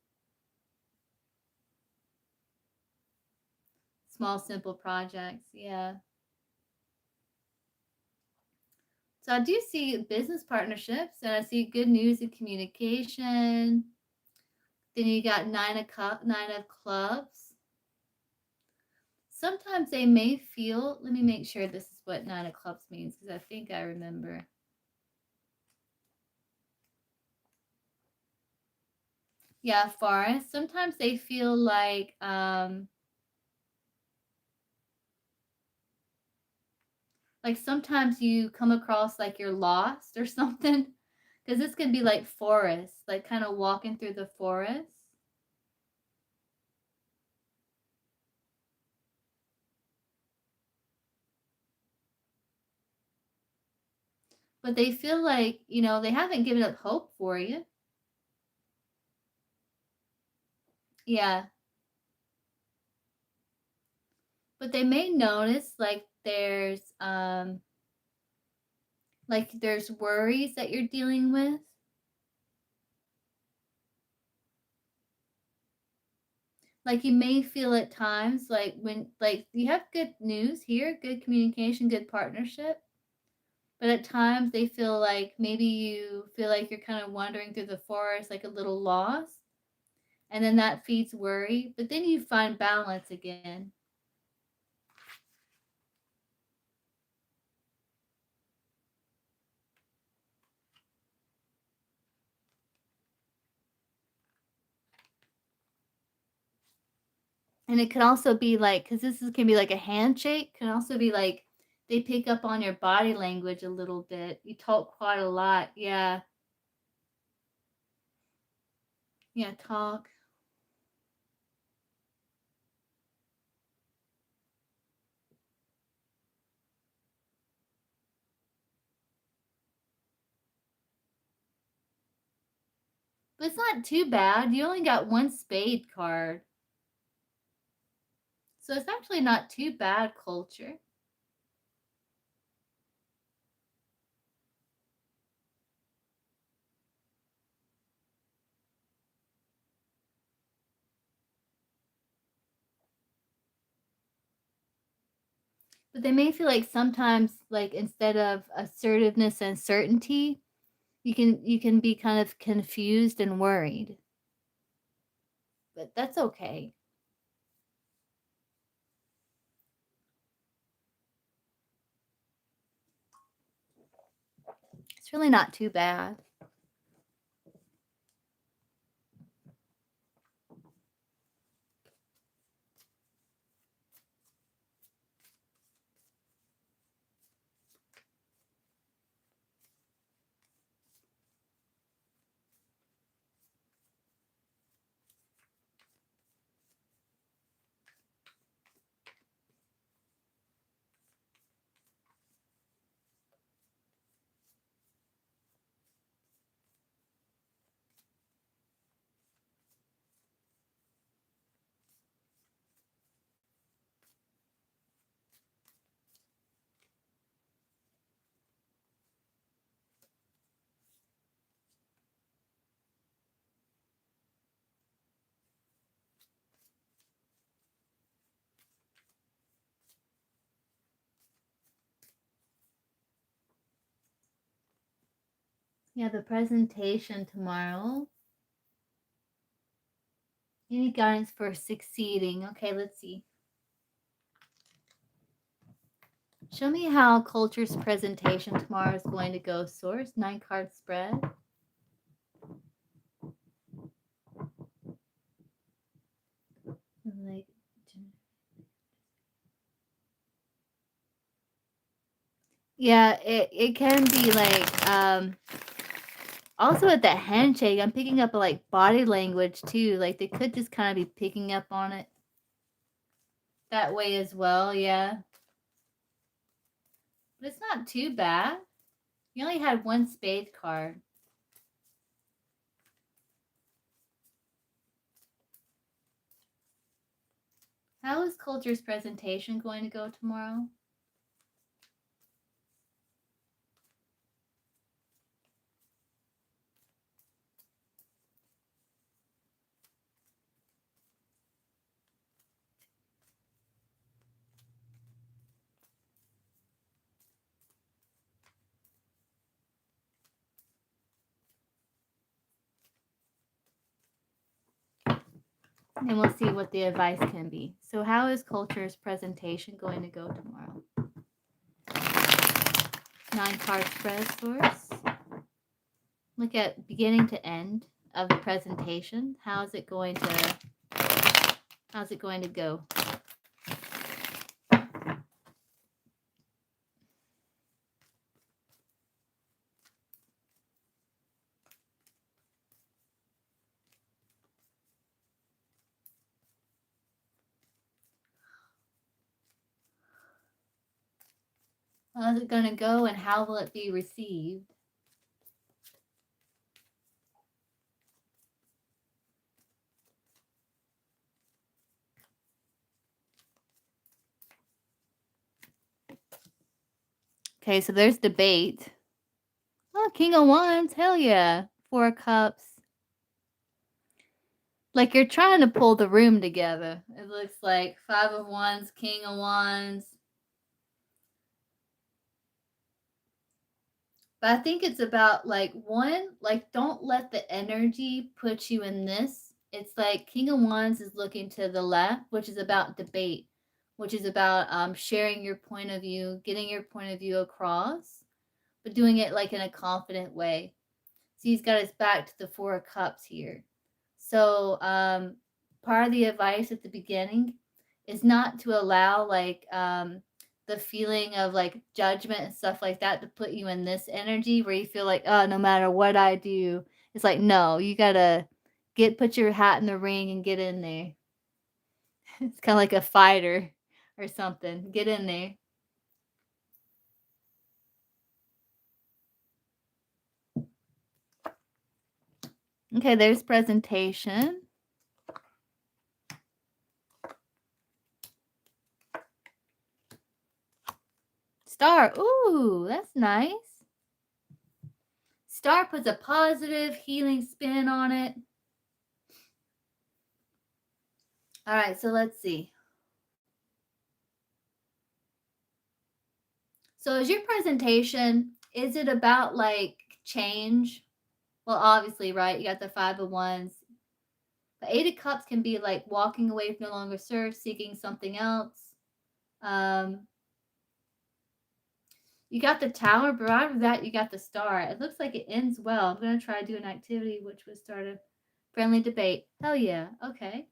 Small, simple projects. Yeah. So I do see business partnerships and I see good news and communication. Then you got nine of clubs. Sometimes they may feel, let me make sure this is what nine of clubs means because I think I remember. Yeah, forest. Sometimes they feel like sometimes you come across like you're lost or something because this can be like forest, like kind of walking through the forest. But they feel like, they haven't given up hope for you. Yeah. But they may notice like there's worries that you're dealing with. Like you may feel at times like when like you have good news here, good communication, good partnership, but at times they feel like maybe you feel like you're kind of wandering through the forest like a little lost, and then that feeds worry, but then you find balance again. And it can also be like, because can be like a handshake, can also be like they pick up on your body language a little bit. You talk quite a lot. Yeah. Yeah, talk. But it's not too bad. You only got one spade card. So it's actually not too bad, culture. But they may feel like sometimes, like instead of assertiveness and certainty, you can be kind of confused and worried. But that's okay. It's really not too bad. Yeah, the presentation tomorrow. Any guidance for succeeding? Okay, let's see. Show me how culture's presentation tomorrow is going to go. Source, 9-card spread. Like, yeah, it can be like also at that handshake, I'm picking up like body language too. Like they could just kind of be picking up on it that way as well. Yeah, but it's not too bad. You only had one spade card. How is Culture's presentation going to go tomorrow? And we'll see what the advice can be. So, how is Culture's presentation going to go tomorrow? 9-card spread source. Look at beginning to end of the presentation. How's it going to go? How's it going to go and how will it be received? Okay, so there's debate. Oh, King of Wands, hell yeah. 4 of Cups. Like you're trying to pull the room together. It looks like 5 of Wands, King of Wands. But I think it's about like don't let the energy put you in this. It's like King of Wands is looking to the left, which is about debate, which is about sharing your point of view, getting your point of view across, but doing it like in a confident way. So he's got his back to the 4 of Cups here. So part of the advice at the beginning is not to allow the feeling of like judgment and stuff like that to put you in this energy where you feel like, oh, no matter what I do, it's like, no, you gotta put your hat in the ring and get in there. It's kind of like a fighter or something. Get in there. Okay, there's presentation. Star. Ooh, that's nice. Star puts a positive healing spin on it. All right, so let's see. So is your presentation, is it about like change? Well, obviously, right? You got the 5 of Wands. The 8 of Cups can be like walking away from no longer serve, seeking something else. You got the Tower, but out of that, you got the Star. It looks like it ends well. I'm going to try to do an activity which would start a friendly debate. Hell yeah. Okay.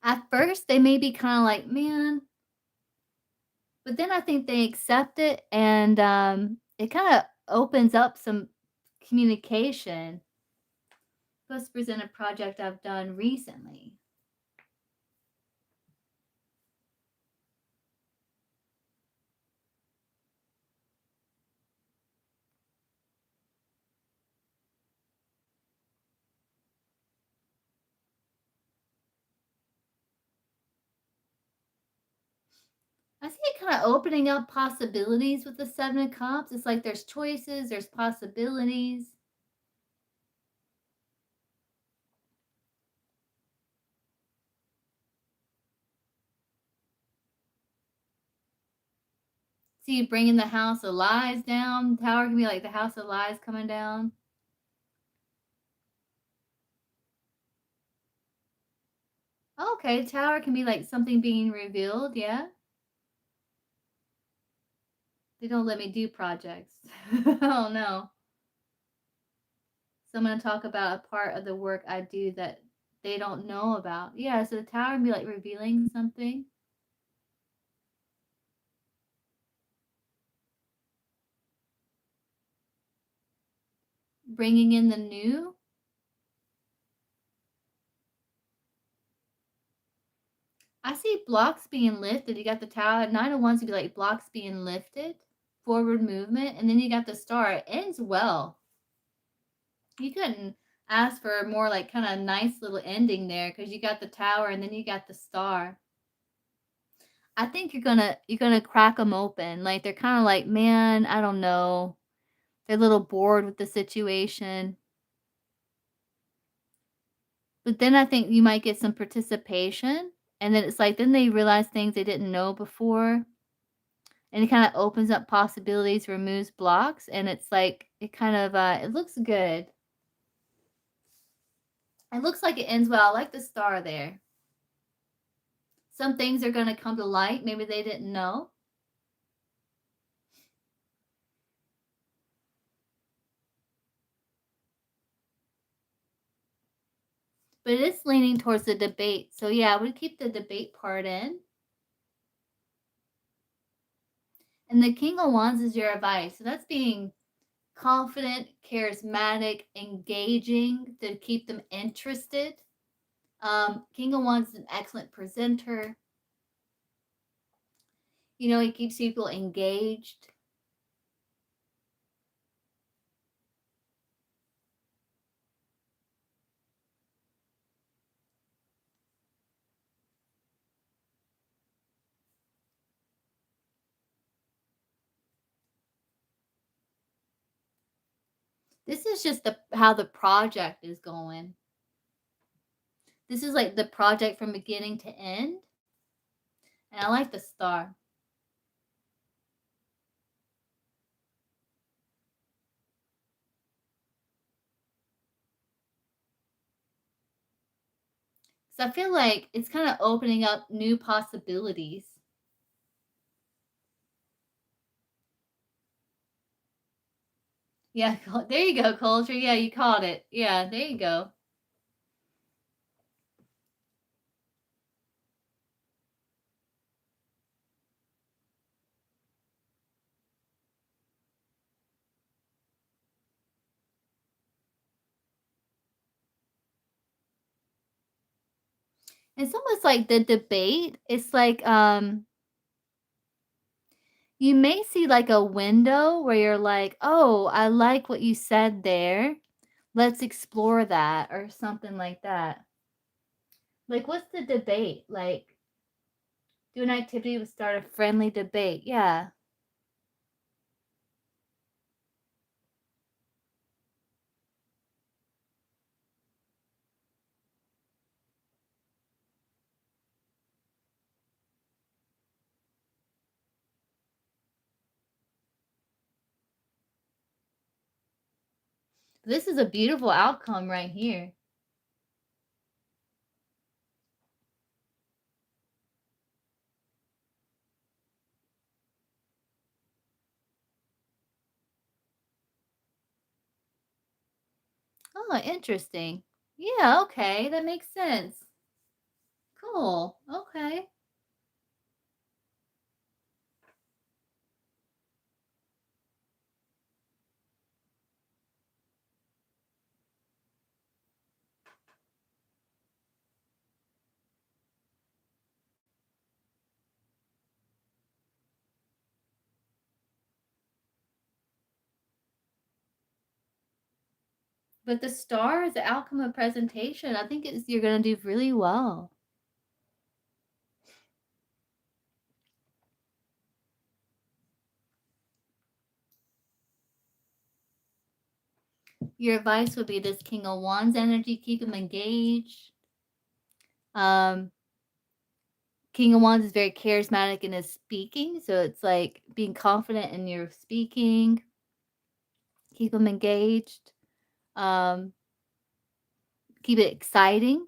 At first, they may be kind of like, man, but then I think they accept it and it kind of opens up some communication. Supposed to present a project I've done recently. I see it kind of opening up possibilities with the 7 of Cups. It's like there's choices, there's possibilities. See you bringing the House of Lies down. Tower can be like the House of Lies coming down. Okay, Tower can be like something being revealed, yeah. They don't let me do projects. Oh no. So I'm going to talk about a part of the work I do that they don't know about. Yeah, so the Tower can be like revealing something. Bringing in the new. see blocks being lifted. You got the Tower. 9 of Wands would be like blocks being lifted, forward movement, and then you got the Star. It ends well. You couldn't ask for a more like kind of nice little ending there because you got the Tower and then you got the Star. I think you're gonna crack them open. Like they're kind of like, man, I don't know. They're a little bored with the situation. But then I think you might get some participation, and then it's like then they realize things they didn't know before, and it kind of opens up possibilities, removes blocks, and it's like it kind of it looks good. It looks like it ends well. I like the Star there. Some things are going to come to light. Maybe they didn't know. But it is leaning towards the debate. So yeah, I would keep the debate part in. And the King of Wands is your advice. So that's being confident, charismatic, engaging to keep them interested. King of Wands is an excellent presenter. You know, he keeps people engaged. This is just how the project is going. This is like the project from beginning to end. And I like the Star. So I feel like it's kind of opening up new possibilities. Yeah, there you go, culture. Yeah, you caught it. Yeah, there you go. It's almost like the debate. It's like you may see like a window where you're like, "Oh, I like what you said there. Let's explore that," or something like that. Like, what's the debate? Like, do an activity to start a friendly debate. Yeah. This is a beautiful outcome right here. Oh, interesting. Yeah, okay, that makes sense. Cool. Okay. But the Star is the outcome of presentation. I think you're going to do really well. Your advice would be this King of Wands energy, keep them engaged. Um, King of Wands is very charismatic in his speaking, so it's like being confident in your speaking. Keep them engaged. Um, keep it exciting.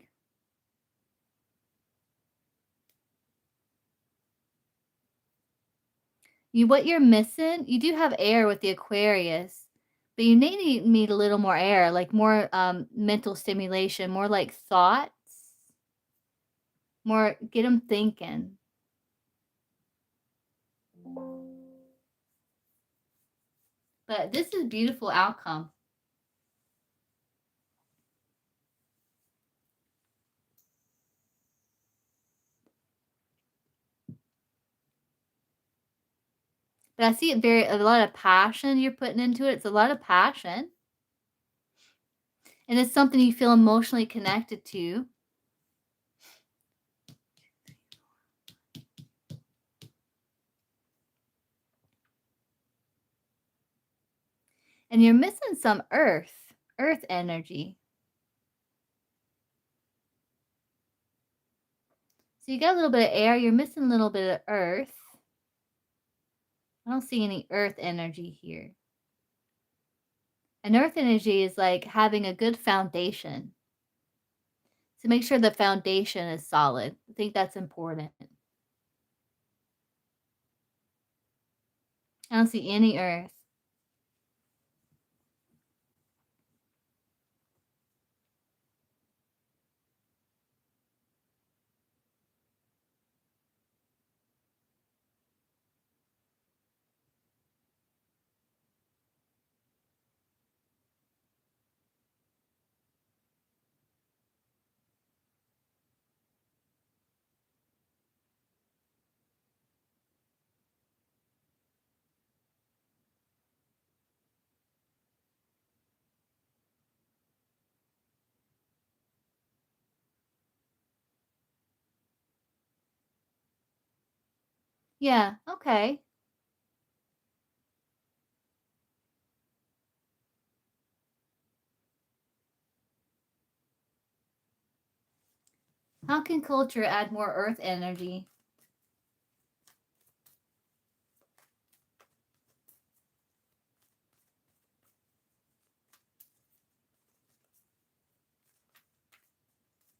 What you're missing, you do have air with the Aquarius, but you need a little more air, like more mental stimulation, more like thoughts, more get them thinking. But this is a beautiful outcome. But I see it very a lot of passion you're putting into it. It's a lot of passion, and it's something you feel emotionally connected to. And you're missing some earth energy. So you got a little bit of air, you're missing a little bit of earth. I don't see any earth energy here. And earth energy is like having a good foundation. So make sure the foundation is solid. I think that's important. I don't see any earth. Yeah, okay. How can culture add more earth energy?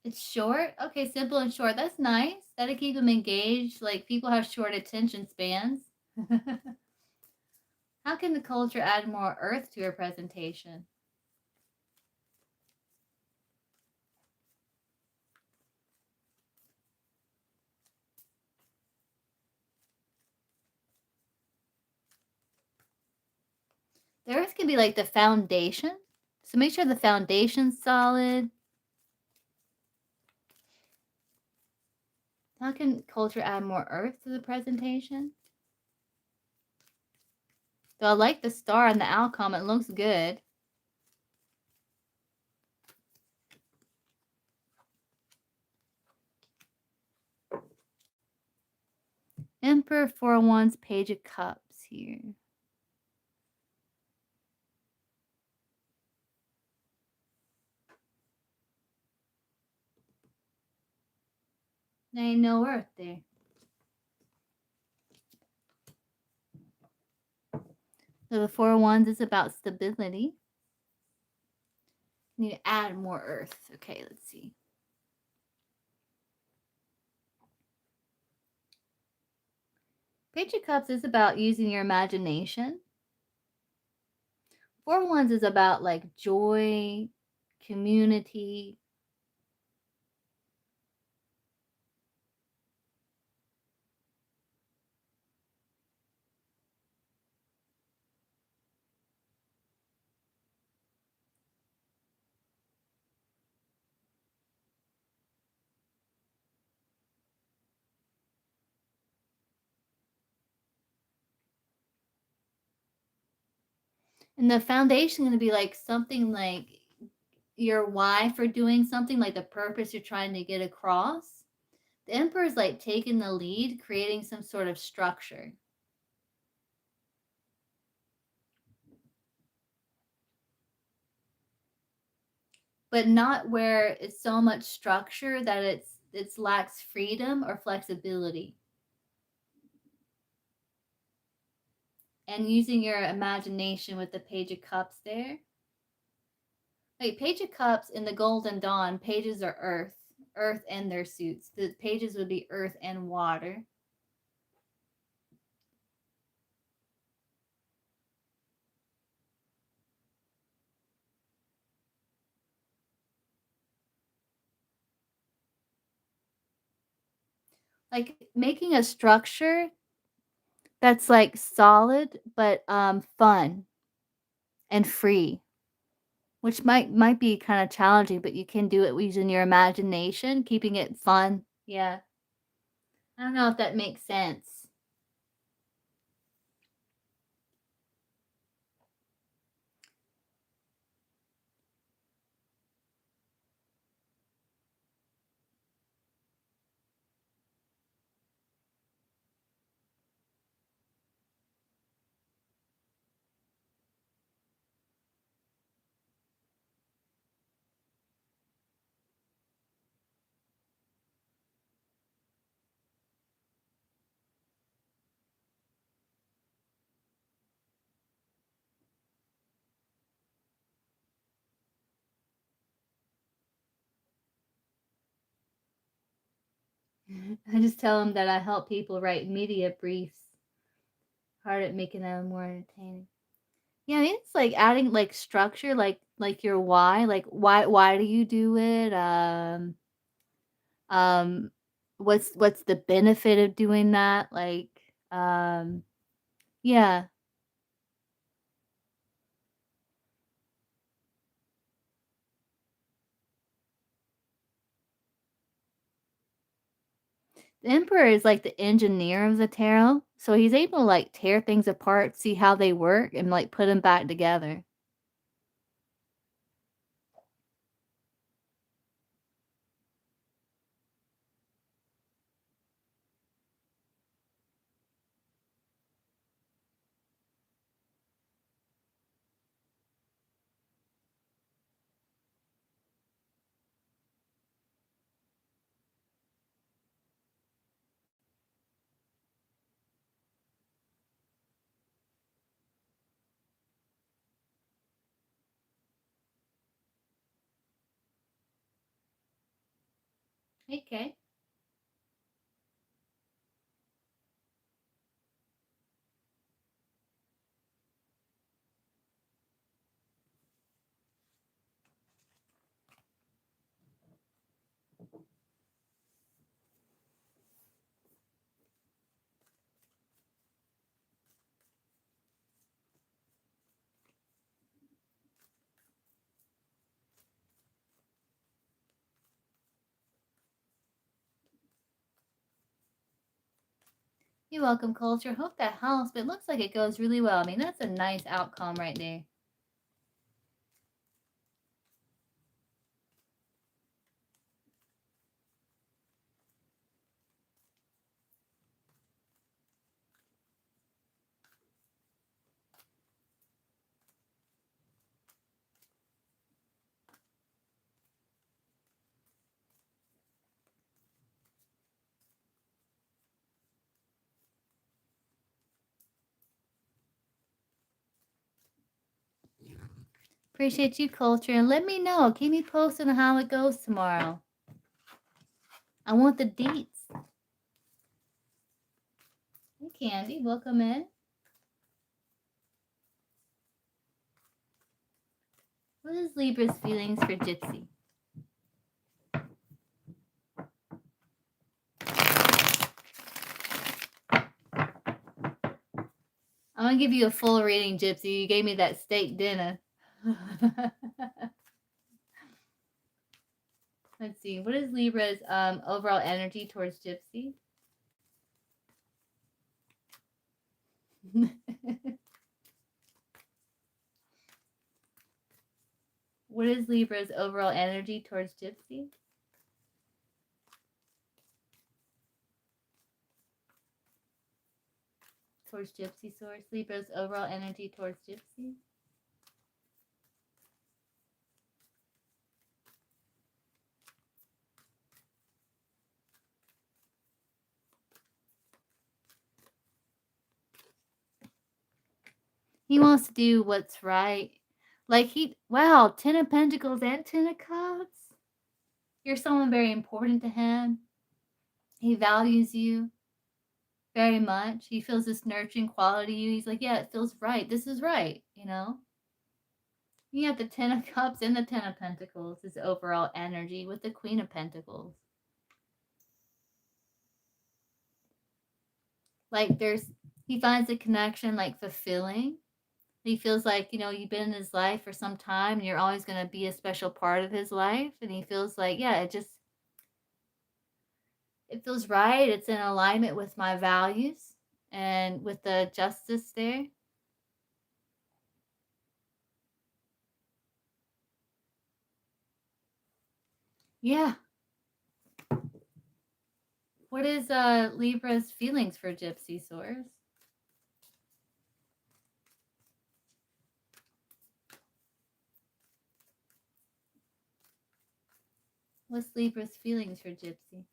It's short? Okay, simple and short. That's nice. That'll keep them engaged. Like people have short attention spans. How can the culture add more earth to a presentation? The earth can be like the foundation. So make sure the foundation's solid. How can culture add more earth to the presentation? So I like the star and the outcome. It looks good. Emperor 4 of Wands, Page of Cups here. There ain't no earth there. So the 4 of Wands is about stability. Need to add more earth. Okay, let's see. Page of Cups is about using your imagination. 4 of Wands is about like joy, community. And the foundation going to be like something like your why for doing something, like the purpose you're trying to get across. The Emperor is like taking the lead, creating some sort of structure. But not where it's so much structure that it's lacks freedom or flexibility. And using your imagination with the Page of Cups there. Like Page of Cups in the Golden Dawn, pages are earth and their suits. The pages would be earth and water. Like making a structure that's like solid but fun and free, which might be kind of challenging, but you can do it using your imagination, keeping it fun. Yeah. I don't know if that makes sense. I just tell them that I help people write media briefs, hard at making them more entertaining. Yeah, I mean, it's like adding like structure, like your why, like why do you do it? Um, what's the benefit of doing that? Like, yeah, the emperor is like the engineer of the tarot, so he's able to like tear things apart, see how they work, and like put them back together. Okay. You're welcome, culture. Hope that helps, but it looks like it goes really well. I mean, that's a nice outcome right there. Appreciate you, culture, and let me know. Keep me posted on how it goes tomorrow. I want the deets. Hey, Candy, welcome in. What is Libra's feelings for Gypsy? I'm gonna give you a full reading, Gypsy. You gave me that steak dinner. Let's see. What is Libra's overall energy towards Gypsy? What is Libra's overall energy towards Gypsy? Towards Gypsy source. Libra's overall energy towards Gypsy. He wants to do what's right. Like wow, 10 of Pentacles and 10 of Cups. You're someone very important to him. He values you very much. He feels this nurturing quality to you. He's like, yeah, it feels right. This is right, you know? You have the 10 of Cups and the 10 of Pentacles, his overall energy with the Queen of Pentacles. Like he finds the connection like fulfilling. He feels like, you've been in his life for some time and you're always going to be a special part of his life. And he feels like, yeah, it feels right. It's in alignment with my values and with the justice there. Yeah. What is Libra's feelings for Gypsy Source? What's Libra's feelings for Gypsy?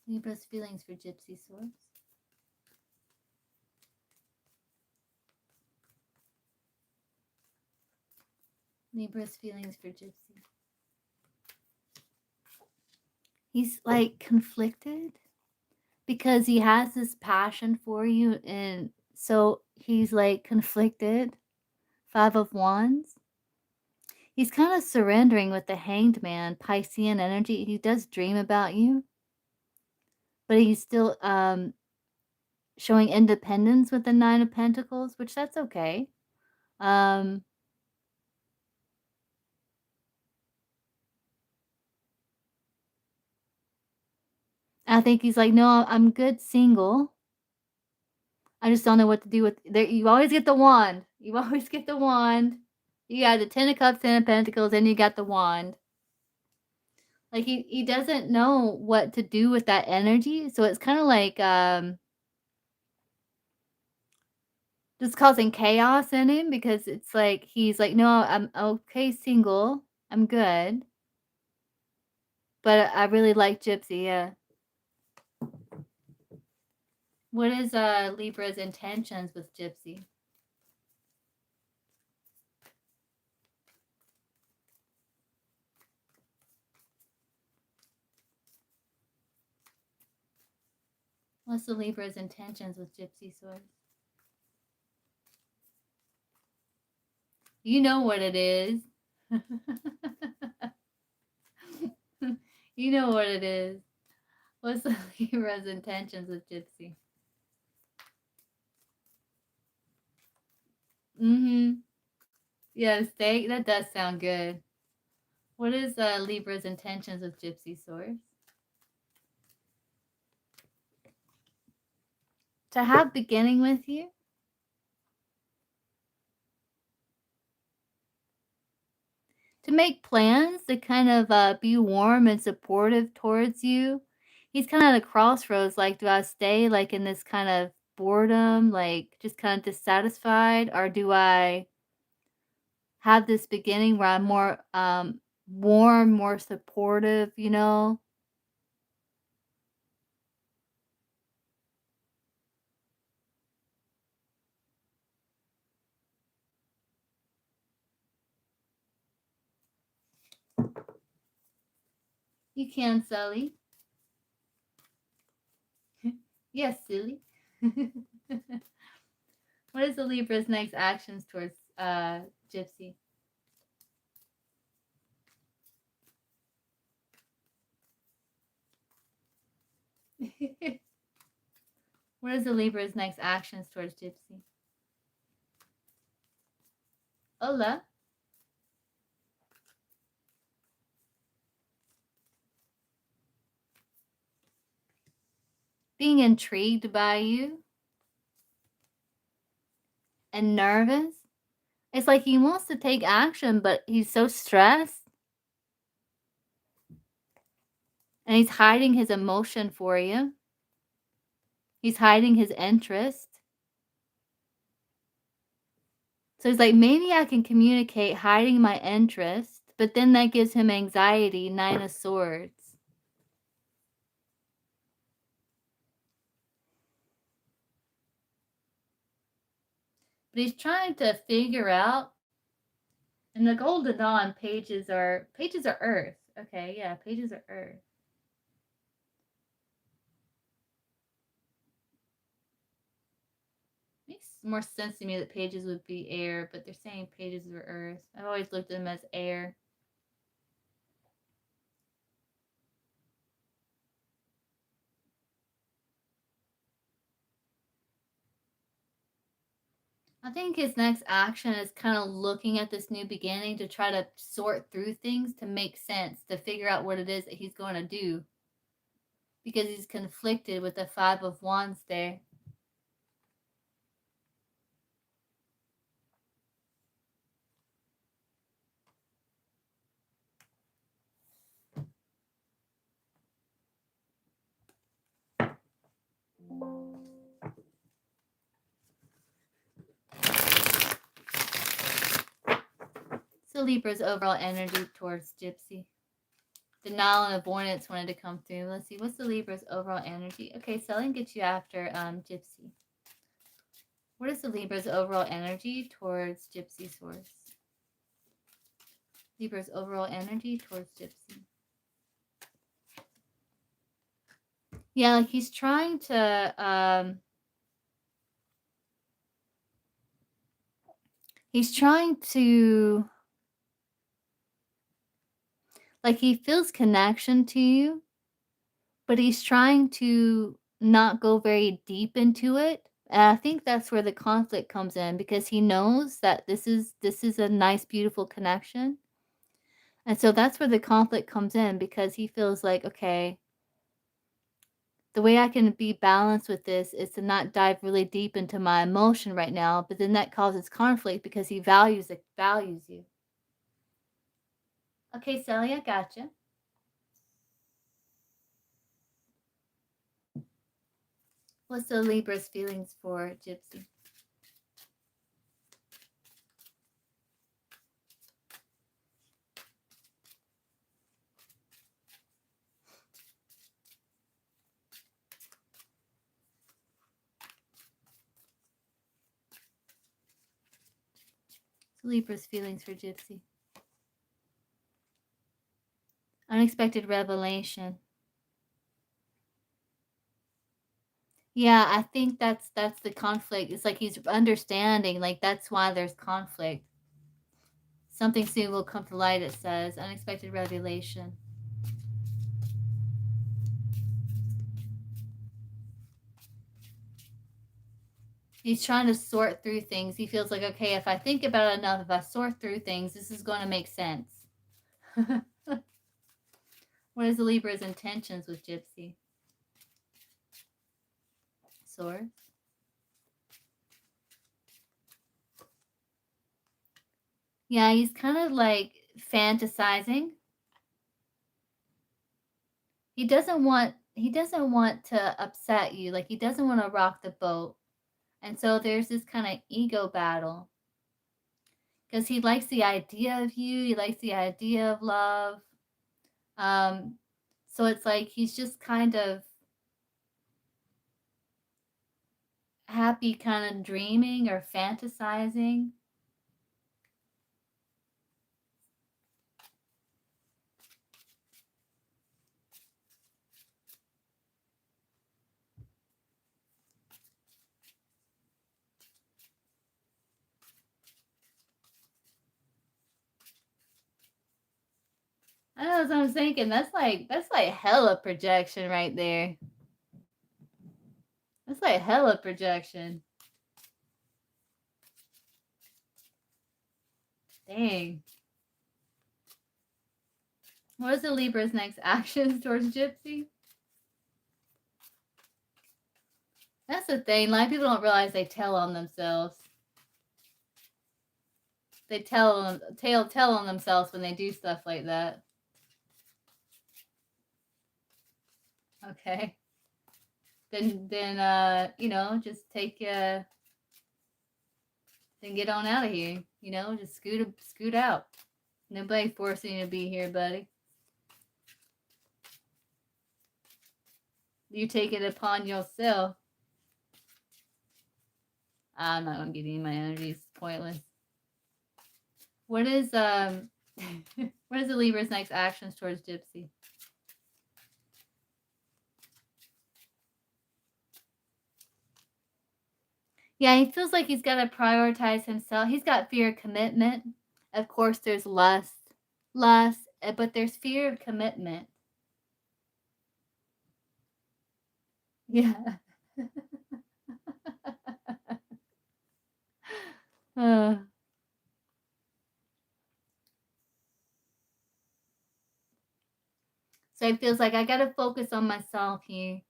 Libra's feelings for Gypsy Source. Libra's feelings for Gypsy. He's like conflicted because he has this passion for you, and so he's like conflicted. 5 of Wands. He's kind of surrendering with the Hanged Man, Piscean energy. He does dream about you, but he's still showing independence with the 9 of Pentacles, which that's okay. I think he's like, no, I'm good single. I just don't know what to do with there. You always get the wand. You always get the wand. You got the 10 of Cups, 10 of Pentacles, and you got the wand. Like he doesn't know what to do with that energy, so it's kind of like just causing chaos in him, because it's like he's like, no, I'm okay single, I'm good, but I really like Gypsy. Yeah. What is Libra's intentions with Gypsy? What's the Libra's intentions with Gypsy Source? You know what it is. You know what it is. What's the Libra's intentions with Gypsy? Yeah, steak. That does sound good. What is Libra's intentions with Gypsy Source? To have beginning with you. To make plans, to kind of be warm and supportive towards you. He's kind of at a crossroads, like, do I stay like in this kind of boredom, like just kind of dissatisfied, or do I have this beginning where I'm more warm, more supportive, you know? You can, Sully. Yes, silly. What is the Libra's next actions towards Gypsy? What is the Libra's next actions towards Gypsy? Hola. Being intrigued by you and nervous. It's like he wants to take action, but he's so stressed. And he's hiding his emotion for you. He's hiding his interest. So he's like, maybe I can communicate hiding my interest, but then that gives him anxiety. 9 of Swords. But he's trying to figure out. And the Golden Dawn pages are Earth. Okay, yeah, pages are Earth. Makes more sense to me that pages would be air, but they're saying pages are Earth. I've always looked at them as air. I think his next action is kind of looking at this new beginning to try to sort through things to make sense, to figure out what it is that he's going to do. Because he's conflicted with the 5 of Wands there. So Libra's overall energy towards Gypsy. Denial and avoidance wanted to come through. Let's see. What's the Libra's overall energy? Okay, Selling gets you after Gypsy. What is the Libra's overall energy towards Gypsy source? Libra's overall energy towards Gypsy. Yeah, like he's trying to like he feels connection to you, but he's trying to not go very deep into it. And I think that's where the conflict comes in, because he knows that this is a nice, beautiful connection. And so that's where the conflict comes in, because he feels like, okay, the way I can be balanced with this is to not dive really deep into my emotion right now, but then that causes conflict because he values you. Okay, Sally, I gotcha. What's the Libra's feelings for Gypsy? Libra's feelings for Gypsy. Unexpected revelation. Yeah, I think that's the conflict. It's like he's understanding, like that's why there's conflict. Something soon will come to light, it says. Unexpected revelation. He's trying to sort through things. He feels like, okay, if I think about it enough, if I sort through things, this is going to make sense. What is the Libra's intentions with Gypsy? Swords. Yeah, he's kind of like fantasizing. He doesn't want to upset you. Like he doesn't want to rock the boat. And so there's this kind of ego battle. Because he likes the idea of you, he likes the idea of love. So it's like he's just kind of happy, kind of dreaming or fantasizing. I know, that's what I'm thinking. That's like hella projection right there. That's like hella projection. Dang. What is the Libra's next actions towards Gypsy? That's the thing. A lot of people don't realize they tell on themselves. They tell on themselves when they do stuff like that. Okay. Then just take then get on out of here. Just scoot out. Nobody forcing you to be here, buddy. You take it upon yourself. I'm not gonna give you my energy. It's pointless. What is what is the Libra's next actions towards Gypsy? Yeah, he feels like he's got to prioritize himself. He's got fear of commitment. Of course, there's lust, but there's fear of commitment. Yeah. So it feels like I got to focus on myself here.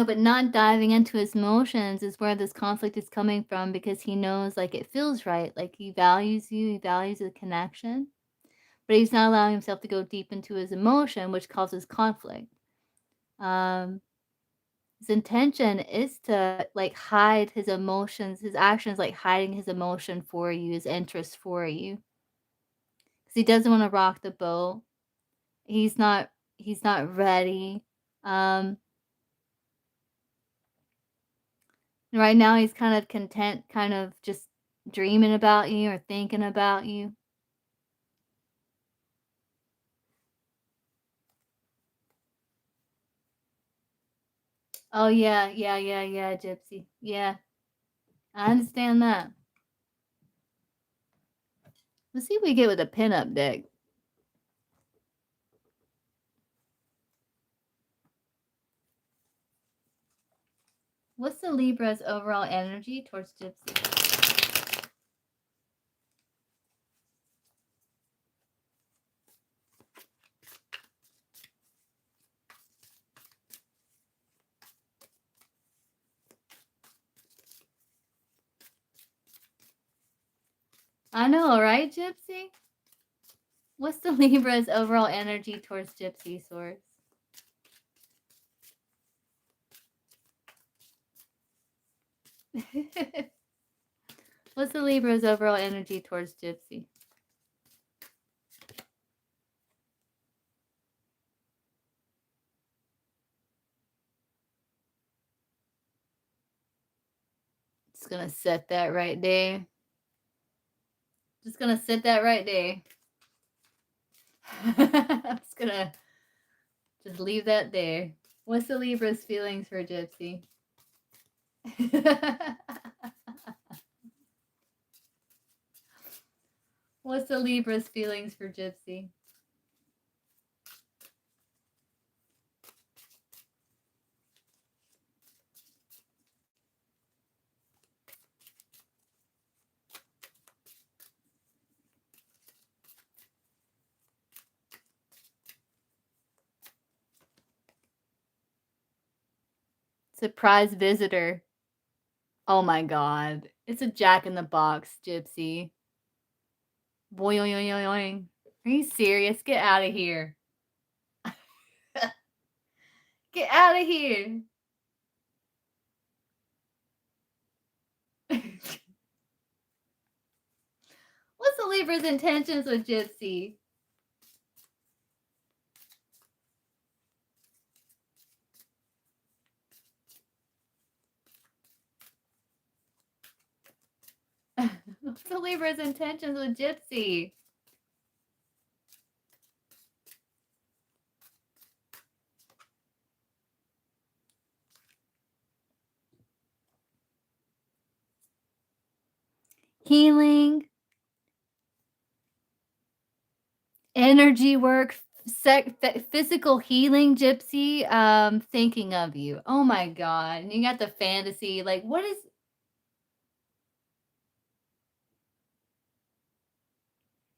But not diving into his emotions is where this conflict is coming from, because he knows like it feels right. Like he values you, he values the connection, but he's not allowing himself to go deep into his emotion, which causes conflict. Um, his intention is to like hide his emotions, his actions, like hiding his emotion for you, his interest for you, because he doesn't want to rock the boat. He's not. He's not ready. Um, right now he's kind of content, kind of just dreaming about you or thinking about you. Oh yeah, yeah, yeah, yeah, Gypsy. Yeah, I understand that. Let's see if we get with a pinup deck. What's the Libra's overall energy towards Gypsy? I know, right, Gypsy? What's the Libra's overall energy towards Gypsy, Source? What's the Libra's overall energy towards Gypsy? Just gonna set that right there. Just gonna set that right there. I'm just gonna just leave that there. What's the Libra's feelings for Gypsy? What's the Libra's feelings for Gypsy? Surprise visitor. Oh my god. It's a Jack in the Box, Gypsy. Boing. Are you serious? Get out of here. Get out of here. What's the Libra's intentions with Gypsy? What's the Libra's intentions with Gypsy? Healing, energy work, physical healing, Gypsy. Thinking of you. Oh my god. And you got the fantasy. Like, what is.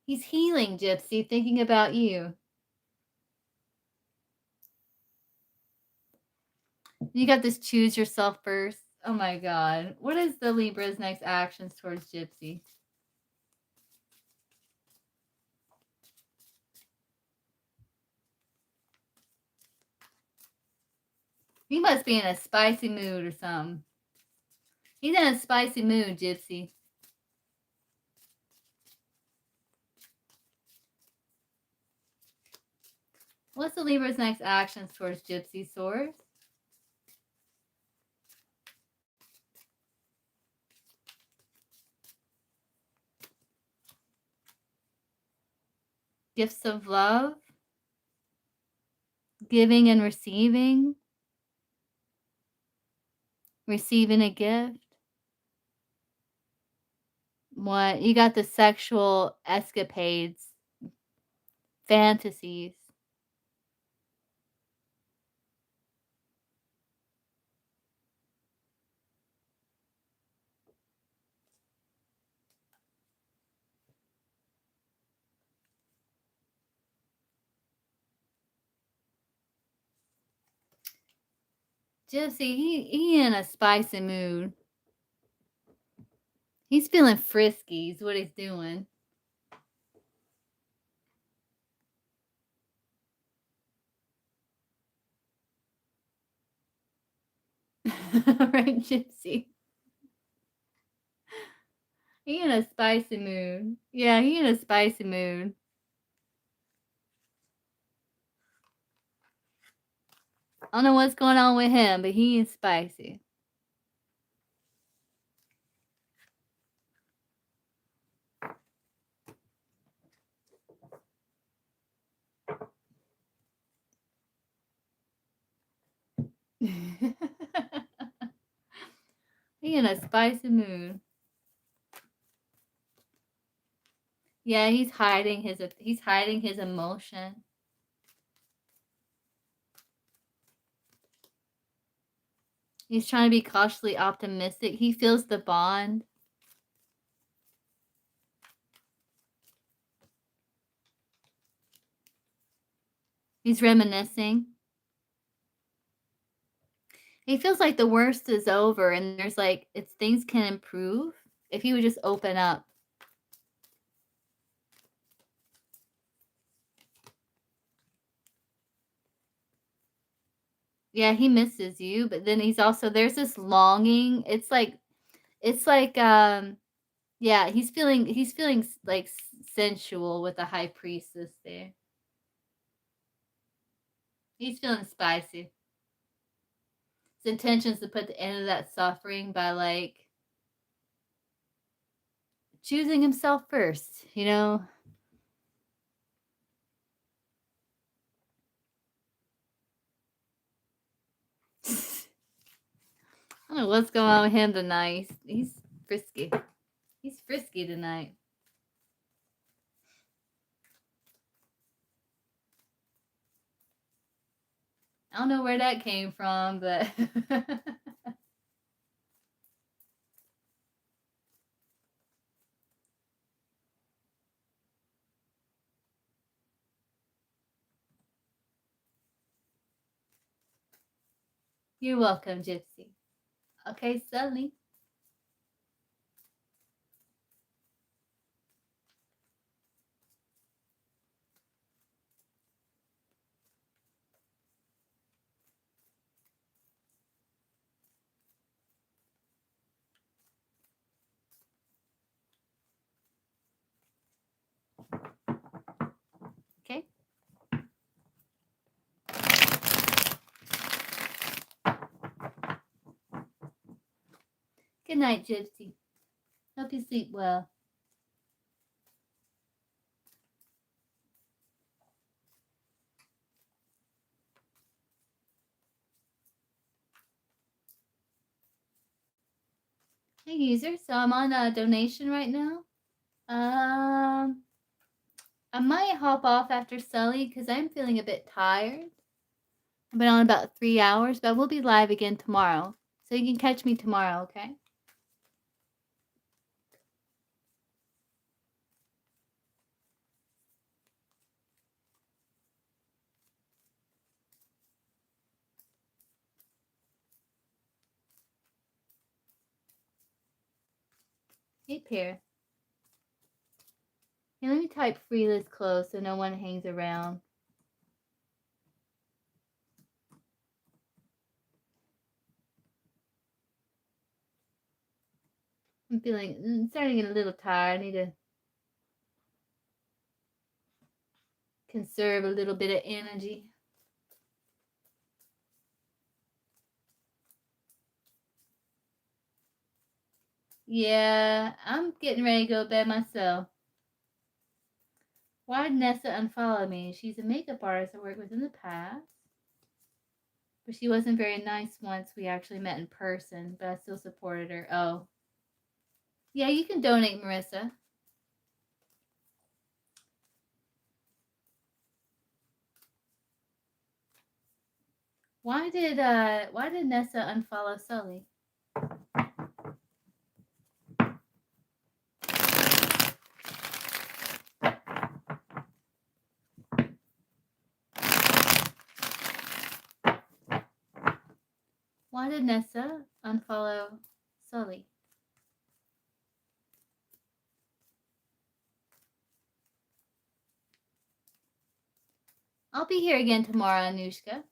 He's healing, Gypsy, thinking about you. You got this choose yourself first. Oh my god. What is the Libra's next actions towards Gypsy? He must be in a spicy mood or something. He's in a spicy mood, Gypsy. What's the Libra's next actions towards Gypsy, Source? Gifts of love, giving and receiving, receiving a gift. What? You got the sexual escapades, fantasies. Gypsy, he in a spicy mood. He's feeling frisky, is what he's doing. Right, Gypsy? He in a spicy mood. Yeah, he in a spicy mood. I don't know what's going on with him, but he is spicy. He in a spicy mood. Yeah, he's hiding his emotion. He's trying to be cautiously optimistic. He feels the bond. He's reminiscing. He feels like the worst is over and there's like it's things can improve if he would just open up. Yeah, he misses you, but then he's also there's this longing. It's like yeah, he's feeling like sensual with the high priestess there. He's feeling spicy. His intention is to put the end of that suffering by like choosing himself first, you know? I don't know what's going on with him tonight. He's frisky. He's frisky tonight. I don't know where that came from, but you're welcome, Gypsy. Okay, Sully. Okay. Good night, Gypsy. Hope you sleep well. Hey, user. So I'm on a donation right now. Um, I might hop off after Sully because I'm feeling a bit tired. I've been on about 3 hours, but we'll be live again tomorrow. So you can catch me tomorrow, okay? Hey, Pear. Hey, let me type Freela's close so no one hangs around. I'm starting to get a little tired. I need to conserve a little bit of energy. Yeah, I'm getting ready to go to bed myself. Why did Nessa unfollow me? She's a makeup artist I worked with in the past. But she wasn't very nice once we actually met in person, but I still supported her. Oh. Yeah, you can donate, Marissa. Why did Nessa unfollow Sully? Why did Nessa unfollow Sully? I'll be here again tomorrow, Anushka.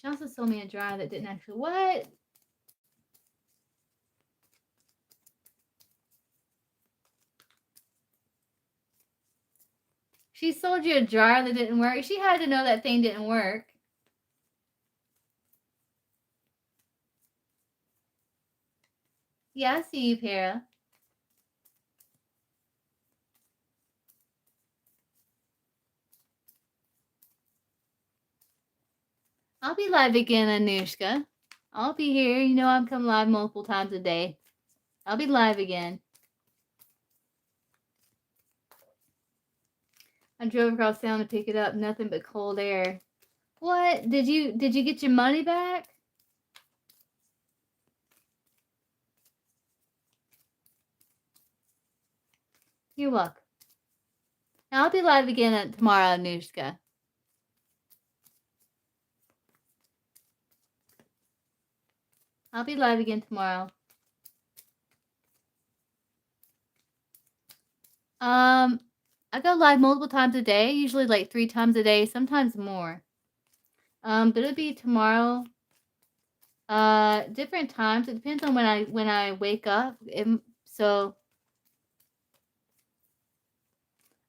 She also sold me a dryer that didn't actually. What? She sold you a dryer that didn't work. She had to know that thing didn't work. Yeah, I see you, Para. I'll be live again, Anushka. I'll be here. You know I'm come live multiple times a day. I'll be live again. I drove across town to pick it up. Nothing but cold air. What? Did you get your money back? You're welcome. I'll be live again tomorrow, Anushka. I'll be live again tomorrow. I go live multiple times a day, usually like 3 times a day, sometimes more. But it'll be tomorrow. Different times. It depends on when I wake up. So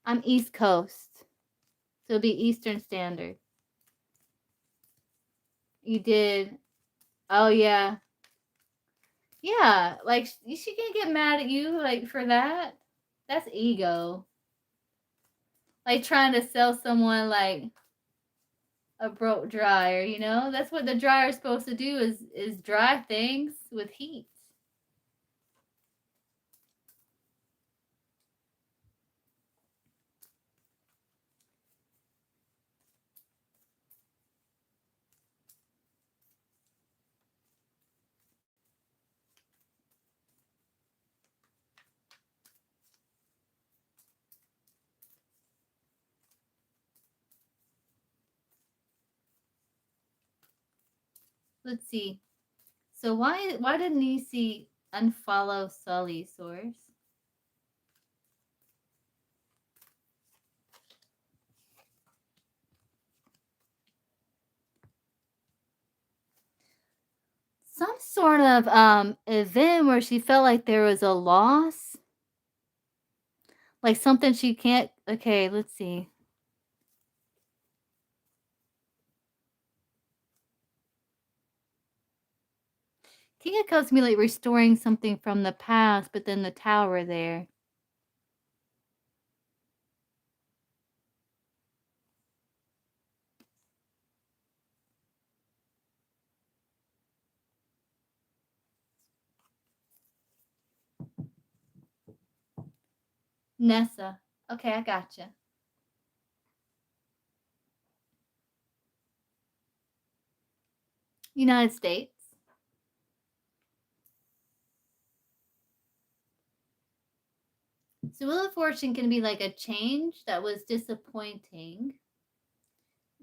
I'm East Coast, so it'll be Eastern Standard. You did. Oh yeah, yeah. Like she can't get mad at you like for that. That's ego. Like trying to sell someone like a broke dryer. You know, that's what the dryer is supposed to do is dry things with heat. Let's see. So why did Nisi unfollow Sully, Source? Some sort of event where she felt like there was a loss, like something she can't. Okay, let's see. King of Cups me like restoring something from the past, but then the tower there. Nessa. Okay, I gotcha. United States. So Wheel of Fortune can be like a change that was disappointing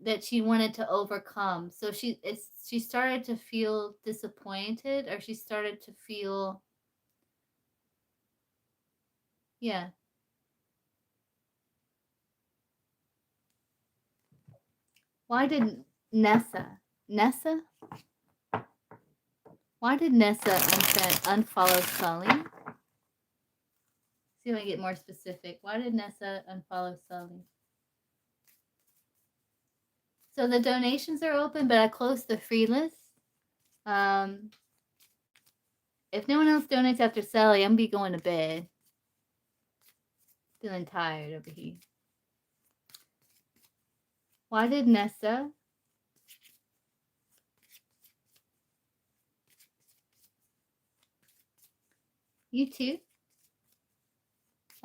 that she wanted to overcome. So she started to feel disappointed, or she started to feel, yeah. Why did Nessa? Why did Nessa unfollow Sully? See if I can get more specific. Why did Nessa unfollow Sully? So the donations are open, but I closed the free list. If no one else donates after Sully, I'm gonna be going to bed. Feeling tired over here. Why did Nessa? You too.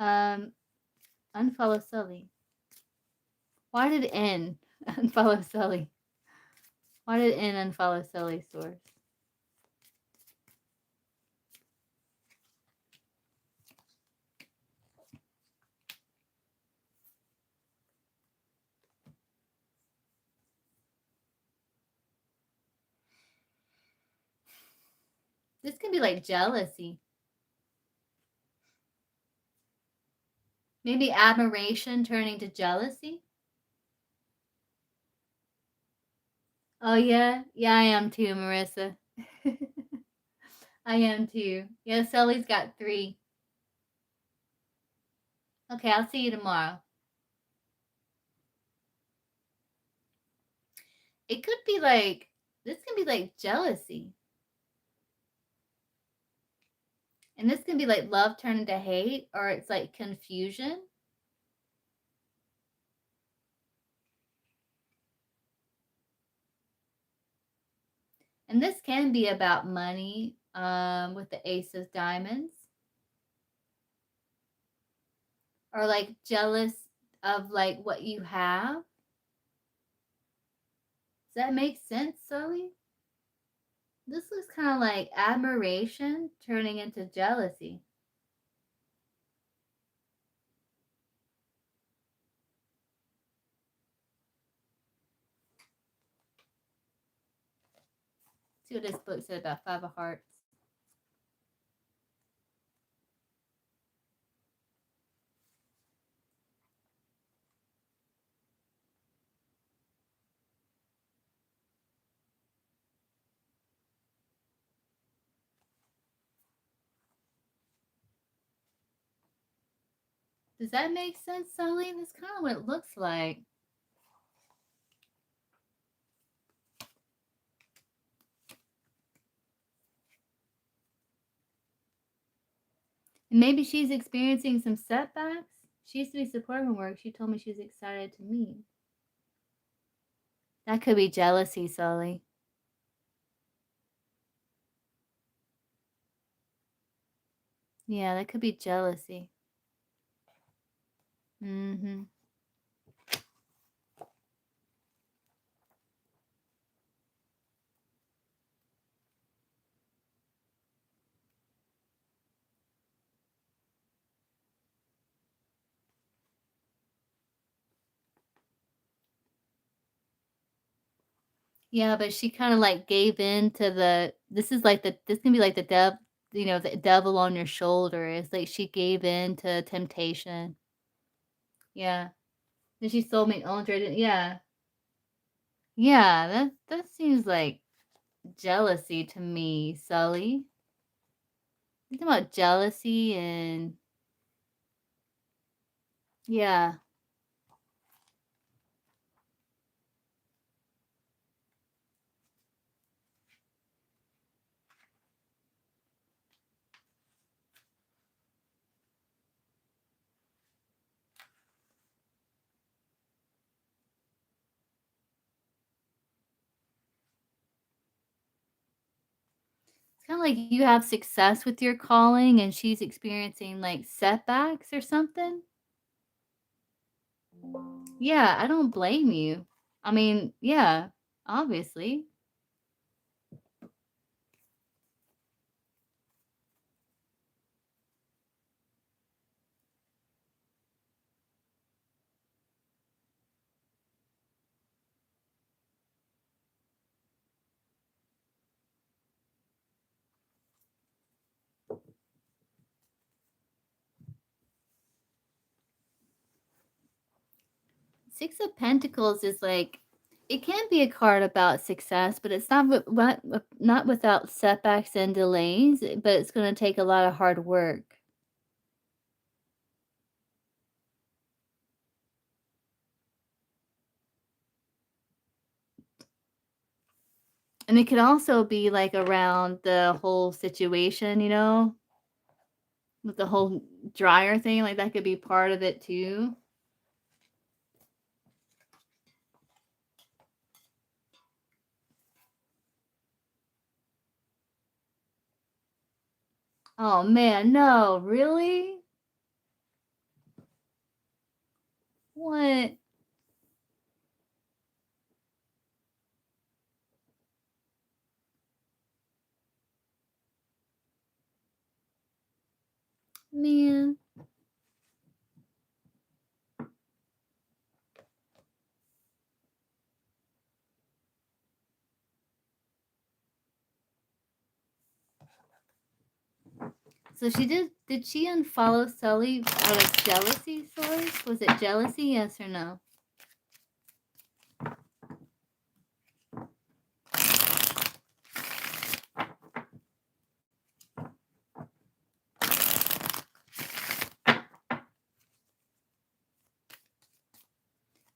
Unfollow Sully. Why did N unfollow Sully? Why did N unfollow Sully, Source? This can be like jealousy. Maybe admiration turning to jealousy. Oh, yeah? Yeah, I am too, Marissa. I am too. Yeah, Sully's got 3. Okay, I'll see you tomorrow. It could be like, this can be like jealousy. And this can be like love turned into hate, or it's like confusion. And this can be about money, with the Ace of Diamonds. Or like jealous of like what you have. Does that make sense, Sully? This looks kind of like admiration turning into jealousy. See what this book said about 5 of Hearts. Does that make sense, Sully? That's kind of what it looks like. And maybe she's experiencing some setbacks. She used to be supporting work. She told me she was excited to meet. That could be jealousy, Sully. Yeah, that could be jealousy. Mm-hmm. Yeah, but she kind of like gave in to the. This is like this can be like the the devil on your shoulder. It's like she gave in to temptation. Yeah. Then she sold me Andre. Yeah. Yeah, that seems like jealousy to me, Sully. You talking about jealousy and yeah. It's kind of like you have success with your calling and she's experiencing like setbacks or something. Yeah, I don't blame you. I mean, yeah, obviously. Six of Pentacles is like it can be a card about success, but it's not without setbacks and delays, but it's going to take a lot of hard work. And it could also be like around the whole situation, with the whole dryer thing, like that could be part of it too. Oh man, no, really? What? Man. So did she unfollow Sully out of jealousy, Sully? Was it jealousy, yes or no?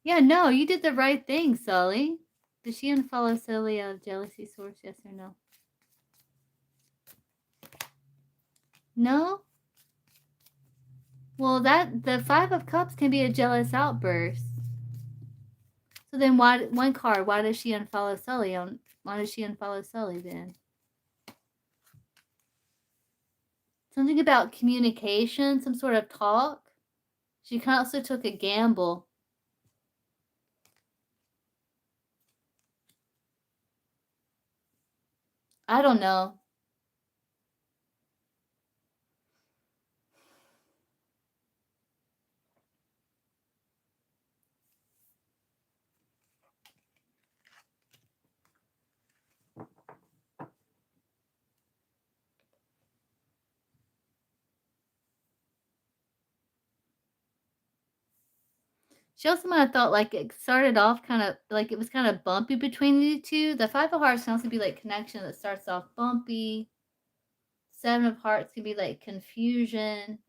Yeah, no, you did the right thing, Sully. Did she unfollow Sully out of jealousy source? Yes or no? No? Well, the Five of Cups can be a jealous outburst. So then why one card, why does she unfollow Sully why does she unfollow Sully then? Something about communication, some sort of talk. She also took a gamble. I don't know. She also might have thought like it started off kind of like it was kind of bumpy between the two. The Five of Hearts can also be like connection that starts off bumpy. Seven of Hearts can be like confusion.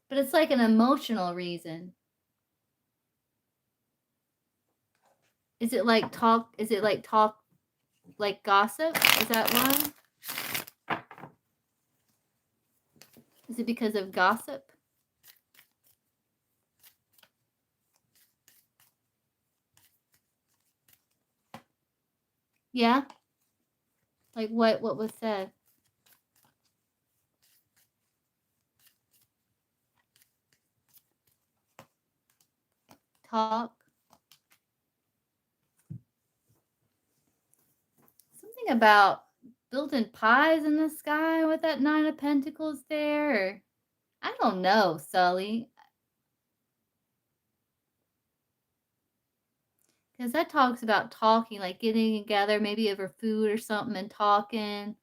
But it's like an emotional reason. Is it like talk? Is it like talk like gossip? Is that why? Is it because of gossip? Yeah. Like what was said? Talk. Something about building pies in the sky with that Nine of Pentacles there. I don't know, Sully. Because that talks about talking, like getting together maybe over food or something and talking.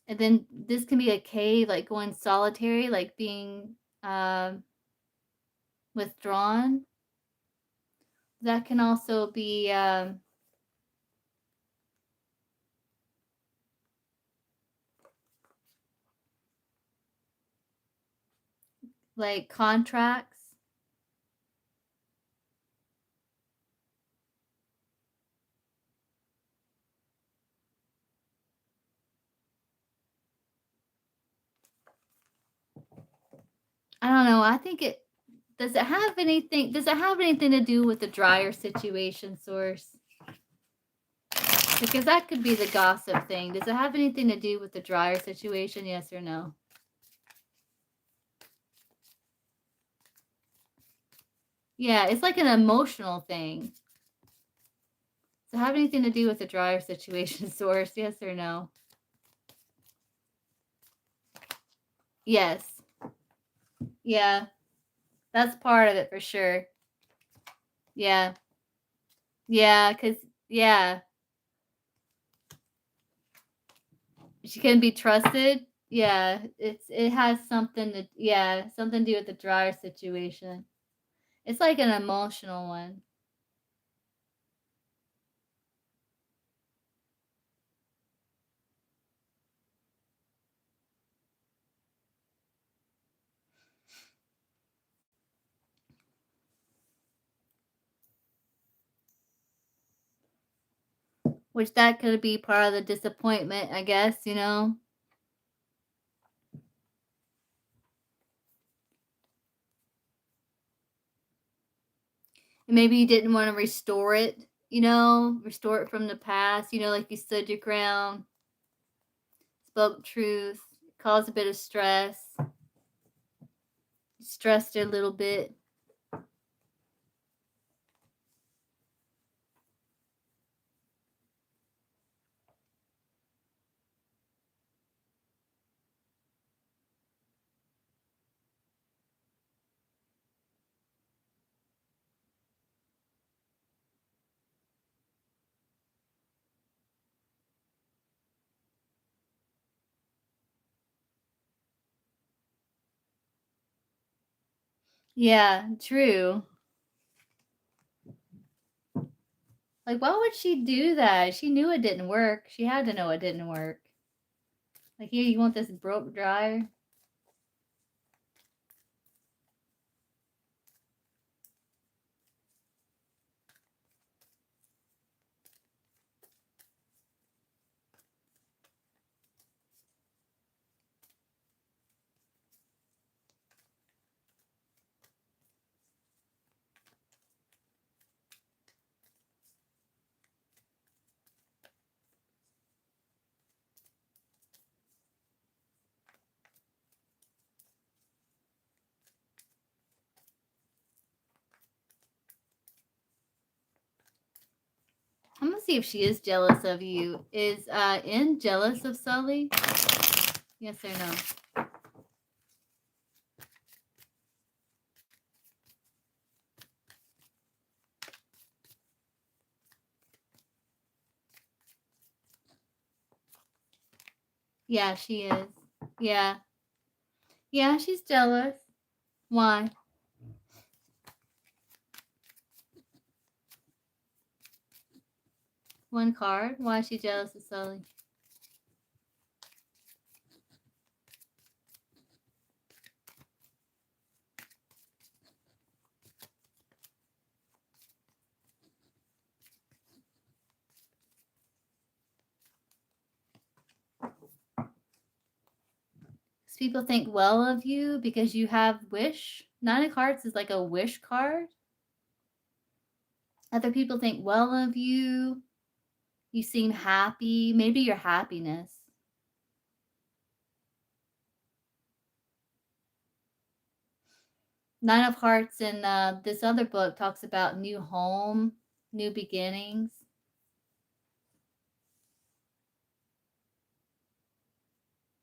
And then this can be a cave, like going solitary, like being withdrawn. That can also be like contracts. I don't know. I think it does it have anything to do with the dryer situation source? Because that could be the gossip thing. Does it have anything to do with the dryer situation? Yes or no? Yeah, it's like an emotional thing. Does it have anything to do with the dryer situation source? Yes or no? Yes. Yeah. That's part of it for sure. Yeah. Yeah, because, yeah. She can be trusted. Yeah, it has something to something to do with the dryer situation. It's like an emotional one. Which that could be part of the disappointment, I guess, you know. And maybe you didn't want to restore it, you know, restore it from the past, you know, like you stood your ground, spoke truth, caused a bit of stress, stressed it a little bit. Yeah, true. Like, why would she do that? She knew it didn't work. She had to know it didn't work. Like, here, you want this broke dryer? I'm gonna see if she is jealous of you. Is N jealous of Sully? Yes or no? Yeah, she is. Yeah. Yeah, she's jealous. Why? One card. Why is she jealous of Sully? People think well of you because you have wish. Nine of Hearts is like a wish card. Other people think well of you. You seem happy. Maybe your happiness. Nine of Hearts in this other book talks about new home, new beginnings.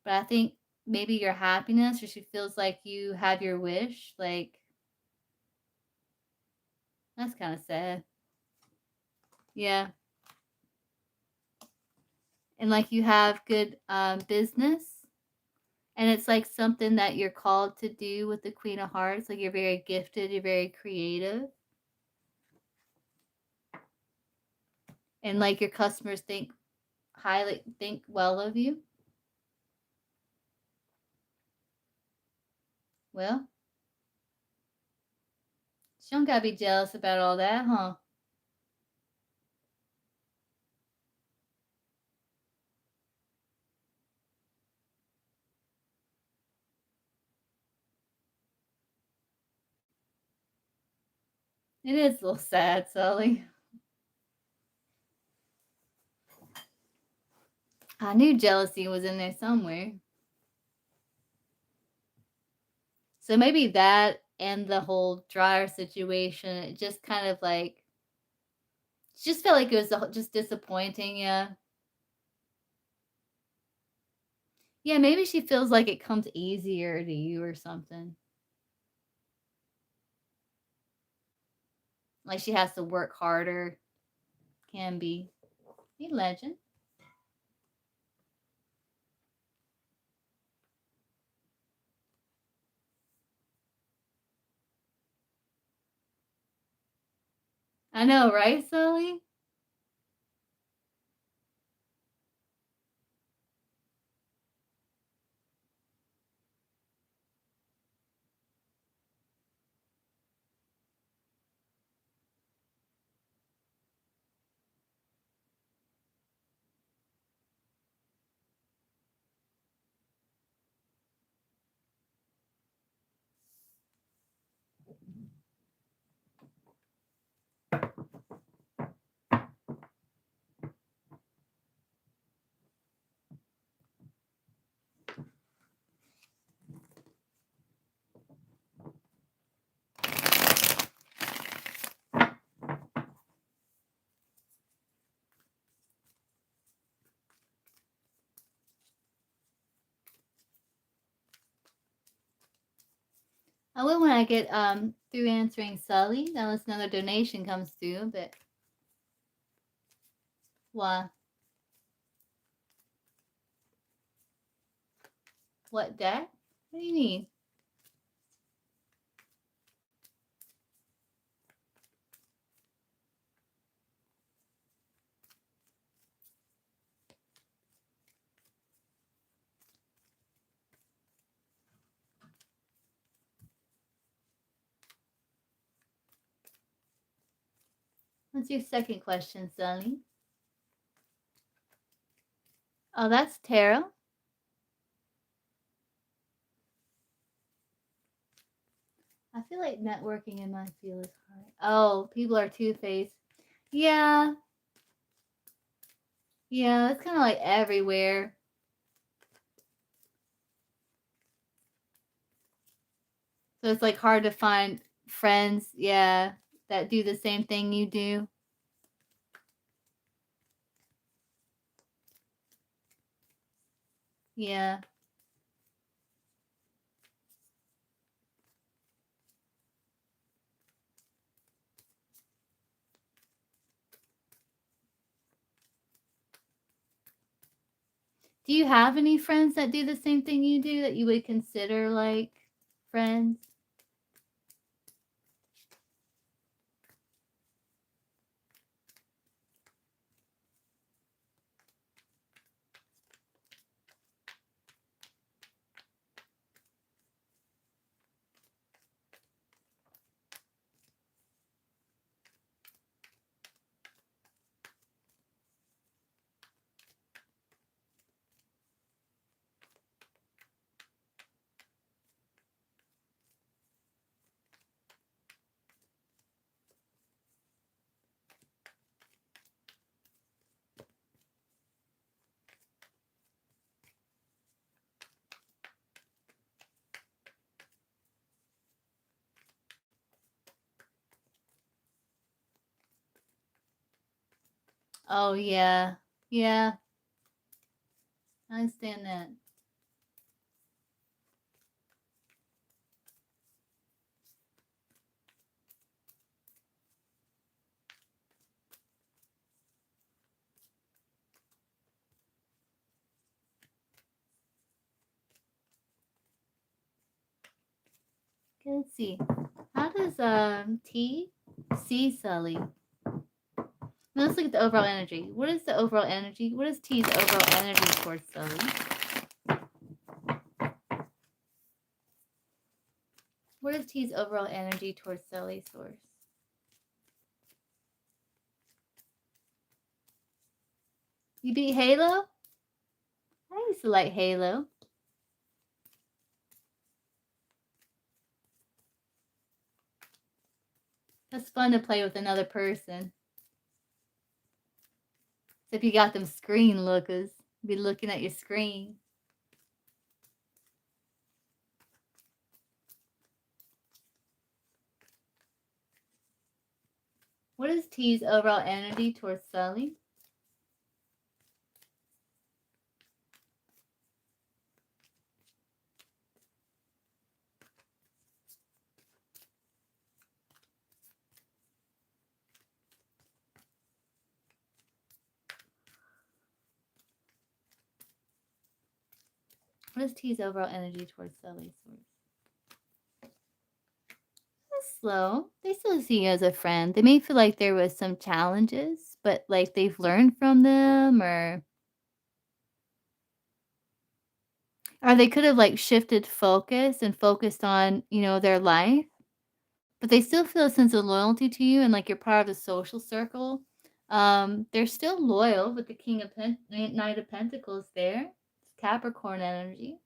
But I think maybe your happiness, or she feels like you have your wish. Like, that's kind of sad. Yeah. And like you have good business. And it's like something that you're called to do with the Queen of Hearts. Like, you're very gifted, you're very creative. And like your customers think well of you. Well, she don't gotta be jealous about all that, huh? It is a little sad, Sully. I knew jealousy was in there somewhere. So maybe that and the whole dryer situation, it just kind of like, just felt like it was just disappointing, yeah. Yeah, maybe she feels like it comes easier to you or something. Like she has to work harder. Can be. Hey, legend. I know, right, Sully? I will when I get through answering Sully, unless another donation comes through, but why? What, Dad? What do you mean? What's your second question, Sully? Oh, that's tarot. I feel like networking in my field is hard. Oh, people are two-faced. Yeah, yeah, it's kind of like everywhere. So it's like hard to find friends, yeah, that do the same thing you do. Yeah. Do you have any friends that do the same thing you do that you would consider like friends? Oh yeah. Yeah, I understand that. Okay, let's see. How does T see Sully? Now let's look at the overall energy. What is the overall energy? What is T's overall energy towards Sully? What is T's overall energy towards Sully source? You beat Halo? I used to like Halo. That's fun to play with another person. Except you got them screen lookers. Be looking at your screen. What is T's overall energy towards Sully? What is T's overall energy towards Sully source? That's slow. They still see you as a friend. They may feel like there was some challenges, but like they've learned from them, or they could have like shifted focus and focused on, their life, but they still feel a sense of loyalty to you and like you're part of the social circle. They're still loyal with the King of Knight of Pentacles there. It's Capricorn energy.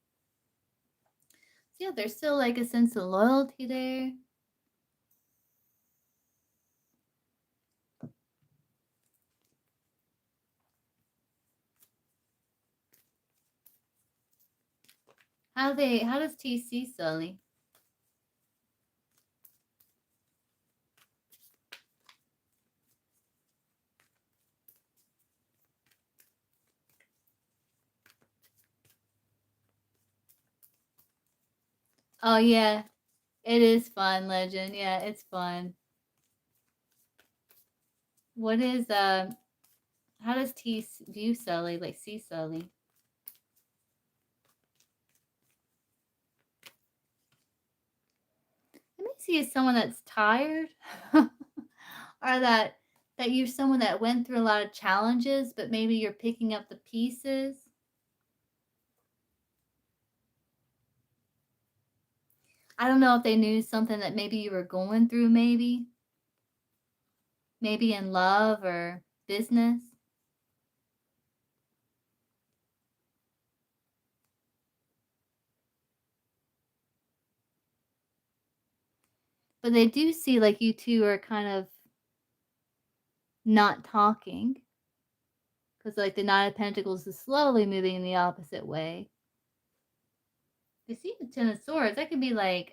So yeah, there's still like a sense of loyalty there. How does T see Sully? Oh yeah, it is fun, Legend. Yeah, it's fun. What is how does T view Sully, like see Sully? Let me see as someone that's tired, or that you're someone that went through a lot of challenges, but maybe you're picking up the pieces. I don't know if they knew something that maybe you were going through, maybe. Maybe in love or business. But they do see like you two are kind of not talking because like the Nine of Pentacles is slowly moving in the opposite way. You see the Ten of Swords, that could be like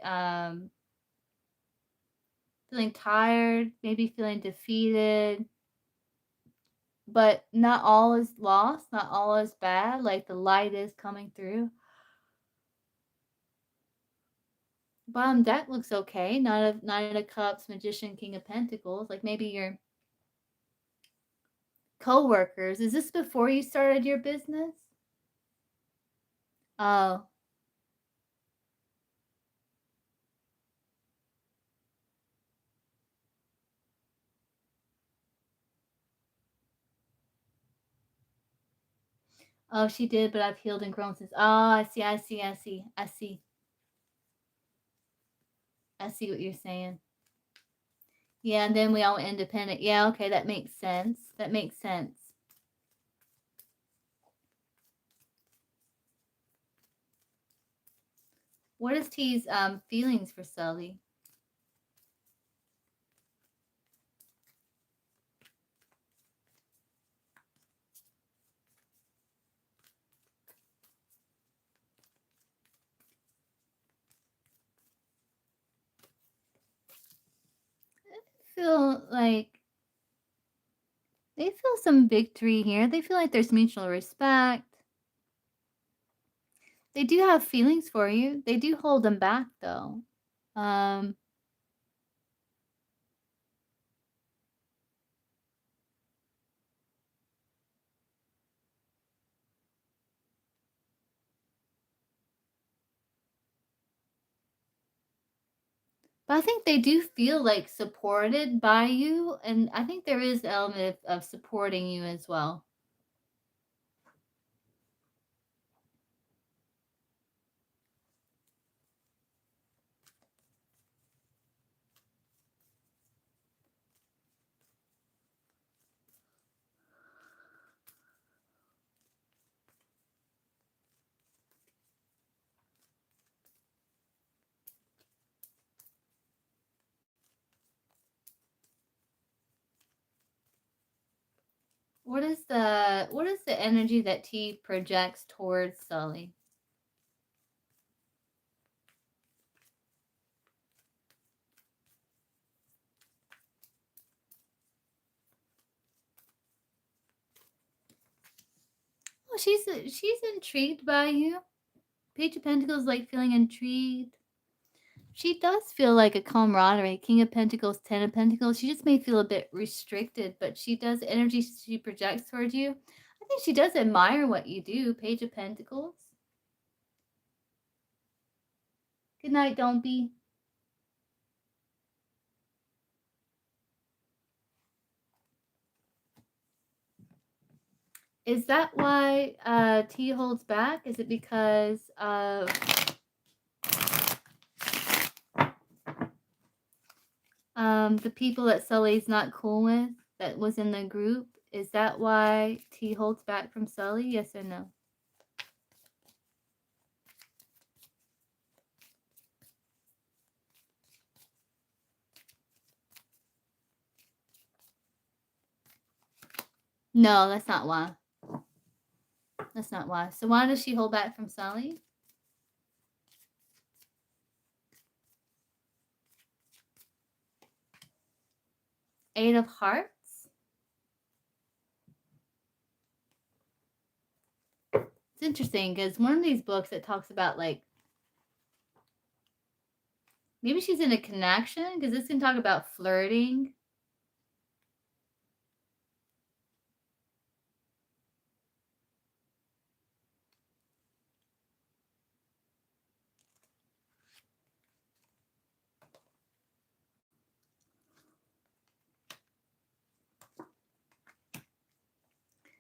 feeling tired, maybe feeling defeated, but not all is lost, not all is bad. Like the light is coming through. Bottom deck looks okay. Nine of Cups, Magician, King of Pentacles. Like maybe your co-workers. Is this before you started your business? Oh. Oh, she did, but I've healed and grown since. Oh, I see. I see what you're saying. Yeah, and then we all went independent. Yeah, okay, that makes sense. That makes sense. What is T's feelings for Sully? I feel like they feel some victory here. They feel like there's mutual respect. They do have feelings for you. They do hold them back though. Um But I think they do feel like supported by you, and I think there is an element of supporting you as well. What is the energy that T projects towards Sully? Oh, she's intrigued by you. Page of Pentacles, like feeling intrigued. She does feel like a camaraderie. King of Pentacles, Ten of Pentacles. She just may feel a bit restricted, but she does energy she projects towards you. I think she does admire what you do. Page of Pentacles. Good night, don't be. Is that why T holds back? Is it because of the people that Sully's not cool with that was in the group? Is that why T holds back from Sully? Yes or no? No, that's not why. That's not why. So why does she hold back from Sully? Eight of Hearts. It's interesting because one of these books that talks about like maybe she's in a connection because this can talk about flirting.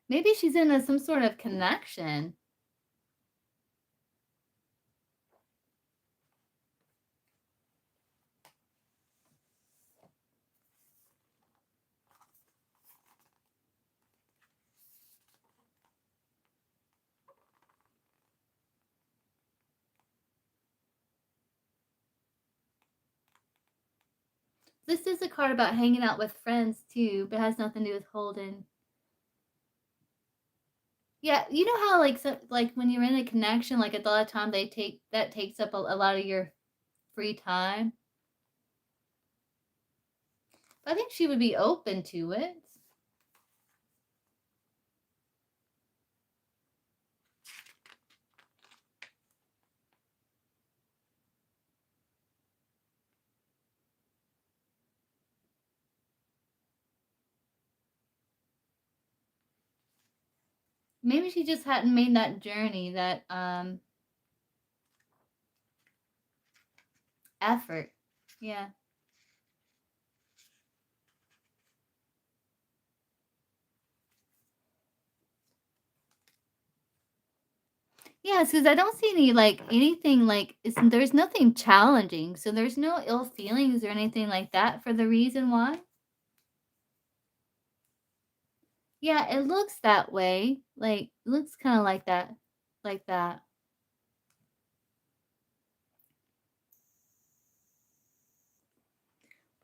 Maybe she's in some sort of connection. This is a card about hanging out with friends too, but it has nothing to do with holding. Yeah, you know how like like when you're in a connection, like a lot of time they take that takes up a lot of your free time. But I think she would be open to it. Maybe she just hadn't made that journey, that effort. Yeah. Yes, because I don't see any like anything like there's nothing challenging, so there's no ill feelings or anything like that for the reason why. Yeah, it looks that way. Like it looks kind of like that, like that.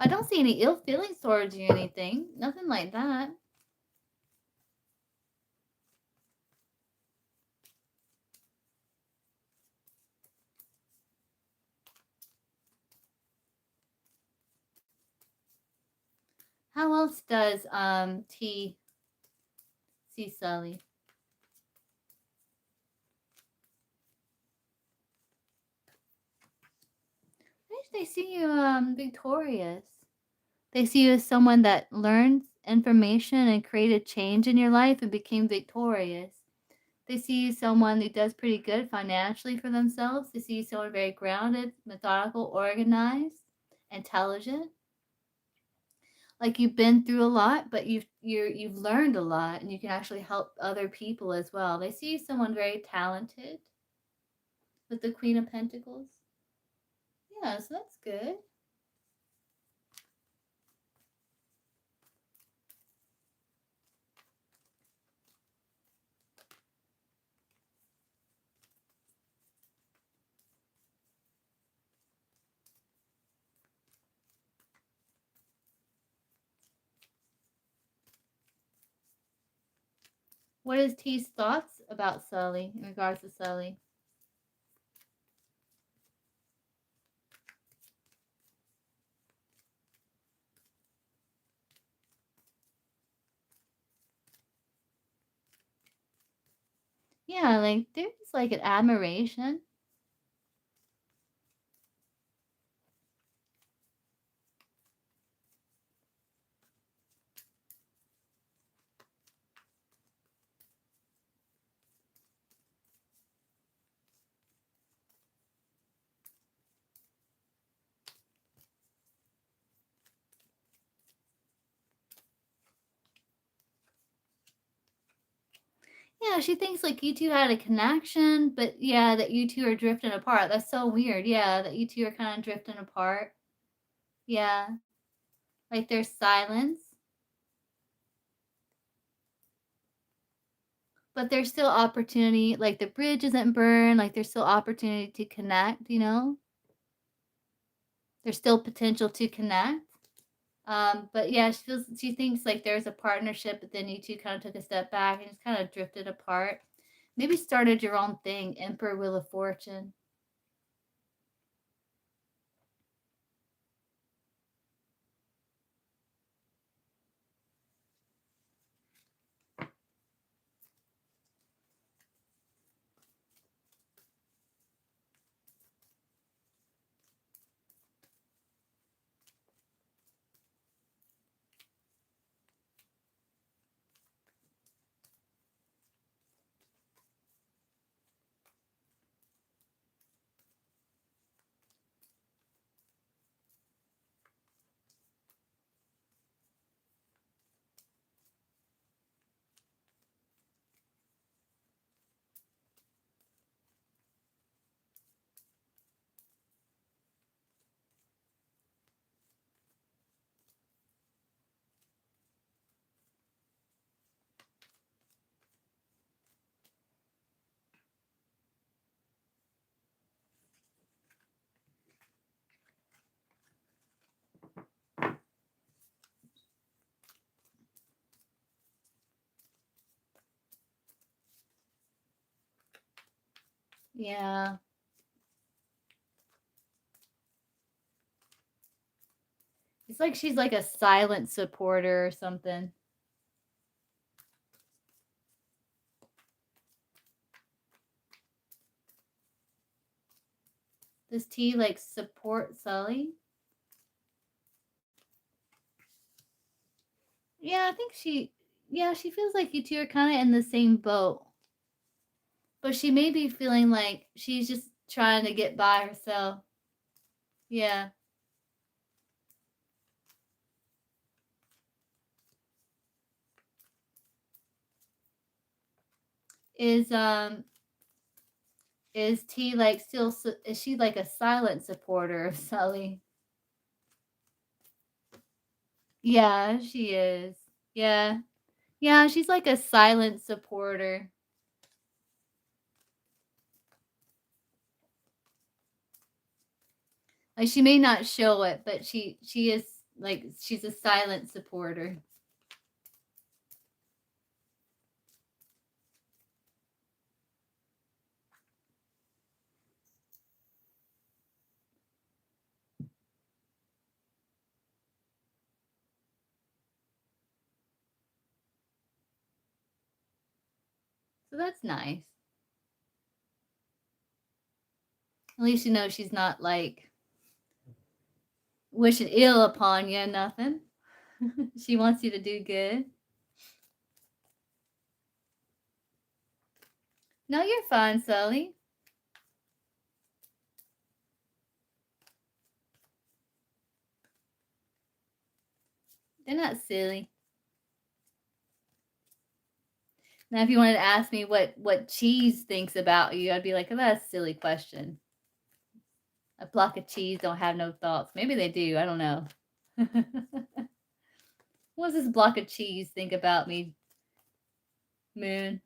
I don't see any ill feelings towards you or anything. Nothing like that. How else does T see Sully? They see you victorious. They see you as someone that learns information and created change in your life and became victorious. They see you as someone that does pretty good financially for themselves. They see you as someone very grounded, methodical, organized, intelligent. Like you've been through a lot, but you've learned a lot, and you can actually help other people as well. They see you as someone very talented with the Queen of Pentacles. Yeah, so that's good. What is T's thoughts about Sully in regards to Sully? Yeah, like there's like an admiration. Yeah, she thinks like you two had a connection, but yeah, that you two are drifting apart. That's so weird. Yeah, that you two are kind of drifting apart. Yeah, like there's silence, but there's still opportunity. Like the bridge isn't burned. Like there's still opportunity to connect. There's still potential to connect. But yeah, she thinks like there's a partnership, but then you two kind of took a step back and just kind of drifted apart. Maybe started your own thing, Emperor Wheel of Fortune. Yeah. It's like she's like a silent supporter or something. Does T like support Sully? Yeah, I think she feels like you two are kind of in the same boat. But she may be feeling like she's just trying to get by herself. Yeah. Is um is T like still is she like a silent supporter of Sully? Yeah, she is. Yeah. Yeah, she's like a silent supporter. Like she may not show it, but she is like she's a silent supporter. So that's nice. At least you know she's not like wishing ill upon you, nothing. She wants you to do good. No, you're fine, Sully. They're not silly. Now, if you wanted to ask me what cheese thinks about you, I'd be like, oh, that's a silly question. A block of cheese don't have no thoughts. Maybe they do. I don't know. What does this block of cheese think about me, Moon?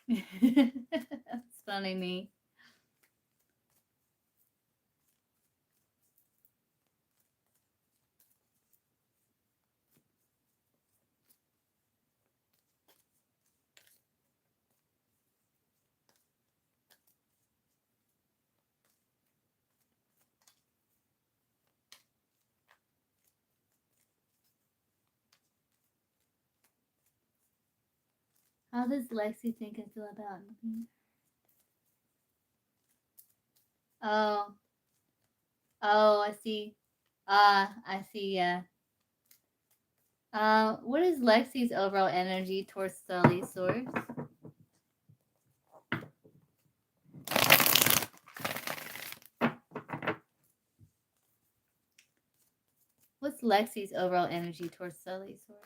That's funny, me. How does Lexi think I feel about me? Oh, oh, I see. I see. Yeah. What is Lexi's overall energy towards Sully's source? What's Lexi's overall energy towards Sully's source?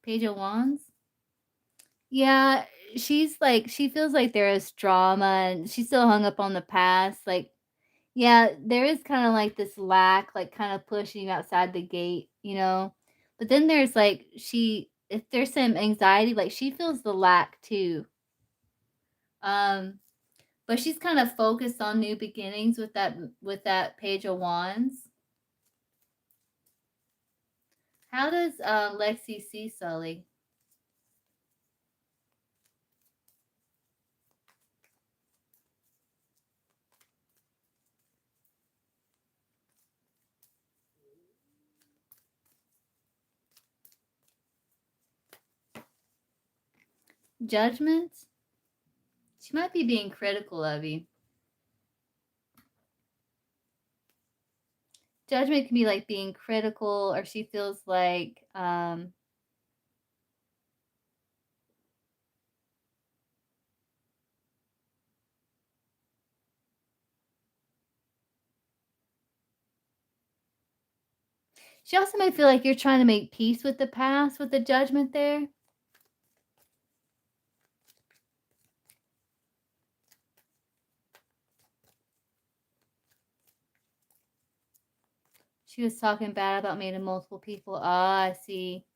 Page of Wands? Yeah, she feels like there is drama and she's still hung up on the past. Like, yeah, there is kind of like this lack, like kind of pushing you outside the gate, you know? But then there's like, if there's some anxiety, like she feels the lack too. Um, but she's kind of focused on new beginnings with that Page of Wands. How does Lexi see Sully? Judgments? She might be being critical of you. Judgment can be like being critical, or she feels like she also might feel like you're trying to make peace with the past with the Judgment there. She was talking bad about me to multiple people. Ah, I see.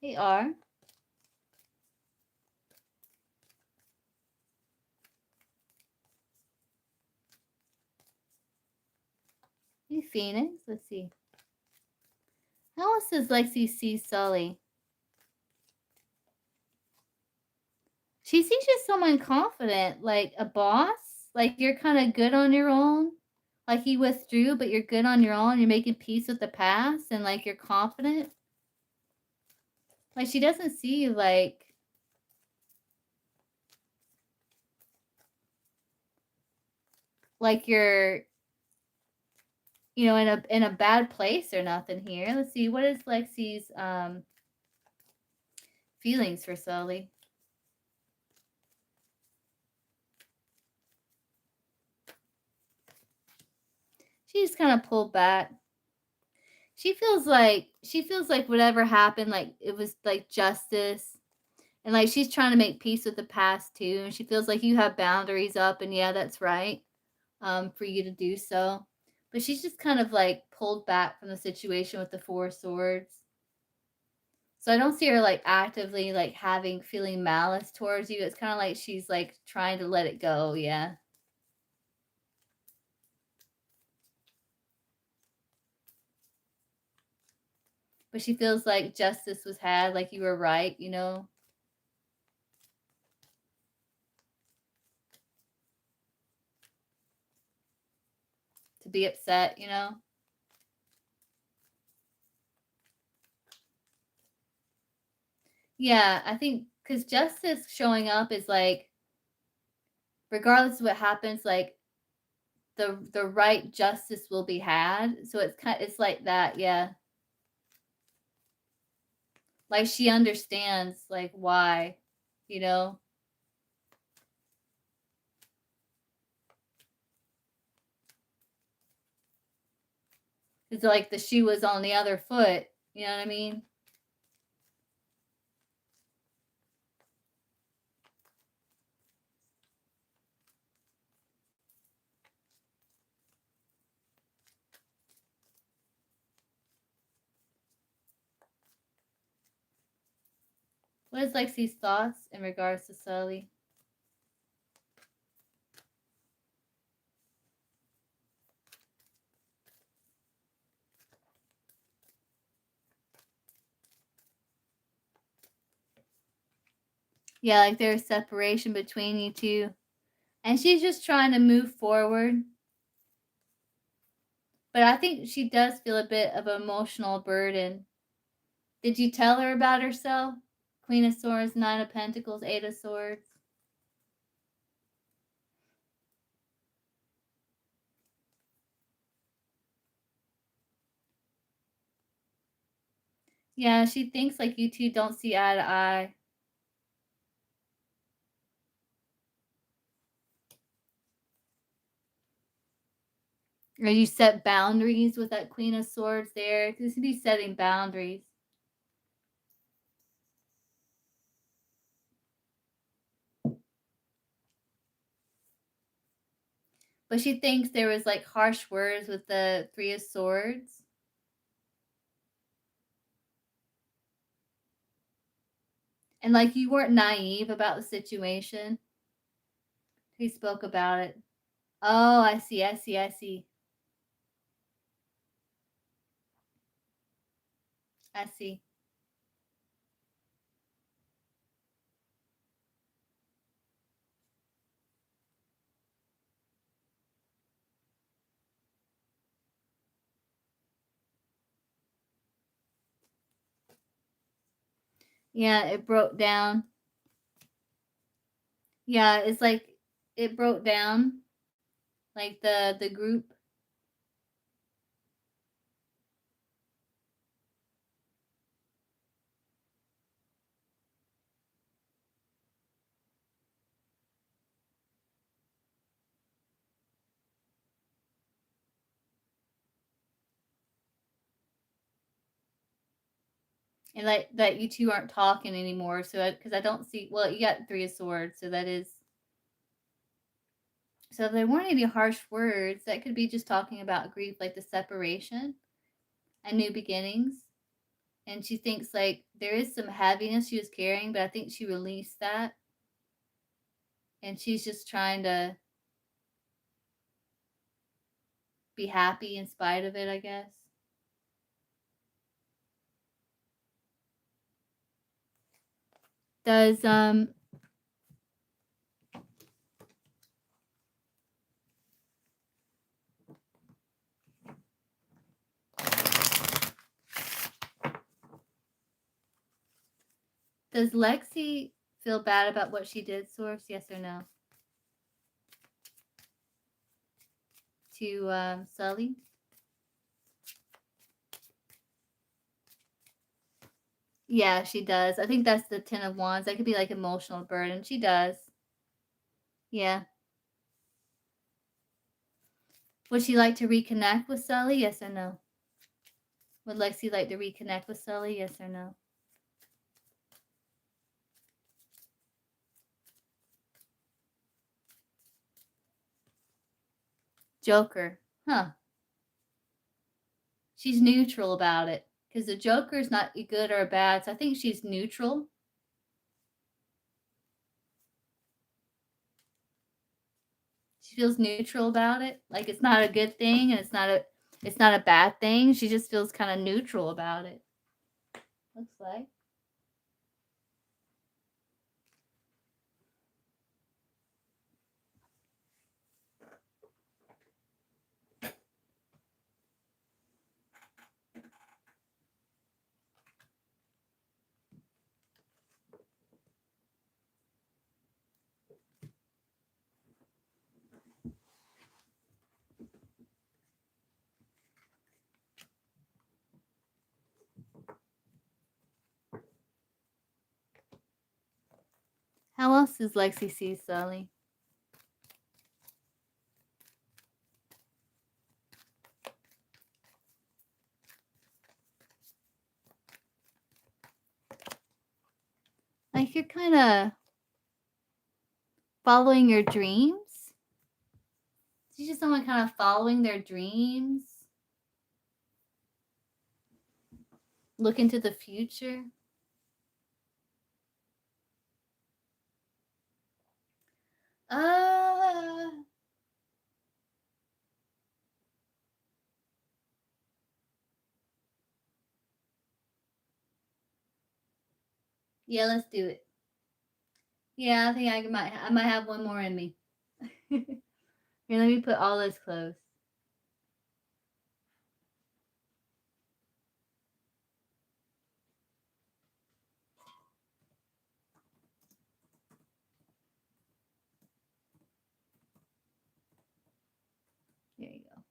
They are. Hey, Phoenix. Let's see. How else does Lexi see Sully? She sees you as someone confident, like a boss. Like you're kind of good on your own. Like you withdrew, but you're good on your own. You're making peace with the past, and like you're confident. Like she doesn't see you like you're in a bad place or nothing here. Let's see, what is Lexi's feelings for Sully? She's kind of pulled back. She feels like whatever happened, like it was like justice. And like she's trying to make peace with the past too. And she feels like you have boundaries up, and yeah, that's right. For you to do so. But she's just kind of like pulled back from the situation with the Four Swords. So I don't see her like actively like feeling malice towards you. It's kind of like she's like trying to let it go, yeah. But she feels like justice was had, like you were right, to be upset. Yeah, I think because justice showing up is like, regardless of what happens, like the right justice will be had. So it's like that, yeah. Like she understands like why, you know. It's like the shoe was on the other foot. You know what I mean? What is Lexi's thoughts in regards to Sully? Yeah, like there's separation between you two. And she's just trying to move forward. But I think she does feel a bit of an emotional burden. Did you tell her about herself? Queen of Swords, Nine of Pentacles, Eight of Swords. Yeah, she thinks like you two don't see eye to eye. Or you set boundaries with that Queen of Swords there. This would be setting boundaries. But she thinks there was like harsh words with the Three of Swords. And like you weren't naive about the situation. He spoke about it. Oh, I see, I see, I see. I see. Yeah, it broke down. Yeah, it's like it broke down, like the group. And like that you two aren't talking anymore. So because I don't see, well, you got three of swords, so that is, so if there weren't any harsh words, that could be just talking about grief, like the separation and new beginnings. And she thinks like there is some heaviness she was carrying, but I think she released that, and she's just trying to be happy in spite of it, I guess. Does does Lexi feel bad about what she did, Source? Yes or no? To Sully? Yeah, she does. I think that's the Ten of Wands. That could be like emotional burden. She does. Yeah. Would she like to reconnect with Sully? Yes or no? Would Lexi like to reconnect with Sully? Yes or no? Joker. Huh. She's neutral about it. Because the Joker's not good or bad. So I think she's neutral. She feels neutral about it. Like it's not a good thing and it's not a bad thing. She just feels kind of neutral about it. Looks like. How else does Lexi see Sully? Like you're kind of following your dreams. She's just someone kind of following their dreams, look into the future. Uh, yeah, let's do it. Yeah, I think I might have one more in me. Here, let me put all this close. There you go.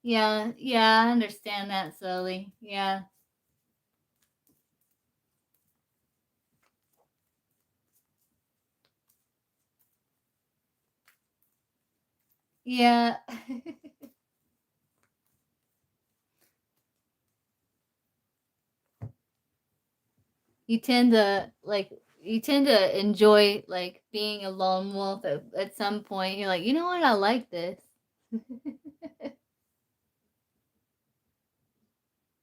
Yeah, yeah, I understand that, Sully. Yeah. Yeah. You tend to enjoy like being a lone wolf at some point. You're like, you know what, I like this.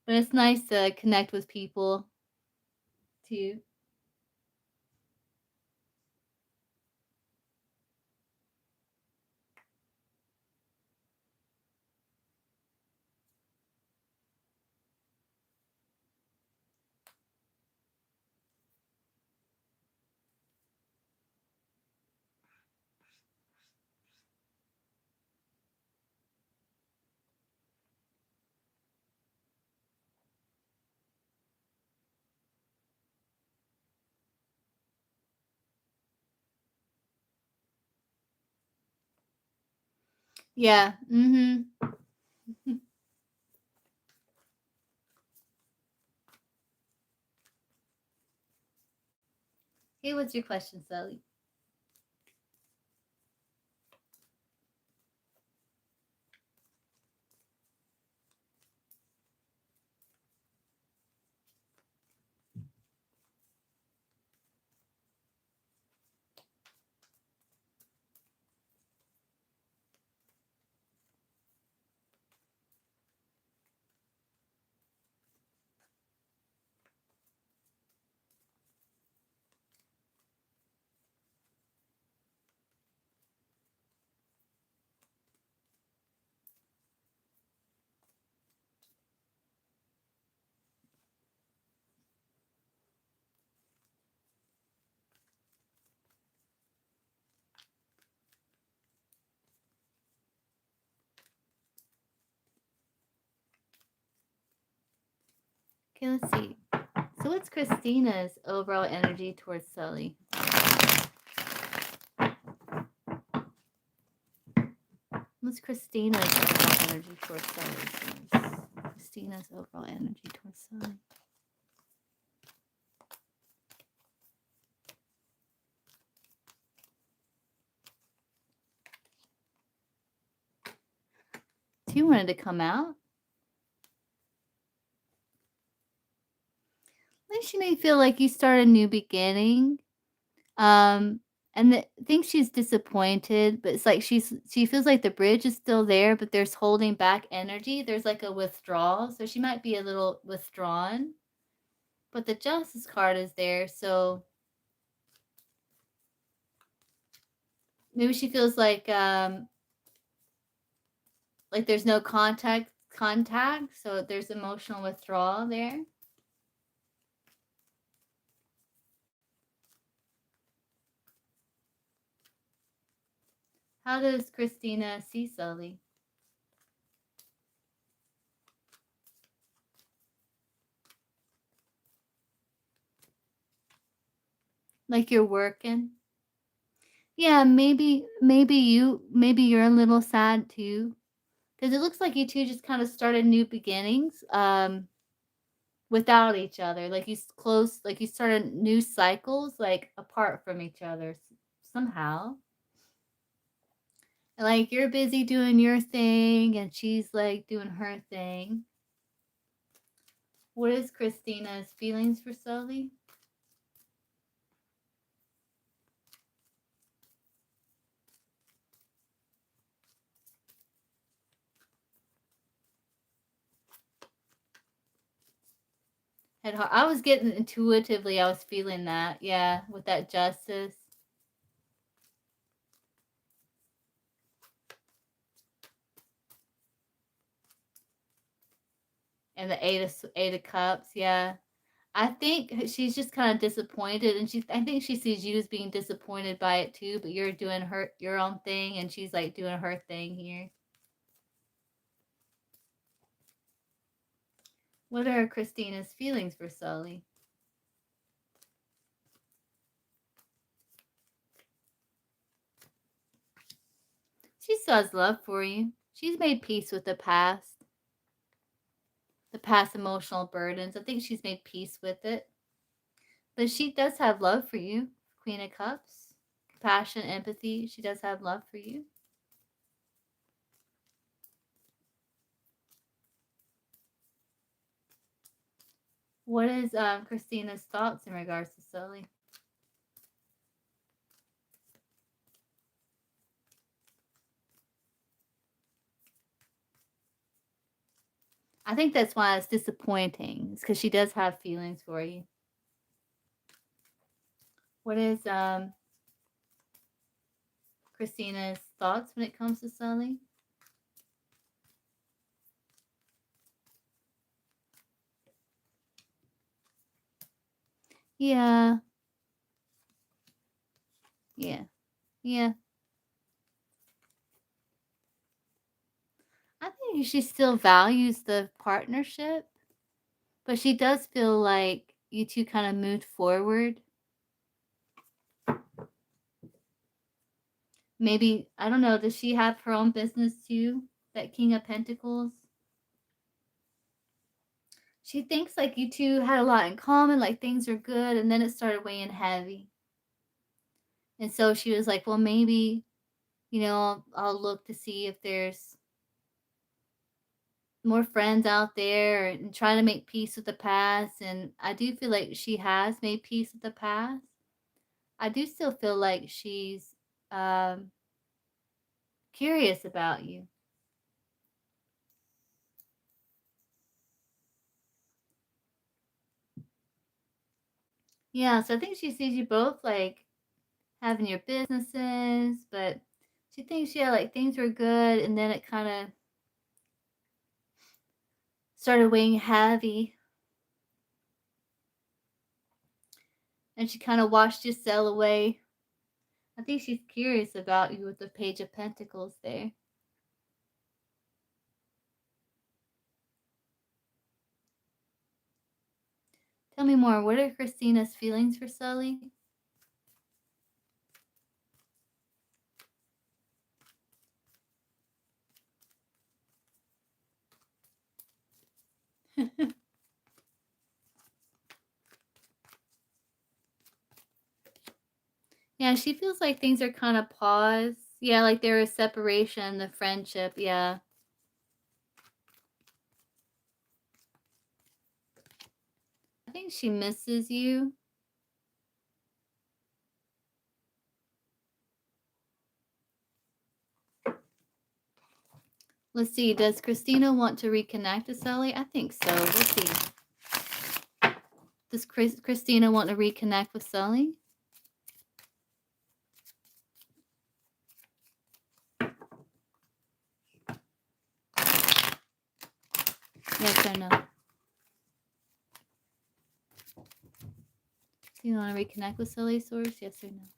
But it's nice to connect with people too. Yeah. Mm-hmm. Hey, what's your question, Sally? Okay, let's see. So what's Christina's overall energy towards Sully? What's Christina's overall energy towards Sully? Christina's overall energy towards Sully. She wanted to come out. Like she may feel like you start a new beginning. And think she's disappointed, but it's like she feels like the bridge is still there, but there's holding back energy. There's like a withdrawal, so she might be a little withdrawn. But the Justice card is there, so maybe she feels like there's no contact, so there's emotional withdrawal there. How does Christina see Sully? Like you're working? Yeah, maybe you're a little sad too, because it looks like you two just kind of started new beginnings without each other. Like like you started new cycles like apart from each other somehow. Like you're busy doing your thing and she's like doing her thing. What is Christina's feelings for Sully? I was getting intuitively, I was feeling that, yeah, with that justice and the eight of cups, yeah. I think she's just kind of disappointed, and I think she sees you as being disappointed by it too. But you're doing your own thing, and she's like doing her thing here. What are Christina's feelings for Sully? She still has love for you. She's made peace with the past emotional burdens. I think she's made peace with it. But she does have love for you. Queen of Cups, compassion, empathy. She does have love for you. What is Christina's thoughts in regards to Sully? I think that's why it's disappointing. It's because she does have feelings for you. What is Christina's thoughts when it comes to Sully? Yeah. Yeah. Yeah. I think she still values the partnership, but she does feel like you two kind of moved forward. Maybe, I don't know, does she have her own business too? That King of Pentacles? She thinks like you two had a lot in common, like things are good, and then it started weighing heavy. And so she was like, well, maybe, I'll look to see if there's more friends out there and try to make peace with the past. And I do feel like she has made peace with the past. I do still feel like she's um, curious about you. Yeah, so I think she sees you both like having your businesses, but she thinks, yeah, like things were good, and then it kind of started weighing heavy, and she kind of washed your cell away. I think she's curious about you with the Page of Pentacles there. Tell me more. What are Christina's feelings for Sully? Yeah, she feels like things are kind of paused. Yeah, like there is separation, the friendship. Yeah. I think she misses you. Let's see. Does Christina want to reconnect with Sully? I think so. Let's see. Does Christina want to reconnect with Sully? Yes or no? Do you want to reconnect with Sully, Source? Yes or no?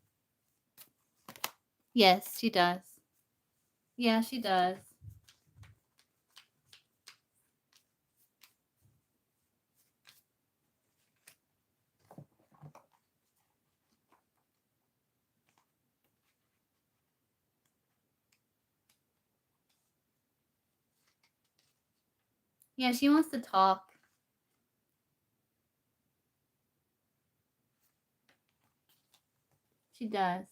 Yes, she does. Yeah, she does. Yeah, she wants to talk. She does.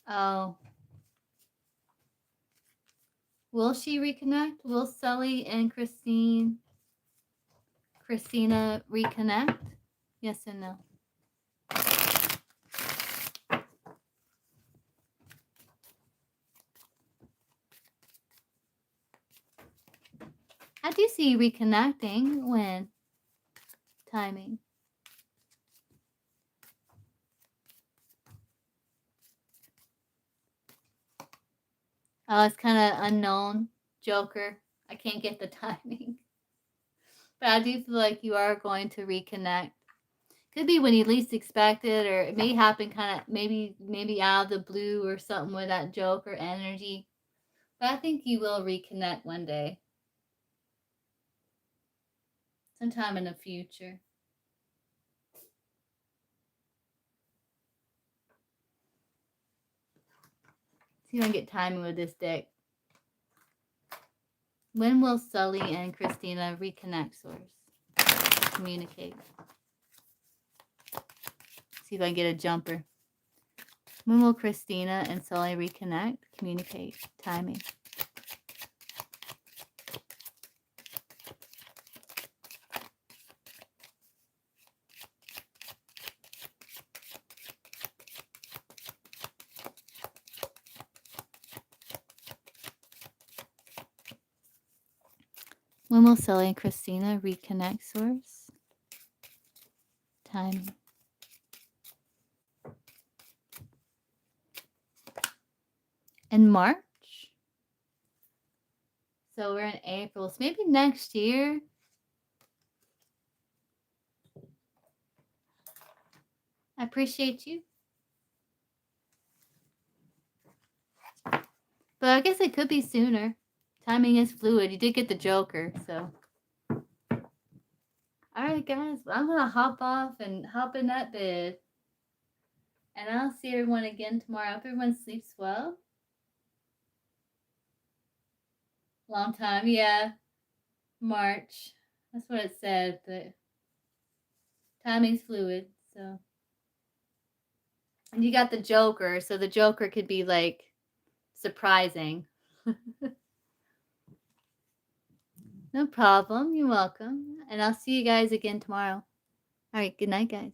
Oh. Will she reconnect? Will Sully and Christina reconnect? Yes or no? I do see reconnecting when timing. Oh, it's kind of unknown. Joker. I can't get the timing. But I do feel like you are going to reconnect. Could be when you least expect it, or it may happen kind of maybe out of the blue or something with that Joker energy. But I think you will reconnect one day, sometime in the future. See if I can get timing with this deck. When will Sully and Christina reconnect, Source? Communicate. See if I can get a jumper. When will Christina and Sully reconnect? Communicate. Timing. When will Sully and Christina reconnect, Source? Timing. In March? So we're in April. So maybe next year. I appreciate you. But I guess it could be sooner. Timing is fluid. You did get the Joker, so. Alright, guys. I'm going to hop off and hop in that bed. And I'll see everyone again tomorrow. I hope everyone sleeps well. Long time, yeah. March. That's what it said, but timing's fluid, so. And you got the Joker, so the Joker could be like surprising. No problem. You're welcome. And I'll see you guys again tomorrow. All right. Good night, guys.